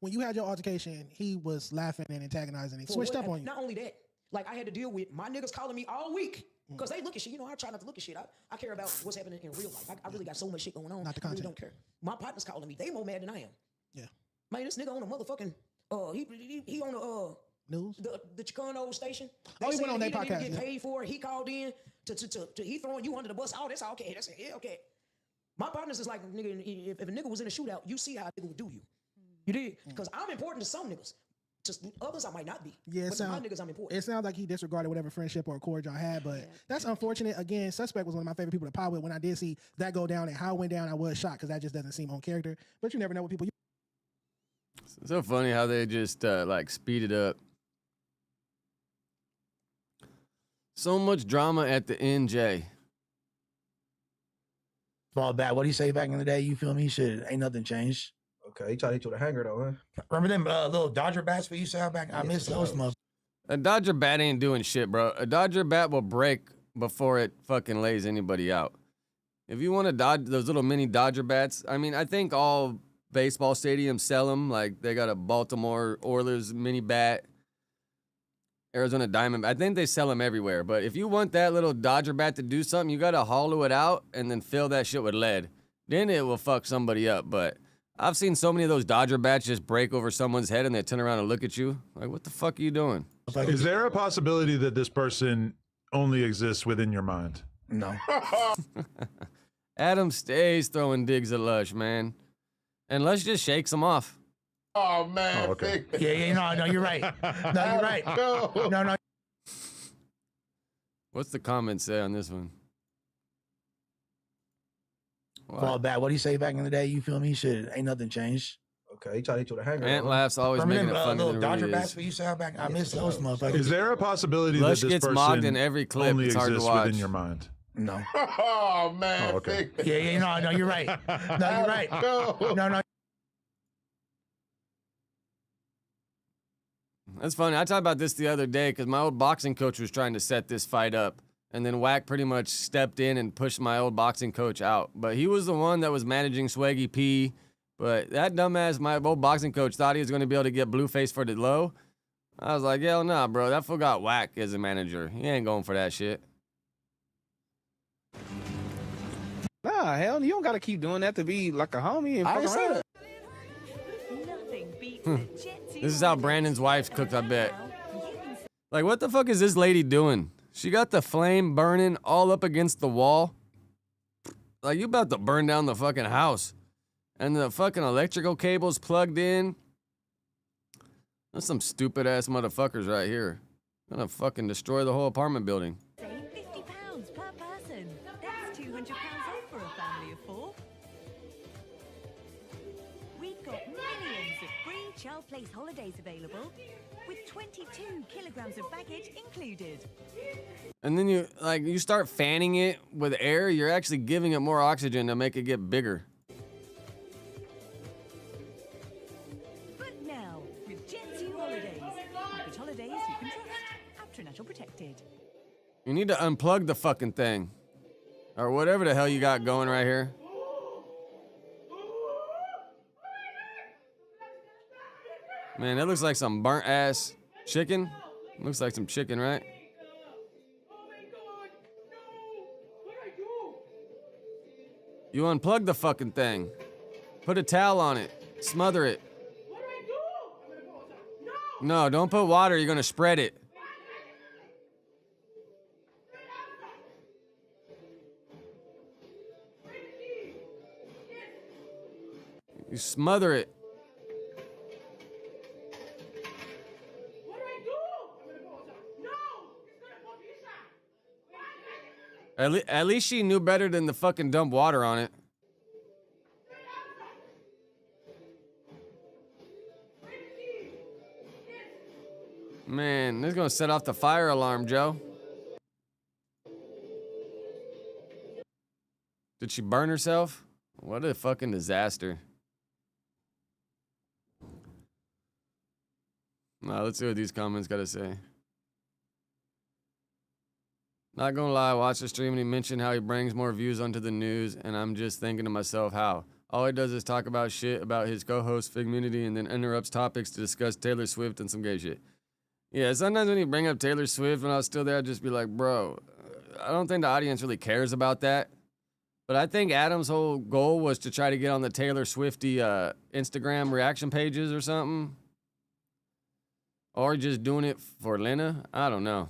[SPEAKER 6] When you had your altercation, he was laughing and antagonizing. He switched up on you.
[SPEAKER 7] Not only that, like I had to deal with my niggas calling me all week. Because they look at shit. You know, I try not to look at shit. I care about what's happening in real life. I really got so much shit going on.
[SPEAKER 6] Not the
[SPEAKER 7] I really
[SPEAKER 6] content.
[SPEAKER 7] don't care. My partner's calling me. They more mad than I am.
[SPEAKER 6] Yeah.
[SPEAKER 7] Man, this nigga on a motherfucking, he on the,
[SPEAKER 6] news?
[SPEAKER 7] The Chicano station.
[SPEAKER 6] Oh, he
[SPEAKER 7] said
[SPEAKER 6] went on their
[SPEAKER 7] he didn't
[SPEAKER 6] podcast,
[SPEAKER 7] even get
[SPEAKER 6] yeah.
[SPEAKER 7] paid for it. He called in to he throwing you under the bus. Oh, that's all okay. That's yeah, okay. My partners is like, nigga, if a nigga was in a shootout, you see how a nigga would do you. You did? Because I'm important to some niggas. Just others I might not be.
[SPEAKER 6] Yeah,
[SPEAKER 7] but to my niggas I'm important.
[SPEAKER 6] It sounds like he disregarded whatever friendship or accord y'all had, but that's unfortunate. Again, Suspect was one of my favorite people to power with. When I did see that go down and how it went down, I was shocked because that just doesn't seem on character. But you never know what people.
[SPEAKER 3] It's so funny how they just like speed it up. So much drama at the NJ.
[SPEAKER 8] Fall back. What do you say back in the day? You feel me? Shit, ain't nothing changed.
[SPEAKER 18] Okay, he tried to hit you with a hanger though, huh?
[SPEAKER 8] Remember them little Dodger bats we used to have back? I miss those motherfuckers.
[SPEAKER 3] A Dodger bat ain't doing shit, bro. A Dodger bat will break before it fucking lays anybody out. If you want to dodge those little mini Dodger bats, I mean, I think all baseball stadiums sell them. Like, they got a Baltimore Orioles mini bat, Arizona Diamond. I think they sell them everywhere. But if you want that little Dodger bat to do something, you got to hollow it out and then fill that shit with lead. Then it will fuck somebody up. But I've seen so many of those Dodger bats just break over someone's head and they turn around and look at you. Like, what the fuck are you doing?
[SPEAKER 21] Is there a possibility that this person only exists within your mind?
[SPEAKER 8] No.
[SPEAKER 3] Adam stays throwing digs at Lush, man. And Lush just shakes him off.
[SPEAKER 18] Oh man.
[SPEAKER 21] Oh, okay.
[SPEAKER 8] Yeah, no, you're right. No, you're right. No.
[SPEAKER 3] What's the comment say on this one?
[SPEAKER 8] Fall back. What do you say back in the day? You feel me? Shit, ain't nothing changed.
[SPEAKER 18] Okay, he tried to hit you with a hanger.
[SPEAKER 3] Ant laughs always
[SPEAKER 8] Remember
[SPEAKER 3] making it
[SPEAKER 8] them
[SPEAKER 3] funny
[SPEAKER 8] little
[SPEAKER 3] than it
[SPEAKER 8] Dodger
[SPEAKER 3] really
[SPEAKER 8] bats
[SPEAKER 3] is.
[SPEAKER 8] we used to have back? I miss those motherfuckers.
[SPEAKER 21] Is there a possibility
[SPEAKER 3] Lush
[SPEAKER 21] that this
[SPEAKER 3] gets mocked
[SPEAKER 21] person
[SPEAKER 3] in every clip.
[SPEAKER 21] only
[SPEAKER 3] It's hard to
[SPEAKER 21] exists
[SPEAKER 3] watch.
[SPEAKER 21] within your mind?
[SPEAKER 8] No.
[SPEAKER 18] Oh man.
[SPEAKER 21] Oh, okay.
[SPEAKER 8] Yeah, no, you're right. No, you're right. No.
[SPEAKER 3] That's funny. I talked about this the other day because my old boxing coach was trying to set this fight up. And then Wack pretty much stepped in and pushed my old boxing coach out. But he was the one that was managing Swaggy P. But that dumbass, my old boxing coach, thought he was going to be able to get Blueface for the low. I was like, hell nah, bro. That fool got Wack as a manager. He ain't going for that shit.
[SPEAKER 23] Nah, hell, you don't got to keep doing that to be like a homie and fuck around.
[SPEAKER 3] This is how Brandon's wife cooked, I bet. Like, what the fuck is this lady doing? She got the flame burning all up against the wall. Like, you about to burn down the fucking house. And the fucking electrical cable's plugged in. That's some stupid ass motherfuckers right here. Gonna fucking destroy the whole apartment building.
[SPEAKER 24] Save £50 per person. That's £200 off for a family of 4. We've got millions of free child place holidays available with 22 kilograms of baggage included.
[SPEAKER 3] And then you start fanning it with air, you're actually giving it more oxygen to make it get bigger.
[SPEAKER 24] But now, with Jet2 Holidays. Package holidays you can trust. Aptronatural protected.
[SPEAKER 3] You need to unplug the fucking thing. Or whatever the hell you got going right here. Man, that looks like some burnt ass chicken. Looks like some chicken, right? You unplug the fucking thing. Put a towel on it. Smother it. No, don't put water. You're gonna spread it. You smother it. At least she knew better than to fucking dump water on it. Man, this is gonna set off the fire alarm, Joe. Did she burn herself? What a fucking disaster. Now, let's see what these comments gotta say. Not gonna lie, I watched the stream and he mentioned how he brings more views onto the news, and I'm just thinking to myself, how? All he does is talk about shit about his co-host Figmunity and then interrupts topics to discuss Taylor Swift and some gay shit. Yeah, sometimes when you bring up Taylor Swift, when I was still there, I'd just be like, bro, I don't think the audience really cares about that. But I think Adam's whole goal was to try to get on the Taylor Swifty Instagram reaction pages or something. Or just doing it for Lena. I don't know.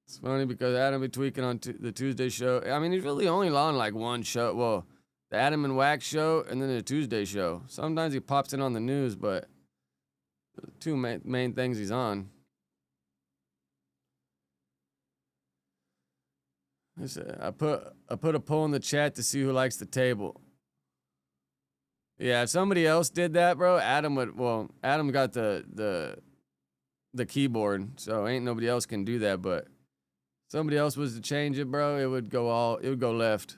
[SPEAKER 3] It's funny because Adam be tweaking on the Tuesday show. I mean, he's really only on like one show. Well, the Adam and Wax show and then the Tuesday show. Sometimes he pops in on the news, but the two main things he's on. I put a poll in the chat to see who likes the table. Yeah, if somebody else did that, bro, Adam got the keyboard, so ain't nobody else can do that, but somebody else was to change it, bro, it would go left.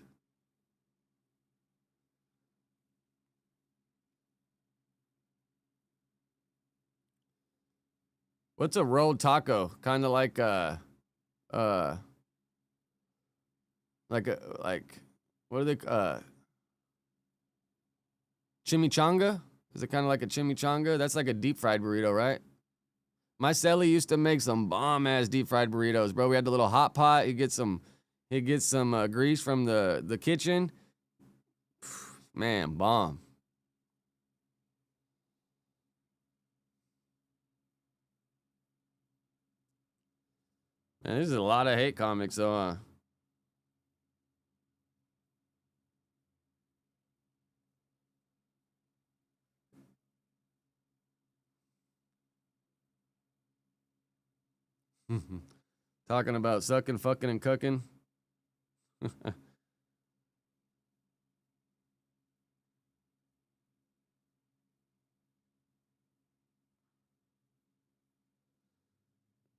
[SPEAKER 3] What's a rolled taco? Kind of like what are they chimichanga? Is it kind of like a chimichanga? That's like a deep fried burrito, right? My celly used to make some bomb ass deep fried burritos, bro. We had the little hot pot. He'd get some grease from the kitchen. Man, bomb. Man, there's a lot of hate comics though, Talking about sucking, fucking, and cooking.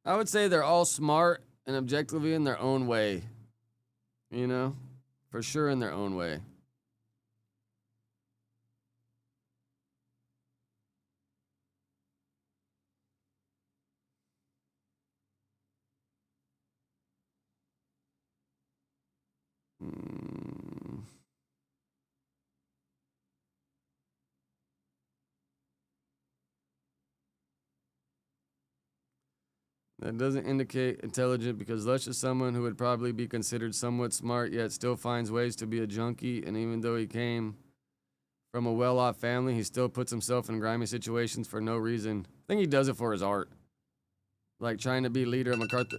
[SPEAKER 3] I would say they're all smart and objectively in their own way. You know? For sure in their own way. That doesn't indicate intelligent because Lush is someone who would probably be considered somewhat smart, yet still finds ways to be a junkie. And even though he came from a well-off family, he still puts himself in grimy situations for no reason. I think he does it for his art. Like trying to be leader of MacArthur.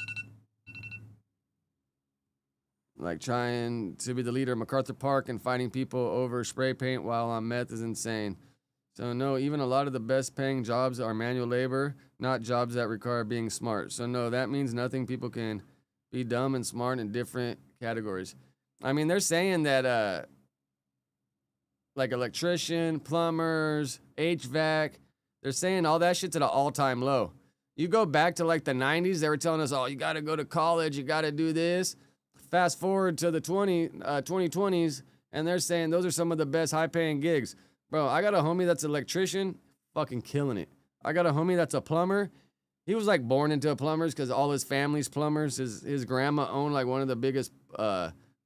[SPEAKER 3] Like trying to be the leader of MacArthur Park and fighting people over spray paint while on meth is insane. So no, even a lot of the best paying jobs are manual labor, not jobs that require being smart. So no, that means nothing. People can be dumb and smart in different categories. I mean, they're saying that like electrician, plumbers, HVAC, they're saying all that shit's at an all-time low. You go back to like the 90s, they were telling us, oh, you got to go to college, you got to do this. Fast forward to the 2020s, and they're saying those are some of the best high-paying gigs. Bro, I got a homie that's an electrician, fucking killing it. I got a homie that's a plumber. He was like born into plumbers because all his family's plumbers. His grandma owned like one of the biggest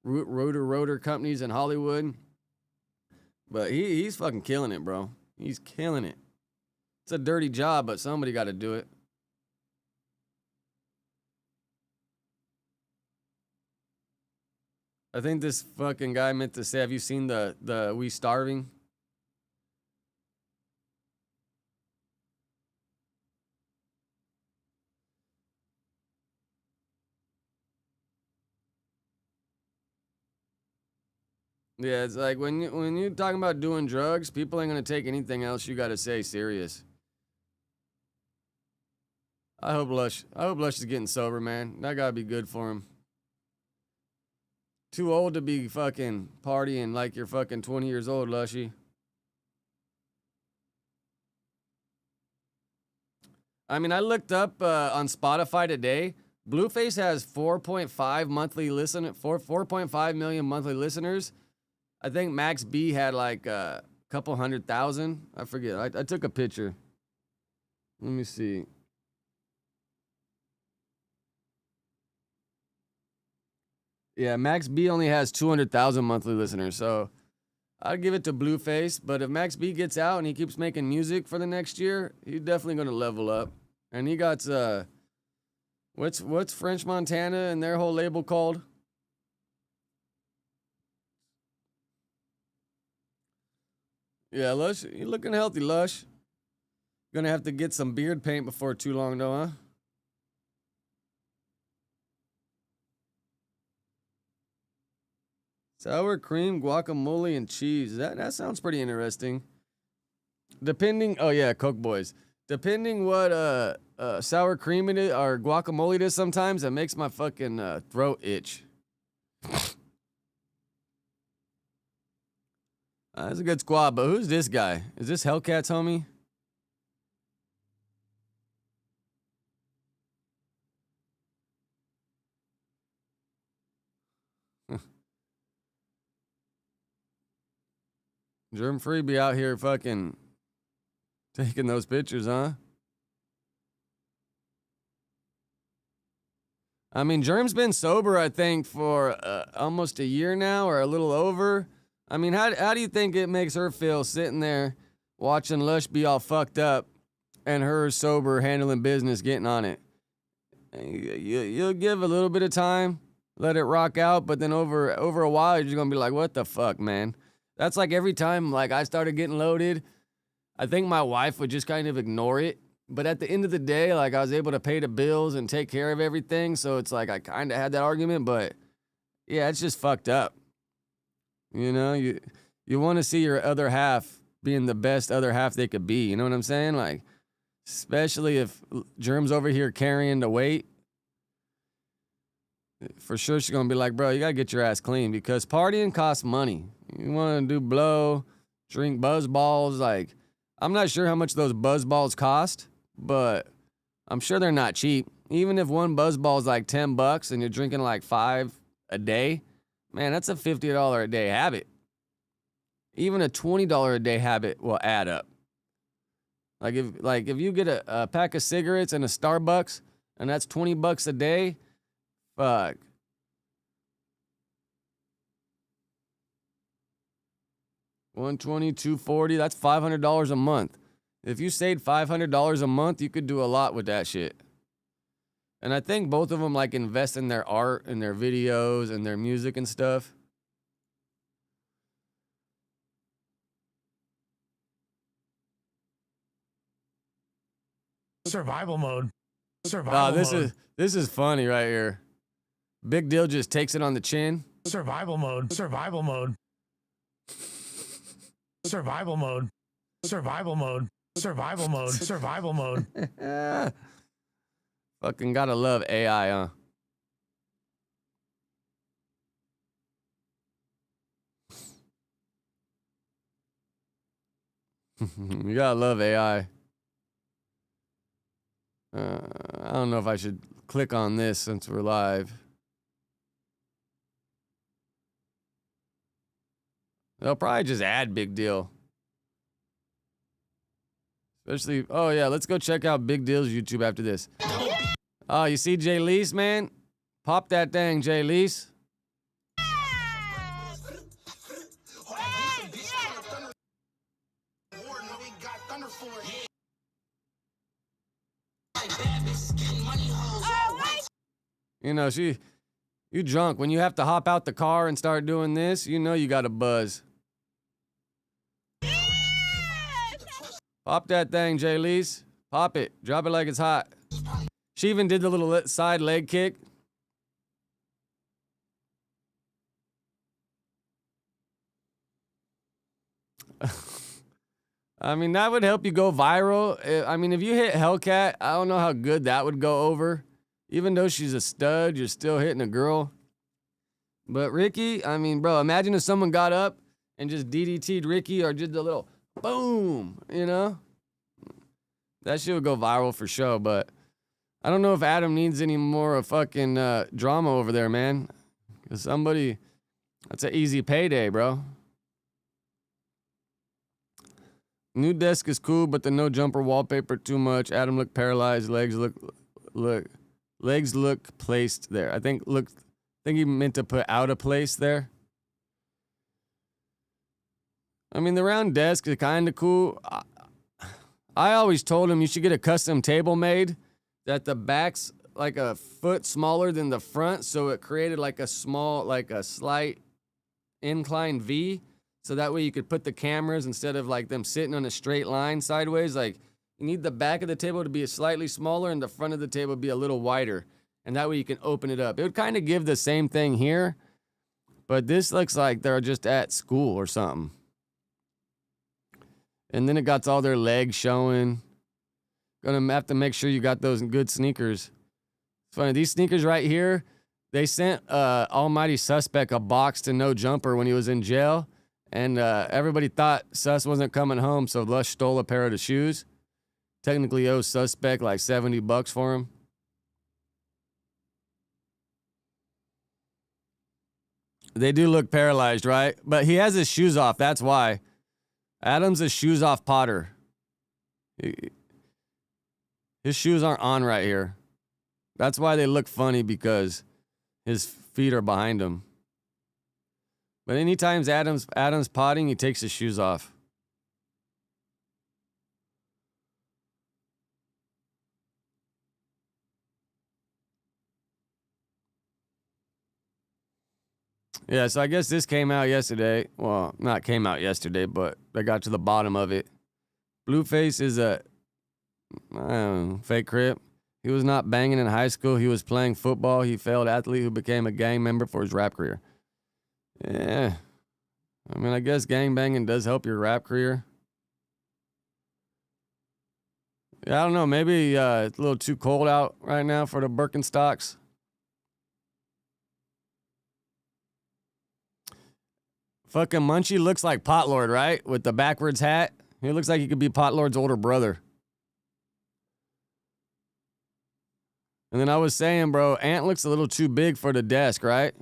[SPEAKER 3] rotor companies in Hollywood. But he's fucking killing it, bro. He's killing it. It's a dirty job, but somebody got to do it. I think this fucking guy meant to say, have you seen the We Starving? Yeah, it's like when you're talking about doing drugs, people ain't gonna take anything else you gotta say serious. I hope Lush is getting sober, man. That gotta be good for him. Too old to be fucking partying like you're fucking 20 years old, Lushy. I mean, I looked up on Spotify today. Blueface has 4.5 million monthly listeners. I think Max B had like a couple 100,000. I forget. I took a picture. Let me see. Yeah, Max B only has 200,000 monthly listeners, so I'd give it to Blueface. But if Max B gets out and he keeps making music for the next year, he's definitely going to level up. And he got what's French Montana and their whole label called? Yeah, Lush, you looking healthy, Lush. Gonna have to get some beard paint before too long, though, huh? Sour cream, guacamole, and cheese. That sounds pretty interesting. Oh yeah, Coke Boys. Depending what sour cream it is or guacamole it is, sometimes it makes my fucking throat itch. That's a good squad, but who's this guy? Is this Hellcat's homie? Germ Free be out here fucking taking those pictures, huh? I mean, Germ's been sober, I think, for almost a year now or a little over. I mean, how do you think it makes her feel sitting there watching Lush be all fucked up and her sober handling business, getting on it? You'll give a little bit of time, let it rock out, but then over a while, you're just going to be like, what the fuck, man? That's like every time like I started getting loaded, I think my wife would just kind of ignore it. But at the end of the day, like I was able to pay the bills and take care of everything. So it's like I kind of had that argument, but yeah, it's just fucked up. You know, you want to see your other half being the best other half they could be. You know what I'm saying? Like, especially if Germ's over here carrying the weight. For sure, she's going to be like, bro, you got to get your ass clean because partying costs money. You want to do blow, drink buzz balls. Like, I'm not sure how much those buzz balls cost, but I'm sure they're not cheap. Even if one buzz ball is like $10 and you're drinking like 5 a day, man, that's a $50 a day habit. Even a $20 a day habit will add up. Like if you get a pack of cigarettes and a Starbucks and that's $20 a day, fuck. $120, $240, that's $500 a month. If you saved $500 a month, you could do a lot with that shit. And I think both of them like invest in their art and their videos and their music and stuff.
[SPEAKER 8] Survival mode. Survival mode.
[SPEAKER 3] This is funny right here. Big Deal just takes it on the chin.
[SPEAKER 8] Survival mode. Survival mode. Survival mode. Survival mode. Survival mode. Survival mode.
[SPEAKER 3] Fucking gotta love AI, huh? You gotta love AI. I don't know if I should click on this since we're live. They'll probably just add Big Deal. Especially, oh yeah, let's go check out Big Deal's YouTube after this. Oh, you see Jay Lease, man? Pop that thing, Jay Lease. You know, you drunk. When you have to hop out the car and start doing this, you know you got a buzz. Pop that thing, Jay Lease. Pop it. Drop it like it's hot. She even did the little side leg kick. I mean, that would help you go viral. I mean, if you hit Hellcat, I don't know how good that would go over. Even though she's a stud, you're still hitting a girl. But Ricky, I mean, bro, imagine if someone got up and just DDT'd Ricky or did the little boom, you know? That shit would go viral for sure, but I don't know if Adam needs any more fucking drama over there, man. Because somebody, that's an easy payday, bro. New desk is cool, but the no jumper wallpaper too much. Adam looked paralyzed. Legs look placed there. I think he meant to put out of place there. I mean, the round desk is kind of cool. I always told him you should get a custom table made that the back's like a foot smaller than the front, so it created like a slight incline V, so that way you could put the cameras instead of like them sitting on a straight line sideways. Like, you need the back of the table to be slightly smaller and the front of the table be a little wider, and that way you can open it up. It would kind of give the same thing here, but this looks like they're just at school or something. And then it got all their legs showing. Gonna have to make sure you got those good sneakers. It's funny, these sneakers right here, they sent Almighty Suspect a box to No Jumper when he was in jail. And everybody thought Sus wasn't coming home, so Lush stole a pair of the shoes. Technically owes Suspect like $70 for him. They do look paralyzed, right? But he has his shoes off, that's why. Adam's a shoes off Potter. His shoes aren't on right here. That's why they look funny, because his feet are behind him. But anytime Adam's potting, he takes his shoes off. Yeah, so I guess this came out yesterday. Well, not came out yesterday, but they got to the bottom of it. Blueface is a fake crip. He was not banging in high school. He was playing football. He failed athlete who became a gang member for his rap career. Yeah. I mean, I guess gang banging does help your rap career. Yeah, I don't know. Maybe it's a little too cold out right now for the Birkenstocks. Fucking Munchie looks like Potlord, right? With the backwards hat. He looks like he could be Potlord's older brother. And then I was saying, bro, Ant looks a little too big for the desk, right?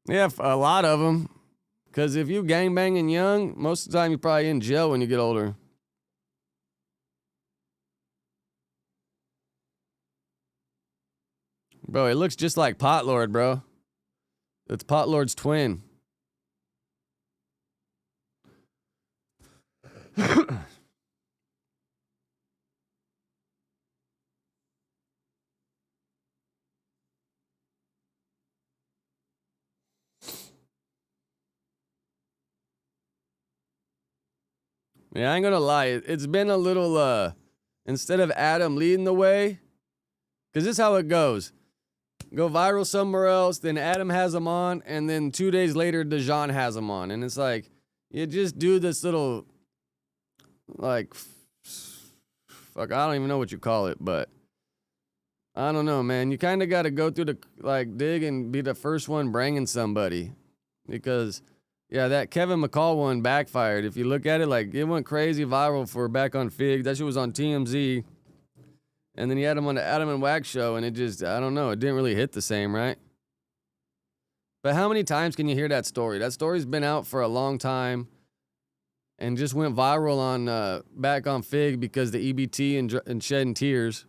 [SPEAKER 3] Yeah, a lot of them. Because if you gangbanging young, most of the time you're probably in jail when you get older. Bro, it looks just like Potlord, bro. It's Potlord's twin. Yeah, I ain't gonna lie. It's been a little, instead of Adam leading the way, because this is how it goes. Go viral somewhere else, then Adam has them on, and then 2 days later, Dejan has them on. And it's like, you just do this little, like, fuck, I don't even know what you call it, but I don't know, man. You kind of got to go through the, like, dig and be the first one bringing somebody. Because, yeah, that Kevin McCall one backfired. If you look at it, like, it went crazy viral for Back on Fig. That shit was on TMZ. And then he had him on the Adam and Wax show, and it just, I don't know, it didn't really hit the same, right? But how many times can you hear that story? That story's been out for a long time and just went viral on back on Fig because the EBT and shedding tears.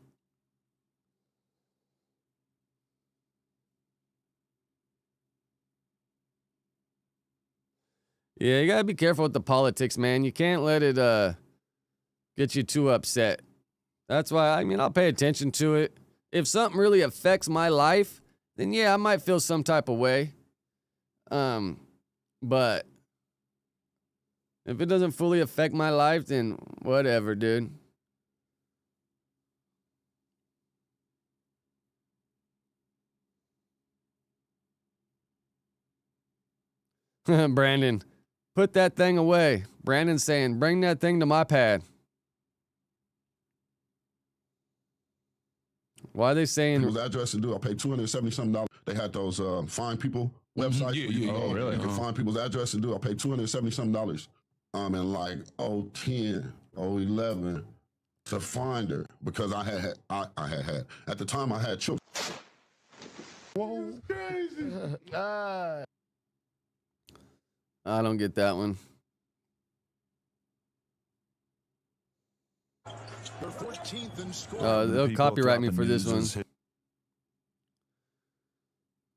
[SPEAKER 3] Yeah, you gotta be careful with the politics, man. You can't let it get you too upset. That's why, I mean, I'll pay attention to it. If something really affects my life, then yeah, I might feel some type of way. But if it doesn't fully affect my life, then whatever, dude. Brandon, put that thing away. Brandon's saying, bring that thing to my pad. Why are they saying?
[SPEAKER 2] People's address to do. I paid $270-something. They had those find people websites.
[SPEAKER 5] Yeah,
[SPEAKER 2] where you
[SPEAKER 5] yeah,
[SPEAKER 2] can go,
[SPEAKER 5] really?
[SPEAKER 2] You can find people's address to do. I paid $270-something. In like 010, 011 to find her because I had at the time I had children.
[SPEAKER 18] Whoa, crazy.
[SPEAKER 3] I don't get that one. They'll copyright me for this one.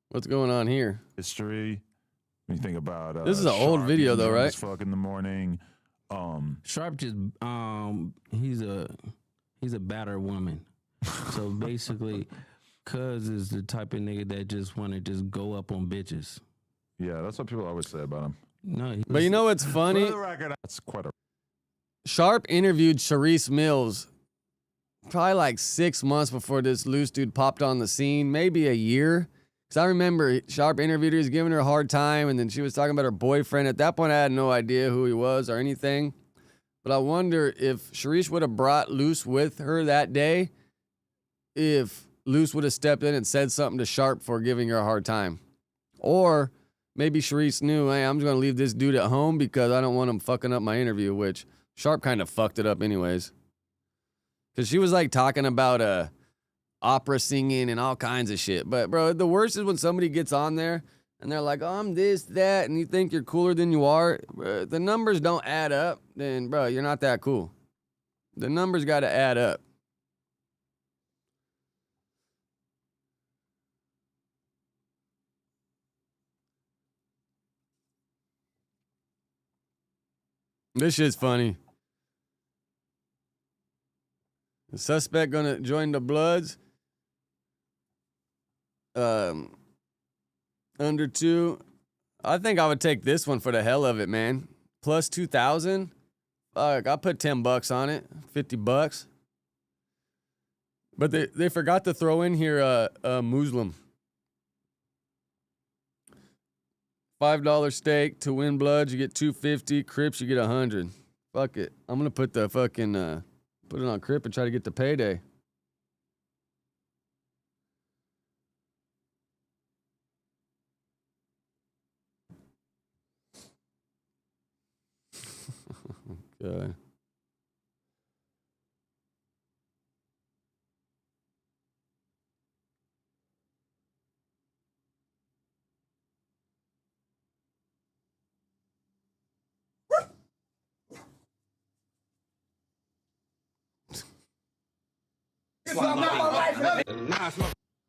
[SPEAKER 3] What's going on here?
[SPEAKER 21] History. When you think about
[SPEAKER 3] this is an old video though, right?
[SPEAKER 21] Fuck in the morning.
[SPEAKER 5] Sharp just he's a battered woman. So basically, Cuz is the type of nigga that just want to just go up on bitches.
[SPEAKER 21] Yeah, that's what people always say about him.
[SPEAKER 5] No,
[SPEAKER 3] But you know what's funny?
[SPEAKER 21] For the record, that's quite a.
[SPEAKER 3] Sharp interviewed Sharice Mills probably like 6 months before this loose dude popped on the scene, maybe a year. Because I remember Sharp interviewed her, he was giving her a hard time, and then she was talking about her boyfriend. At that point, I had no idea who he was or anything. But I wonder if Sharice would have brought Luce with her that day, if Luce would have stepped in and said something to Sharp for giving her a hard time. Or maybe Sharice knew, hey, I'm just going to leave this dude at home because I don't want him fucking up my interview, which Sharp kind of fucked it up anyways. Because she was like talking about opera singing and all kinds of shit. But, bro, the worst is when somebody gets on there and they're like, oh, I'm this, that, and you think you're cooler than you are. The numbers don't add up, then, bro, you're not that cool. The numbers got to add up. This shit's funny. The suspect gonna join the Bloods. Under 2. I think I would take this one for the hell of it, man. Plus 2,000. Fuck, I put $10 on it. $50. But they forgot to throw in here Muslim. $5 stake to win Bloods, you get $250. Crips, you get $100. Fuck it. I'm gonna put the fucking put it on Crip and try to get the payday. God.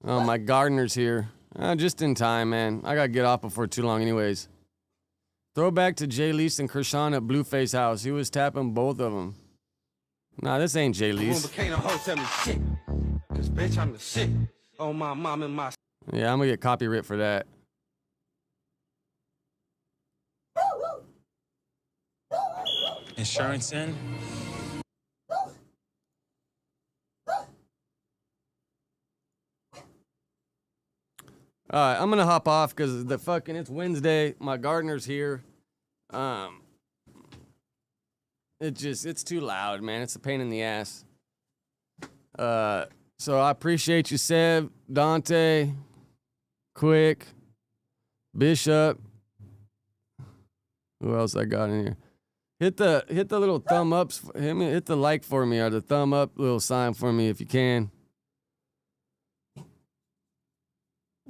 [SPEAKER 3] Oh, my gardener's here. Just in time, man. I gotta get off before too long anyways. Throwback to Jay Lease and Krishan at Blueface House. He was tapping both of them. Nah, this ain't Jay Lease.
[SPEAKER 9] Can't no hoe tell me shit. Cause bitch, I'm the shit. Oh, my mom and my...
[SPEAKER 3] Yeah, I'm gonna get copyright for that.
[SPEAKER 10] Insurance in?
[SPEAKER 3] All right, I'm gonna hop off because it's Wednesday. My gardener's here. It's too loud, man. It's a pain in the ass. So I appreciate you, Seb, Dante, Quick, Bishop. Who else I got in here? Hit the little thumb ups. Hit the like for me or the thumb up little sign for me if you can.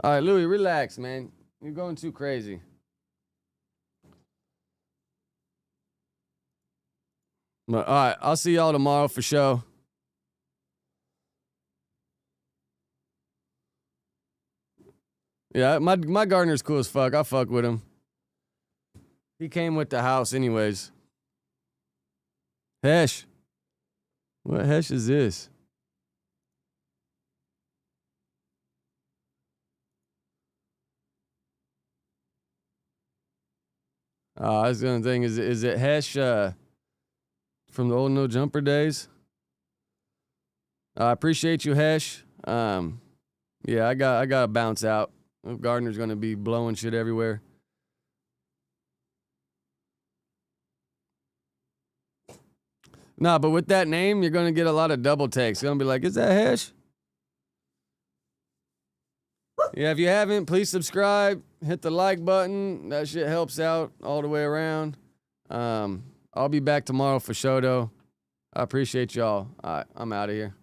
[SPEAKER 3] All right, Louis, relax, man. You're going too crazy. But, all right, I'll see y'all tomorrow for sure. Yeah, my gardener's cool as fuck. I fuck with him. He came with the house anyways. Hesh. What Hesh is this? I was gonna think, is it Hesh from the old No Jumper days? I appreciate you, Hesh. Yeah, I gotta bounce out. Gardner's gonna be blowing shit everywhere. Nah, but with that name, you're gonna get a lot of double takes. It's gonna be like, is that Hesh? Yeah, if you haven't, please subscribe. Hit the like button. That shit helps out all the way around. I'll be back tomorrow for show, though. I appreciate y'all. All right, I'm out of here.